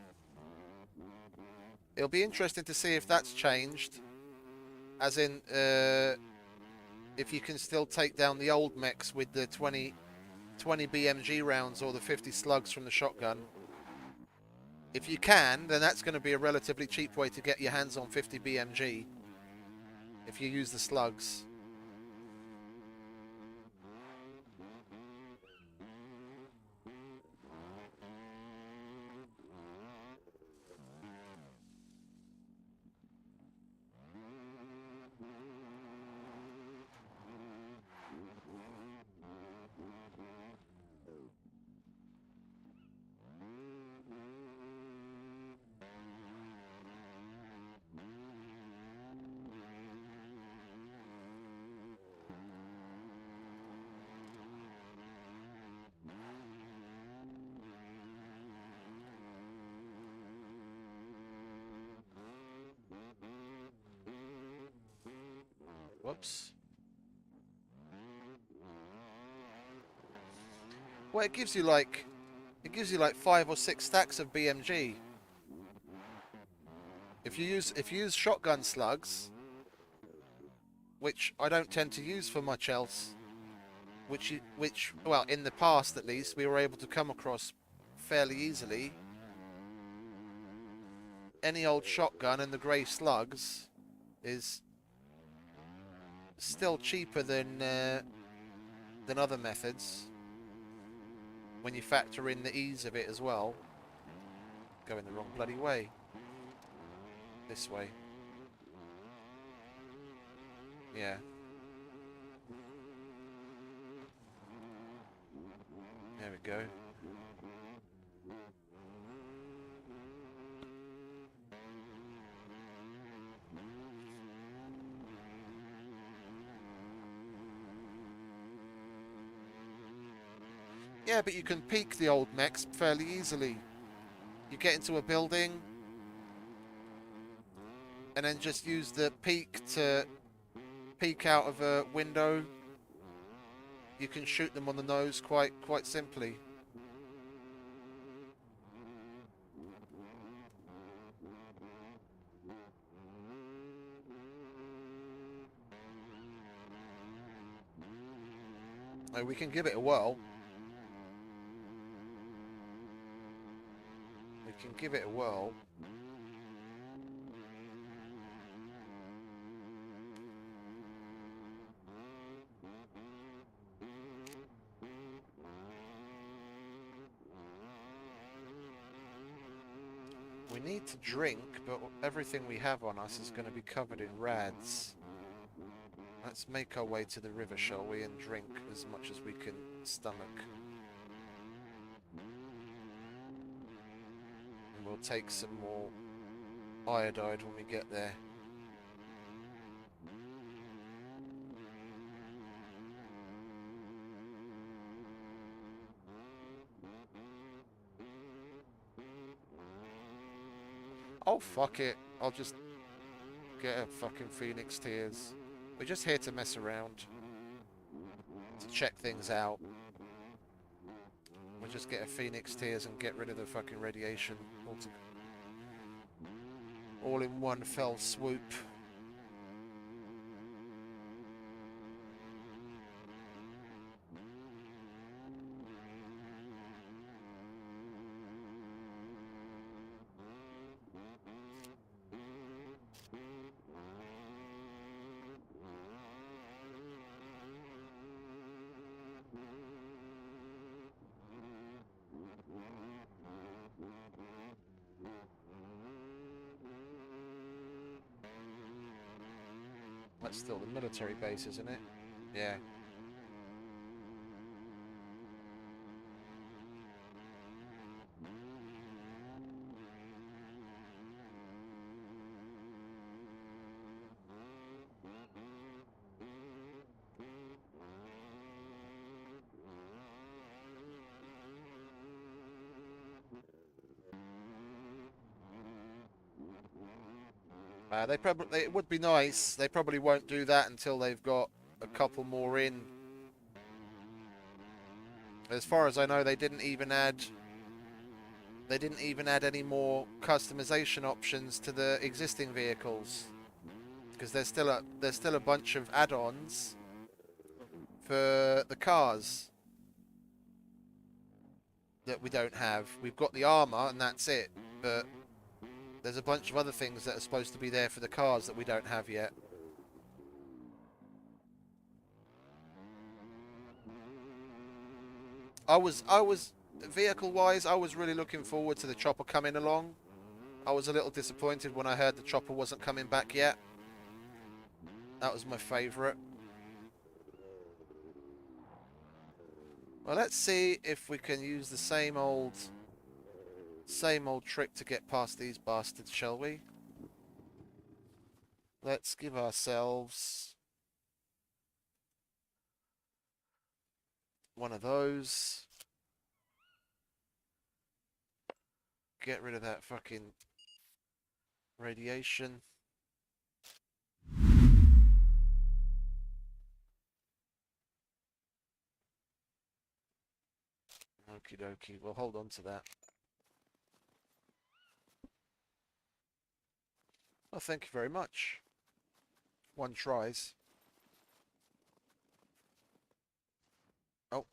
It'll be interesting to see if that's changed. As in, if you can still take down the old mechs with the 20 BMG rounds or the 50 slugs from the shotgun. If you can, then that's going to be a relatively cheap way to get your hands on 50 BMG. If you use the slugs. Whoops. Well, it gives you like 5 or 6 stacks of BMG. If you use shotgun slugs, which I don't tend to use for much else, which well, in the past at least we were able to come across fairly easily. Any old shotgun and the grey slugs is still cheaper than other methods when you factor in the ease of it as well. Going the wrong bloody way. This way. Yeah. There we go. Yeah, but you can peek the old mechs fairly easily. You get into a building and then just use the peek to peek out of a window. You can shoot them on the nose quite simply. Oh, we can give it a whirl. We can give it a whirl. We need to drink, but everything we have on us is going to be covered in rads. Let's make our way to the river, shall we, and drink as much as we can stomach. And we'll take some more iodide when we get there. Oh, fuck it. I'll just get a fucking Phoenix Tears. We're just here to mess around. To check things out. We'll just get a Phoenix Tears and get rid of the fucking radiation. All in one fell swoop. That's still the military base, isn't it? Yeah. It would be nice. They probably won't do that until they've got a couple more in. As far as I know, they didn't even add any more customization options to the existing vehicles, because there's still a bunch of add-ons for the cars that we don't have. We've got the armor and that's it, but there's a bunch of other things that are supposed to be there for the cars that we don't have yet. Vehicle-wise, I was really looking forward to the chopper coming along. I was a little disappointed when I heard the chopper wasn't coming back yet. That was my favourite. Well, let's see if we can use the same old trick to get past these bastards, shall we? Let's give ourselves one of those. Get rid of that fucking radiation. Okie dokie, we'll hold on to that. Well, thank you very much. One tries. Oh.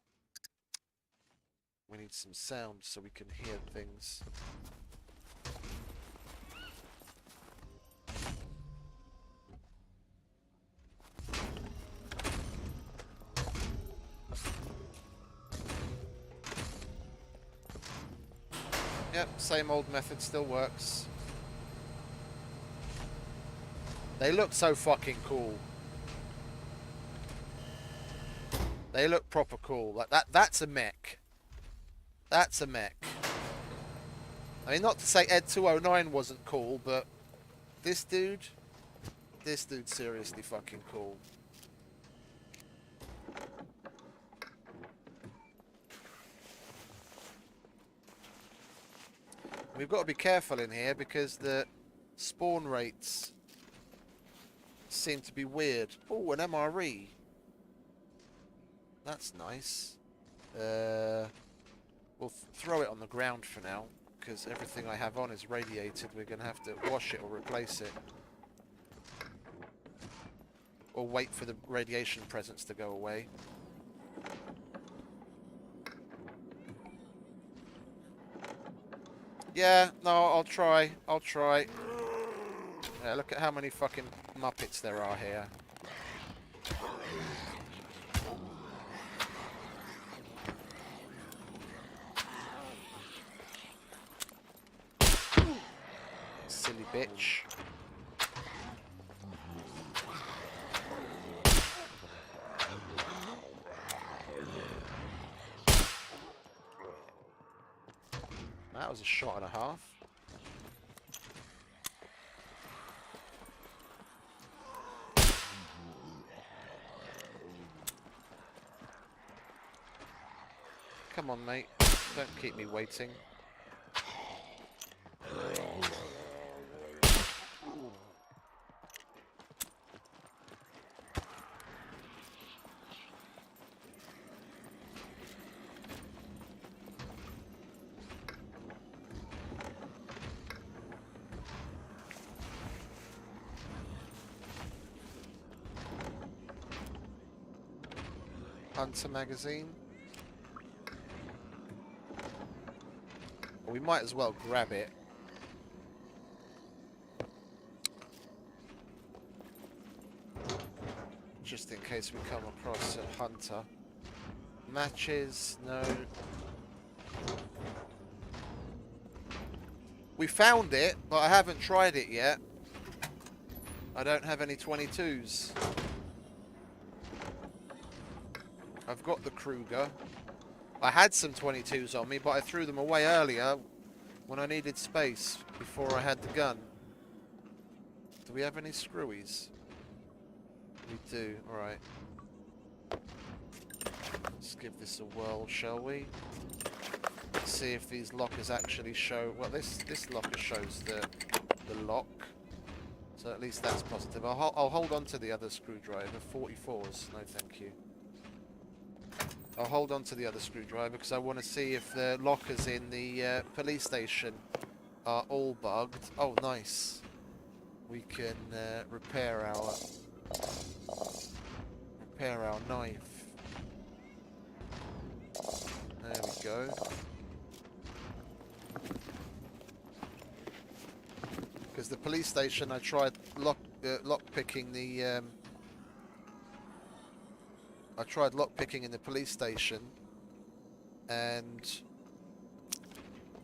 We need some sound so we can hear things. Yep, same old method still works. They look so fucking cool. They look proper cool. Like that's a mech. That's a mech. I mean, not to say Ed 209 wasn't cool, but this dude's seriously fucking cool. We've got to be careful in here because the spawn rates seem to be weird. Oh, an MRE. That's nice. We'll throw it on the ground for now, because everything I have on is radiated. We're going to have to wash it or replace it. Or wait for the radiation presence to go away. Yeah, no, I'll try. I'll try. Yeah, look at how many fucking Muppets there are here. Silly bitch. That was a shot and a half. Come on, mate. Don't keep me waiting. Hunter magazine. Well, we might as well grab it. Just in case we come across a hunter. Matches, no. We found it, but I haven't tried it yet. I don't have any 22s. I've got the Kruger. I had some 22s on me, but I threw them away earlier when I needed space before I had the gun. Do we have any screwies? We do, alright. Let's give this a whirl, shall we? See if these lockers actually show... Well, this locker shows the lock. So at least that's positive. I'll hold on to the other screwdriver. 44s, no thank you. I'll hold on to the other screwdriver because I want to see if the lockers in the police station are all bugged. Oh, nice. We can repair our knife. There we go. Because the police station, I tried lock picking the. I tried lockpicking in the police station, and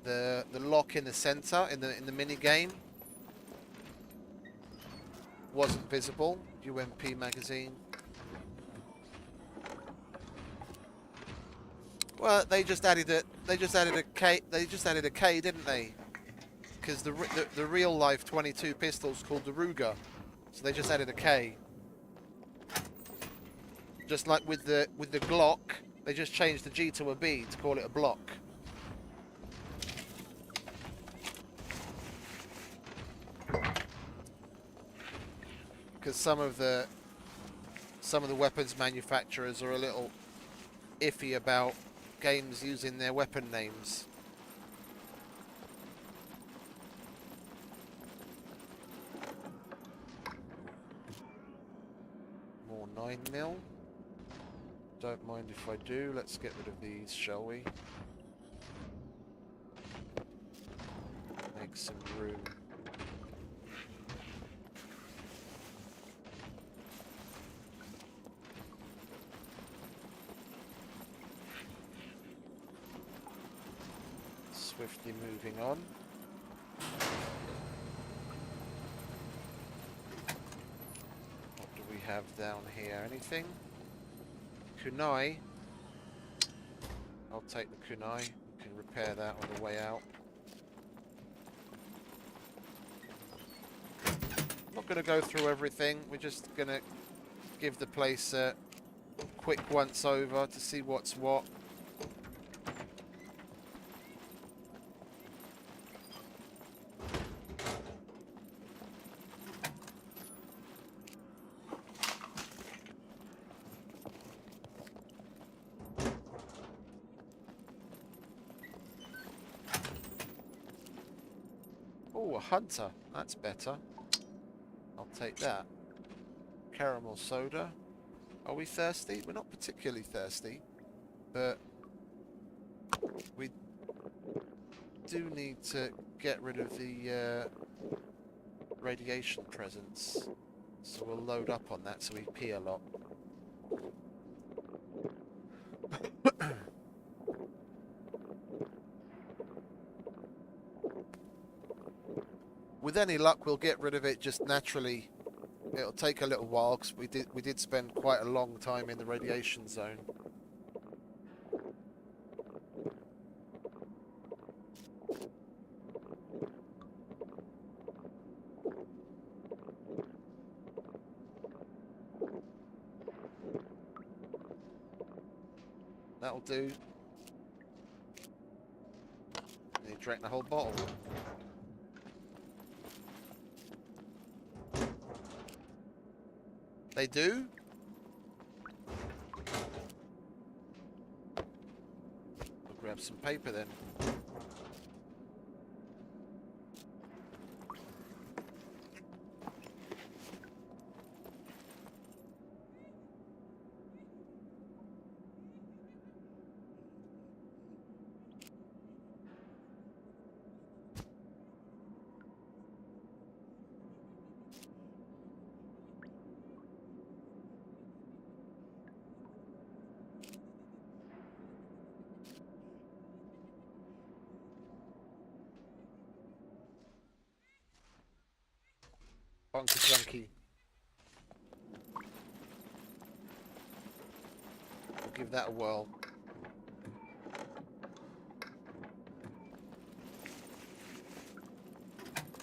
the lock in the center in the mini game wasn't visible. UMP magazine. Well, they just added a K. They just added a K, didn't they? Because the real life 22 pistol's called the Ruger, so they just added a K. Just like with the Glock, they just changed the G to a B to call it a block. Because some of the weapons manufacturers are a little iffy about games using their weapon names. More 9mm. Don't mind if I do. Let's get rid of these, shall we? Make some room. Swiftly moving on. What do we have down here? Anything? Kunai. I'll take the kunai. We can repair that on the way out. I'm not going to go through everything. We're just going to give the place a quick once over to see what's what. Oh, a hunter. That's better. I'll take that. Caramel soda. Are we thirsty? We're not particularly thirsty, but we do need to get rid of the radiation presence. So we'll load up on that so we pee a lot. With any luck, we'll get rid of it just naturally. It'll take a little while because we did spend quite a long time in the radiation zone. That'll do. And you drank the whole bottle. They do? I'll grab some paper then. Bunker junkie. We'll give that a whirl.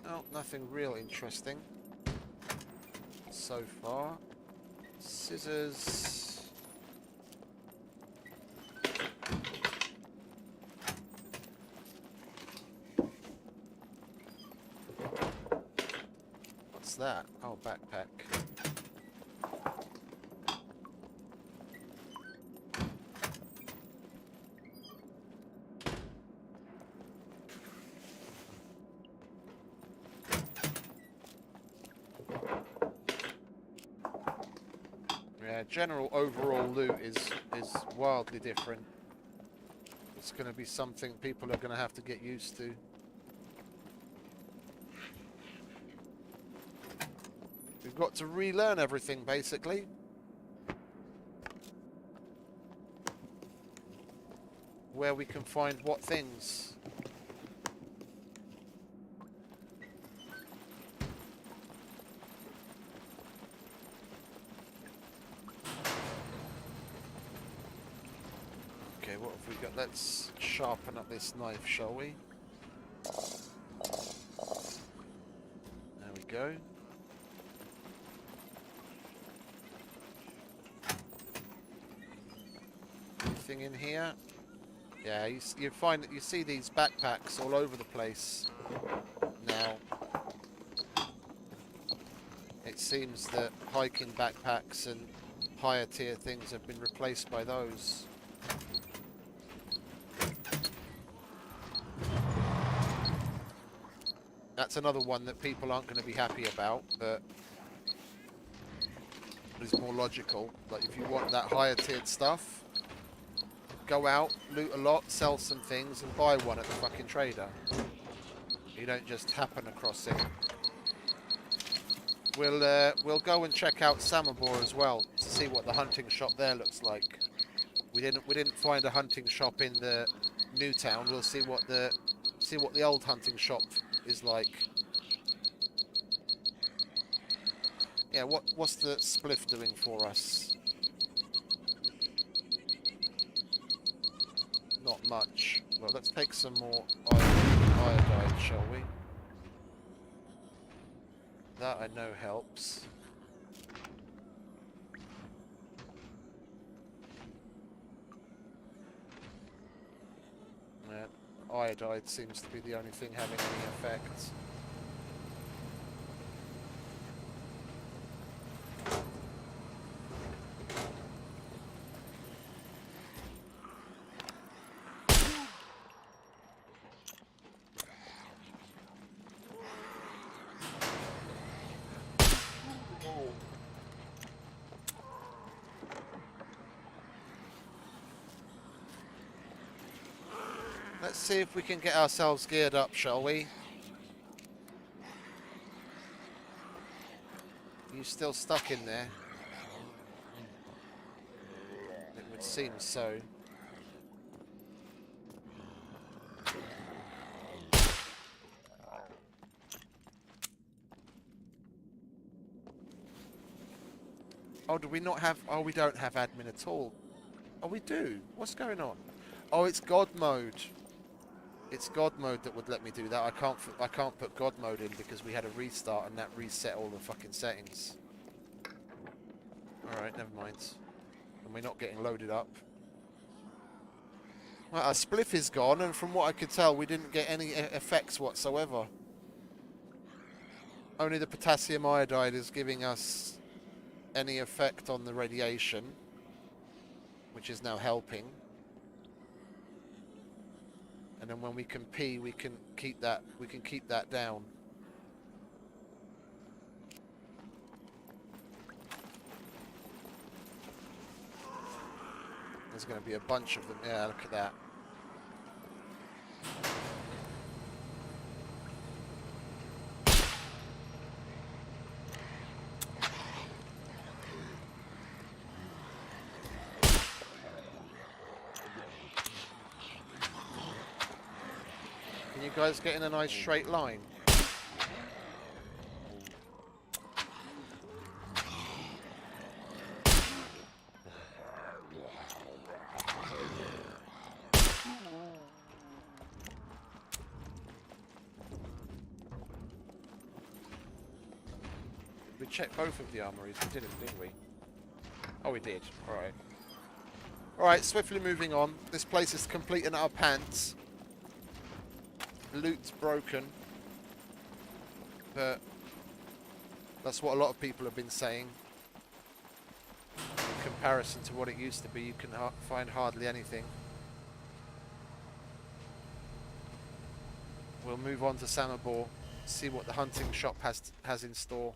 Oh, nothing real interesting so far. Scissors. What's that? Oh, backpack. Yeah, general overall loot is wildly different. It's going to be something people are going to have to get used to. We've got to relearn everything, basically. Where we can find what things. Okay, what have we got? Let's sharpen up this knife, shall we? There we go. Anything in here? Yeah, you find that you see these backpacks all over the place now. It seems that hiking backpacks and higher tier things have been replaced by those. That's another one that people aren't going to be happy about, but is more logical. Like if you want that higher tiered stuff, go out, loot a lot, sell some things, and buy one at the fucking trader. You don't just happen across it. We'll go and check out Samobor as well to see what the hunting shop there looks like. We didn't find a hunting shop in the new town. We'll see what the old hunting shop is like. Yeah, what's the spliff doing for us? Not much. Well, let's take some more iodide, shall we? That I know helps. Yeah, iodide seems to be the only thing having any effect. Let's see if we can get ourselves geared up, shall we? Are you still stuck in there? It would seem so. Oh, do we not have... Oh, we don't have admin at all. Oh, we do. What's going on? Oh, it's God mode. It's God mode that would let me do that. I can't put God mode in because we had a restart and that reset all the fucking settings. Alright, never mind. And we're not getting loaded up. Well, our spliff is gone, and from what I could tell, we didn't get any effects whatsoever. Only the potassium iodide is giving us any effect on the radiation, which is now helping. And then when we can pee, we can keep that down. There's going to be a bunch of them. Yeah, look at that. Can you guys get in a nice straight line? We checked both of the armories. We didn't, did we? Oh, we did. Alright. Alright, swiftly moving on. This place is complete in our pants. Loot's broken. But that's what a lot of people have been saying. In comparison to what it used to be, you can find hardly anything. We'll move on to Samabor, see what the hunting shop has in store.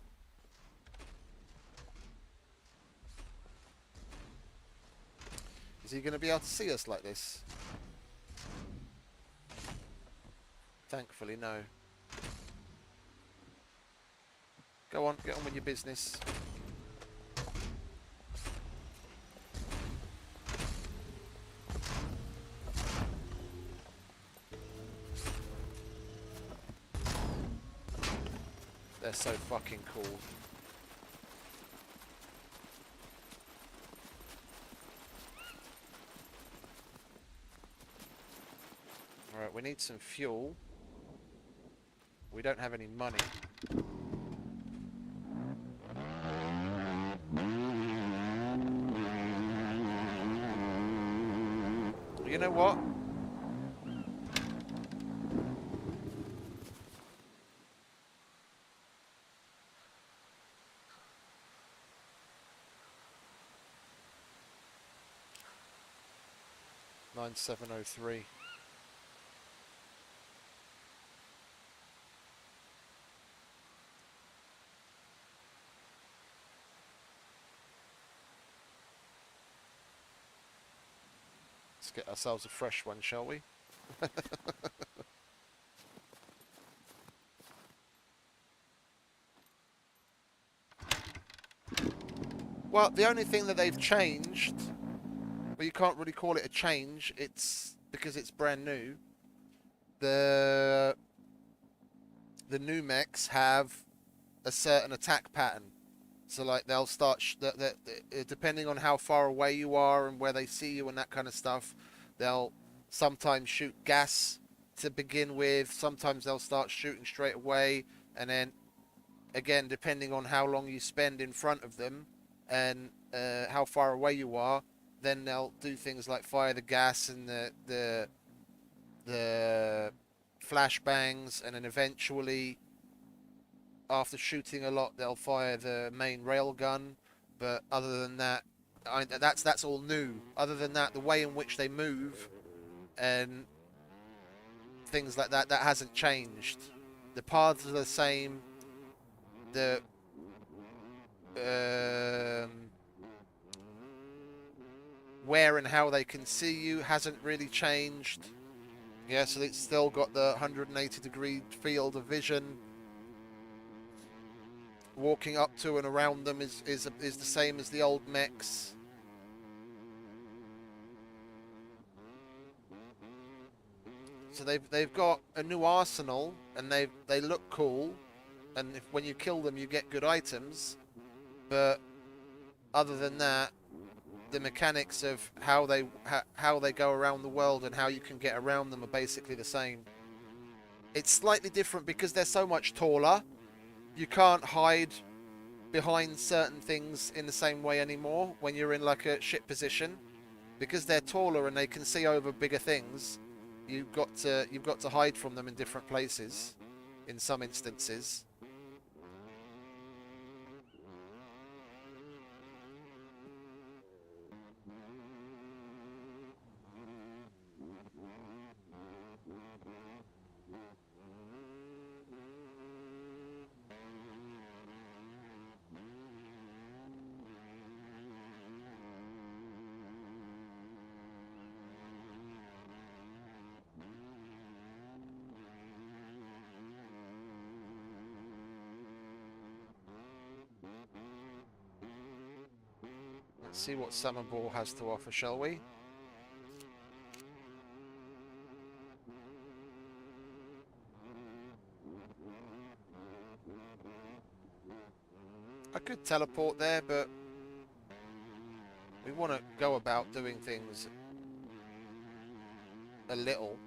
Is he going to be able to see us like this? Thankfully, no. Go on, get on with your business. They're so fucking cool. Alright, we need some fuel. We don't have any money. You know what? $9703. Let's get ourselves a fresh one, shall we? Well, the only thing that they've changed, well, you can't really call it a change, it's because it's brand new. The new mechs have a certain attack pattern. So, like, they'll start, depending on how far away you are and where they see you and that kind of stuff, they'll sometimes shoot gas to begin with. Sometimes they'll start shooting straight away. And then, again, depending on how long you spend in front of them and how far away you are, then they'll do things like fire the gas and the flashbangs, and then eventually, after shooting a lot, they'll fire the main railgun. But other than that, that's all new. Other than that, the way in which they move and things like that hasn't changed. The paths are the same. The where and how they can see you hasn't really changed. Yeah, so it's still got the 180-degree field of vision. Walking up to and around them is the same as the old mechs. So they've got a new arsenal, and they look cool, and when you kill them you get good items, but other than that, the mechanics of how they go around the world and how you can get around them are basically the same. It's slightly different because they're so much taller. You can't hide behind certain things in the same way anymore when you're in like a ship position, because they're taller and they can see over bigger things. You've got to hide from them in different places in some instances. Let's see what Summer Ball has to offer, shall we? I could teleport there, but we want to go about doing things a little.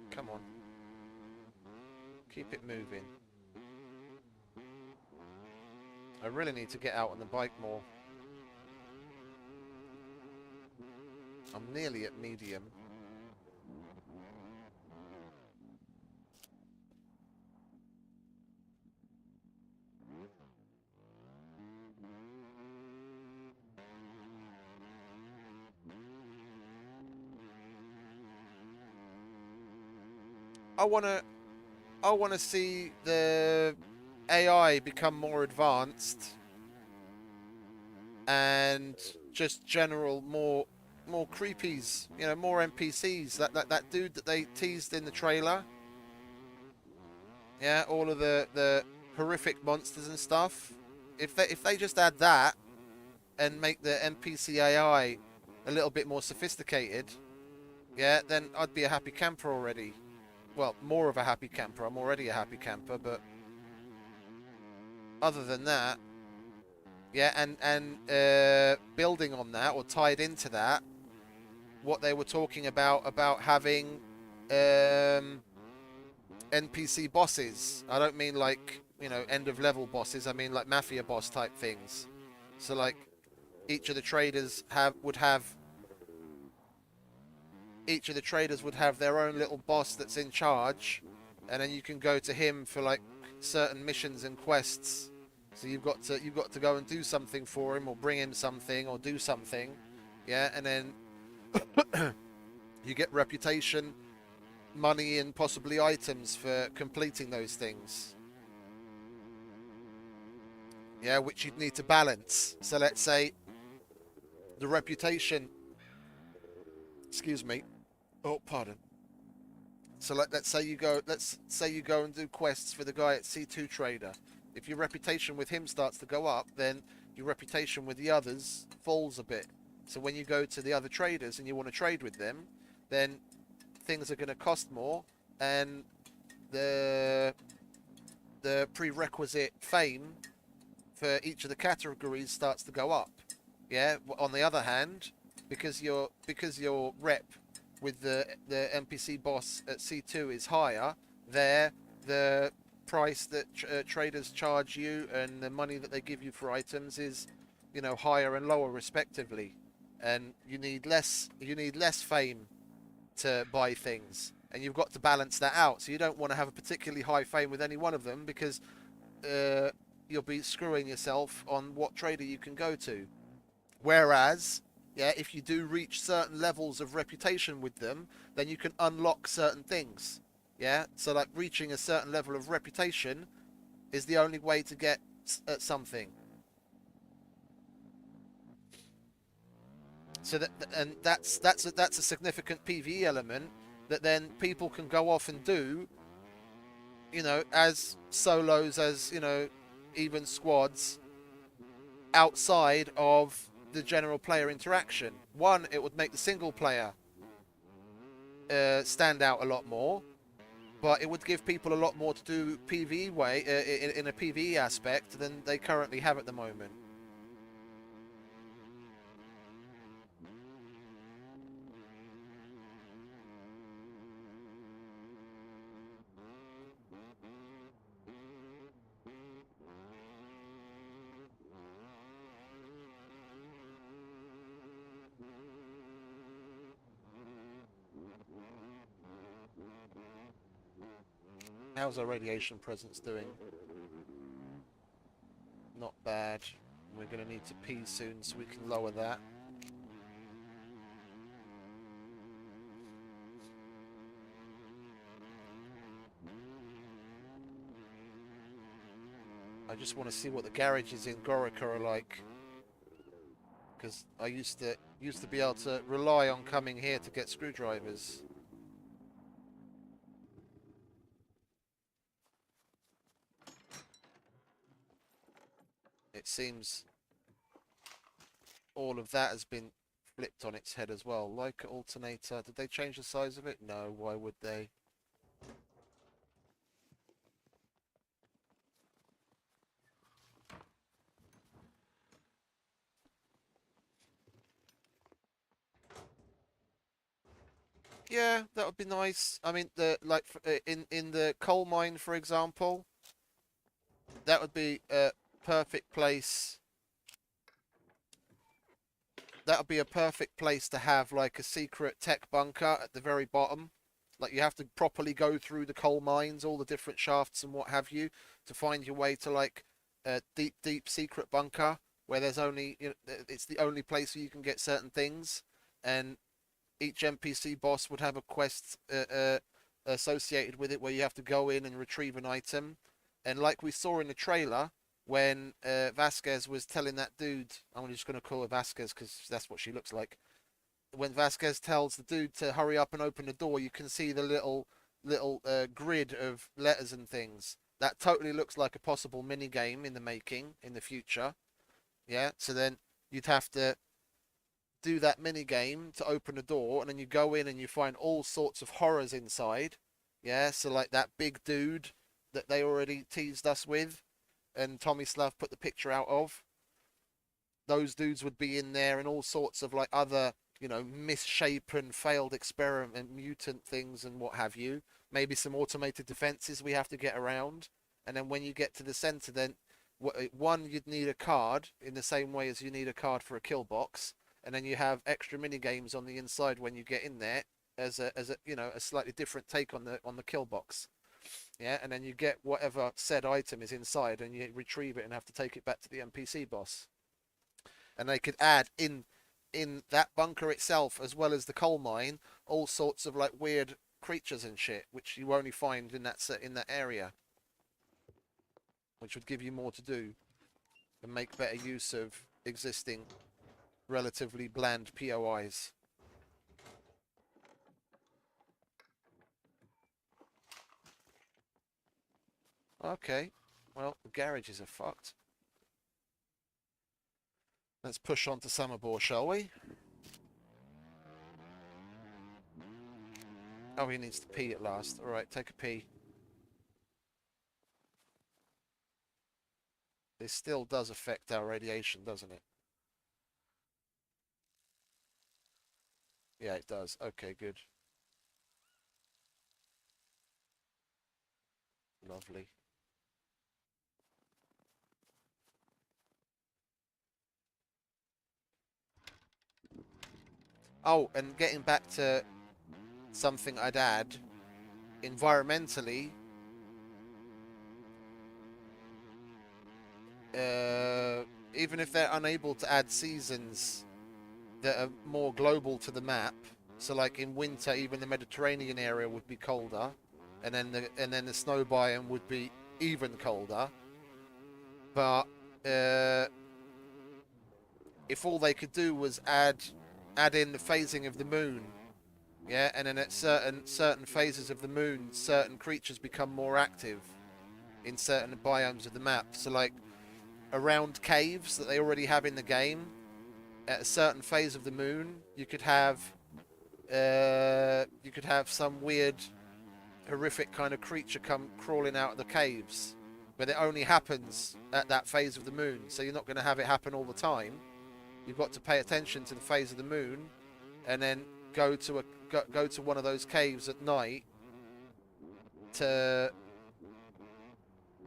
Come on. Keep it moving. I really need to get out on the bike more. I'm nearly at medium. I wanna see the AI become more advanced and just general more creepies, you know, more NPCs. That dude that they teased in the trailer. Yeah, all of the horrific monsters and stuff. If they just add that and make the NPC AI a little bit more sophisticated, yeah, then I'd be a happy camper already. Well, more of a happy camper. I'm already a happy camper, but other than that, yeah, and building on that or tied into that, what they were talking about having NPC bosses. I don't mean like, you know, end of level bosses. I mean like mafia boss type things. So like each of the traders would have their own little boss that's in charge, and then you can go to him for like certain missions and quests. So you've got to go and do something for him, or bring him something, or do something, yeah, and then you get reputation, money, and possibly items for completing those things. Yeah, which you'd need to balance. So let's say the reputation, excuse me, oh, pardon. So let's say you go and do quests for the guy at C2 Trader. If your reputation with him starts to go up, then your reputation with the others falls a bit. So when you go to the other traders and you want to trade with them, then things are going to cost more, and the prerequisite fame for each of the categories starts to go up. Yeah. On the other hand, because your rep with the NPC boss at C2 is higher, the price that traders charge you and the money that they give you for items is, you know, higher and lower respectively, and you need less fame to buy things, and you've got to balance that out. So you don't want to have a particularly high fame with any one of them, because you'll be screwing yourself on what trader you can go to. Whereas, yeah, if you do reach certain levels of reputation with them, then you can unlock certain things. Yeah, so like reaching a certain level of reputation is the only way to get at something. So that's a significant PvE element that then people can go off and do, you know, as solos, as, you know, even squads outside of the general player interaction. One, it would make the single player stand out a lot more, but it would give people a lot more to do PvE way in a PvE aspect than they currently have at the moment. How's our radiation presence doing? Not bad. We're going to need to pee soon so we can lower that. I just want to see what the garages in Gorica are like, because I used to be able to rely on coming here to get screwdrivers. It seems all of that has been flipped on its head as well. Like alternator, did they change the size of it? No, why would they? Yeah, that would be nice. I mean, the like in the coal mine, for example, that would be a perfect place. That would be a perfect place to have like a secret tech bunker at the very bottom. Like you have to properly go through the coal mines, all the different shafts and what have you, to find your way to like a deep secret bunker where there's only, you know, it's the only place where you can get certain things, and each NPC boss would have a quest associated with it where you have to go in and retrieve an item. And like we saw in the trailer, when Vasquez was telling that dude, I'm just going to call her Vasquez because that's what she looks like. When Vasquez tells the dude to hurry up and open the door, you can see the little grid of letters and things. That totally looks like a possible mini game in the making in the future. Yeah, so then you'd have to do that mini game to open the door, and then you go in and you find all sorts of horrors inside. Yeah, so like that big dude that they already teased us with, and Tomislav put the picture out of. Those dudes would be in there, and all sorts of like other, you know, misshapen, failed experiment, mutant things, and what have you. Maybe some automated defenses we have to get around, and then when you get to the center, then one, you'd need a card in the same way as you need a card for a kill box, and then you have extra mini games on the inside when you get in there as a you know, a slightly different take on the kill box. Yeah, and then you get whatever said item is inside, and you retrieve it and have to take it back to the NPC boss. And they could add in that bunker itself, as well as the coal mine, all sorts of like weird creatures and shit, which you only find in that area, which would give you more to do and make better use of existing relatively bland POIs. Okay, well, the garages are fucked. Let's push on to Samobor, shall we? Oh, he needs to pee at last. Alright, take a pee. This still does affect our radiation, doesn't it? Yeah, it does. Okay, good. Lovely. Oh, and getting back to something I'd add, environmentally, even if they're unable to add seasons that are more global to the map, so like in winter, even the Mediterranean area would be colder, and then the snow biome would be even colder. But if all they could do was add add in the phasing of the moon. Yeah, and then at certain phases of the moon, certain creatures become more active in certain biomes of the map. So like around caves that they already have in the game, at a certain phase of the moon, you could have some weird, horrific kind of creature come crawling out of the caves, but it only happens at that phase of the moon. So you're not going to have it happen all the time. You've got to pay attention to the phase of the moon, and then go to one of those caves at night to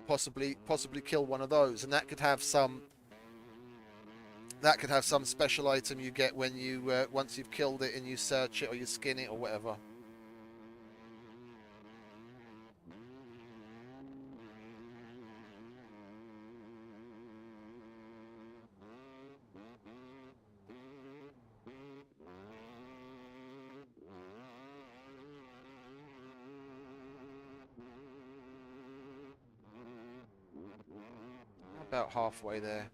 possibly kill one of those, and that could have some special item you get when you once you've killed it and you search it or you skin it or whatever. About halfway there.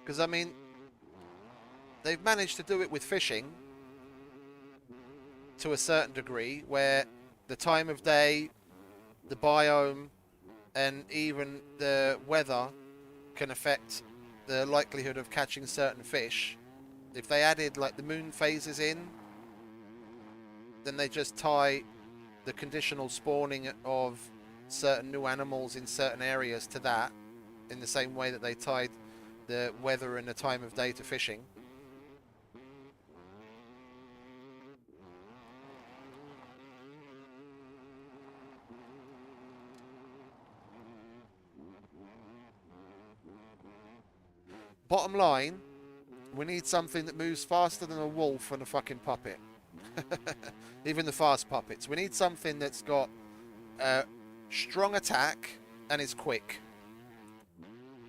Because, I mean, they've managed to do it with fishing to a certain degree, where the time of day, the biome, and even the weather can affect the likelihood of catching certain fish. If they added, like, the moon phases in, then they just tie the conditional spawning of certain new animals in certain areas to that, in the same way that they tied the weather and the time of day to fishing. Bottom line, we need something that moves faster than a wolf and a fucking puppet. Even the fast puppets. We need something that's got a strong attack and is quick,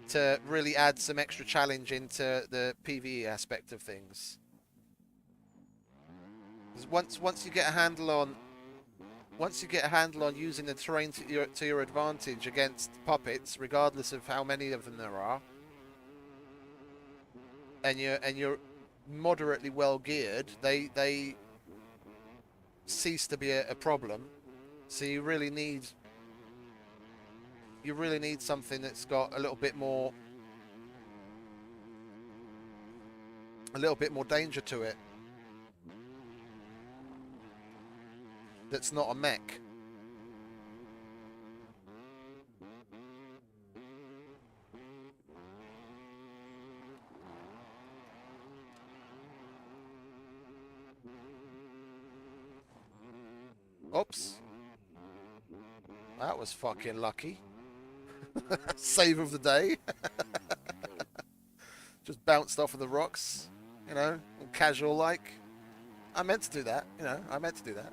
to really add some extra challenge into the PvE aspect of things. Once you get a handle on using the terrain to your advantage against puppets, regardless of how many of them there are, and you're moderately well geared, they cease to be a problem. So you really need something that's got a little bit more danger to it. That's not a mech. Oops. That was fucking lucky. Save of the day. Just bounced off of the rocks, you know, casual like. I meant to do that, you know, I meant to do that.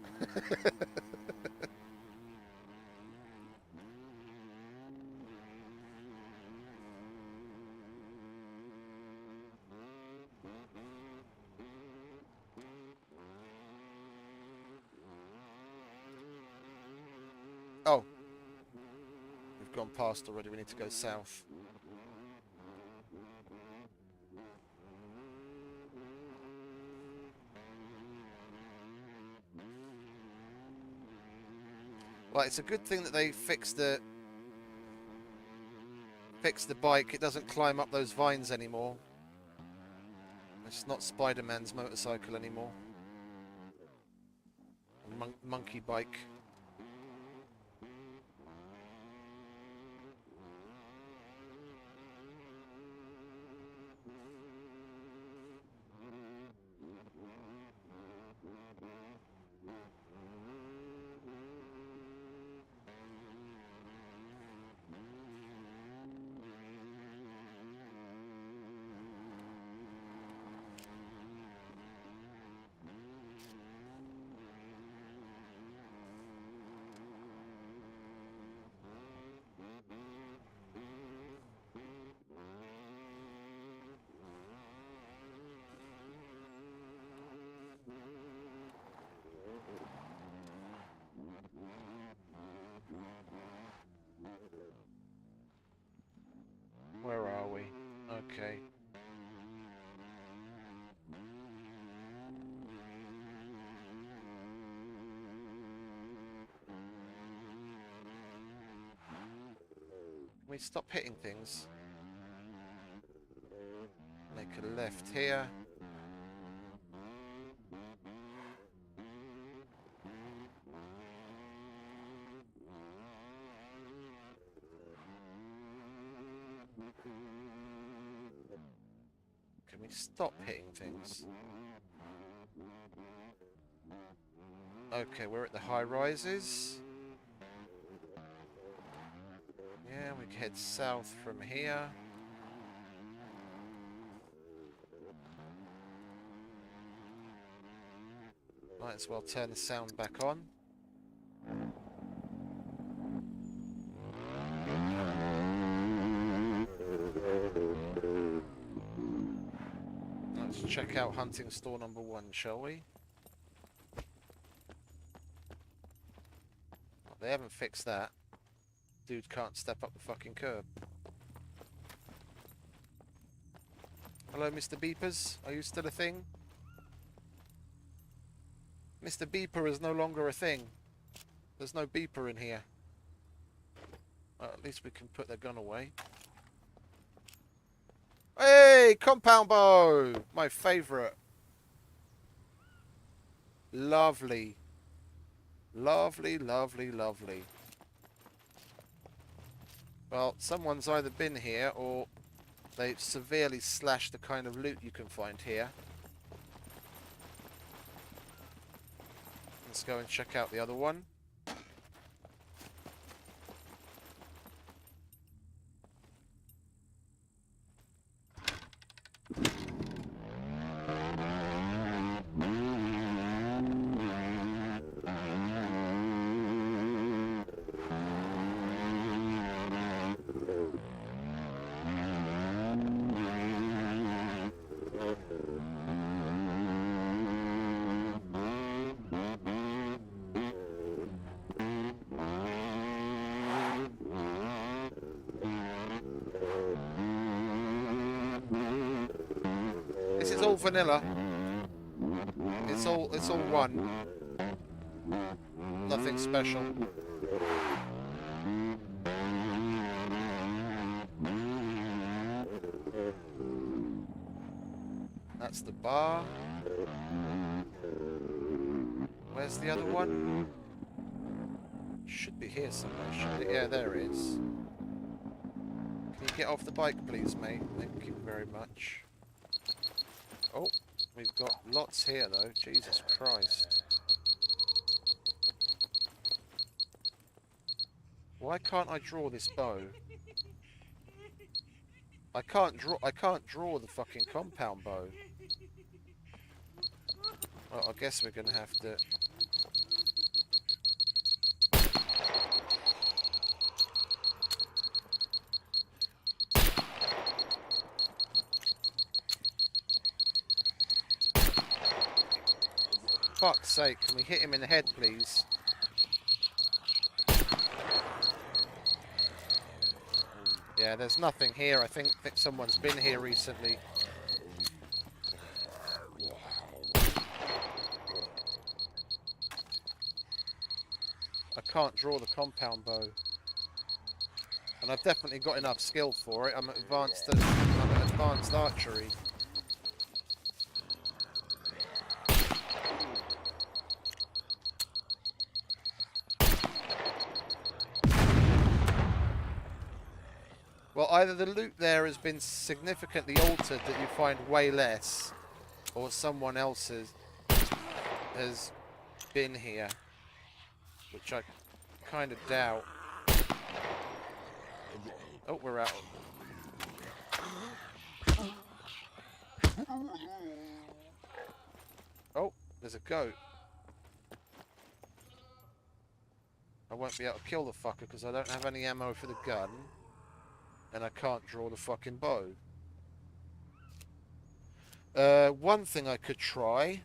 Oh. We've gone past already, we need to go south. Well, it's a good thing that they fixed the bike. It doesn't climb up those vines anymore. It's not Spider-Man's motorcycle anymore. Monkey bike. we stop hitting things? Make a left here. Can we stop hitting things? Okay, we're at the high rises. Yeah, we can head south from here. Might as well turn the sound back on. Let's check out hunting store number 1, shall we? Oh, they haven't fixed that. Dude can't step up the fucking curb. Hello, Mr. Beepers. Are you still a thing? Mr. Beeper is no longer a thing. There's no beeper in here. Well, at least we can put the gun away. Hey, compound bow! My favourite. Lovely. Lovely, lovely, lovely. Well, someone's either been here or they've severely slashed the kind of loot you can find here. Let's go and check out the other one. This is all vanilla. It's all one. Nothing special. That's the bar. Where's the other one? Should be here somewhere, shouldn't it? Yeah, there it is. Can you get off the bike, please, mate? Thank you very much. Oh, we've got lots here, though. Jesus Christ. Why can't I draw this bow? I can't draw the fucking compound bow. Well, I guess we're gonna have to. Fuck's sake, can we hit him in the head, please? Yeah, there's nothing here. I think someone's been here recently. I can't draw the compound bow. And I've definitely got enough skill for it. I'm at advanced archery. Well, either the loot there has been significantly altered that you find way less, or someone else has been here, which I kind of doubt. Oh, we're out. Oh, there's a goat. I won't be able to kill the fucker because I don't have any ammo for the gun. And I can't draw the fucking bow. One thing I could try,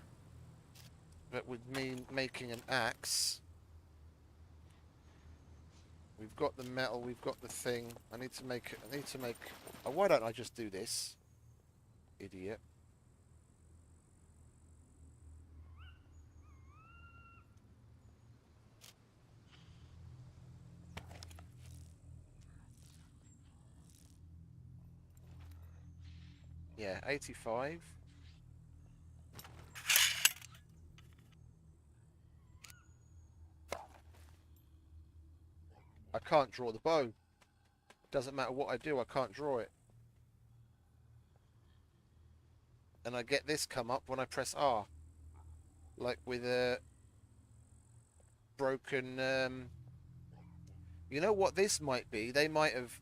that would mean making an axe. We've got the metal, we've got the thing. I need to make. Oh, why don't I just do this? Idiot. Yeah, 85. I can't draw the bow. Doesn't matter what I do, I can't draw it. And I get this come up when I press R. Like with a broken... You know what this might be? They might have...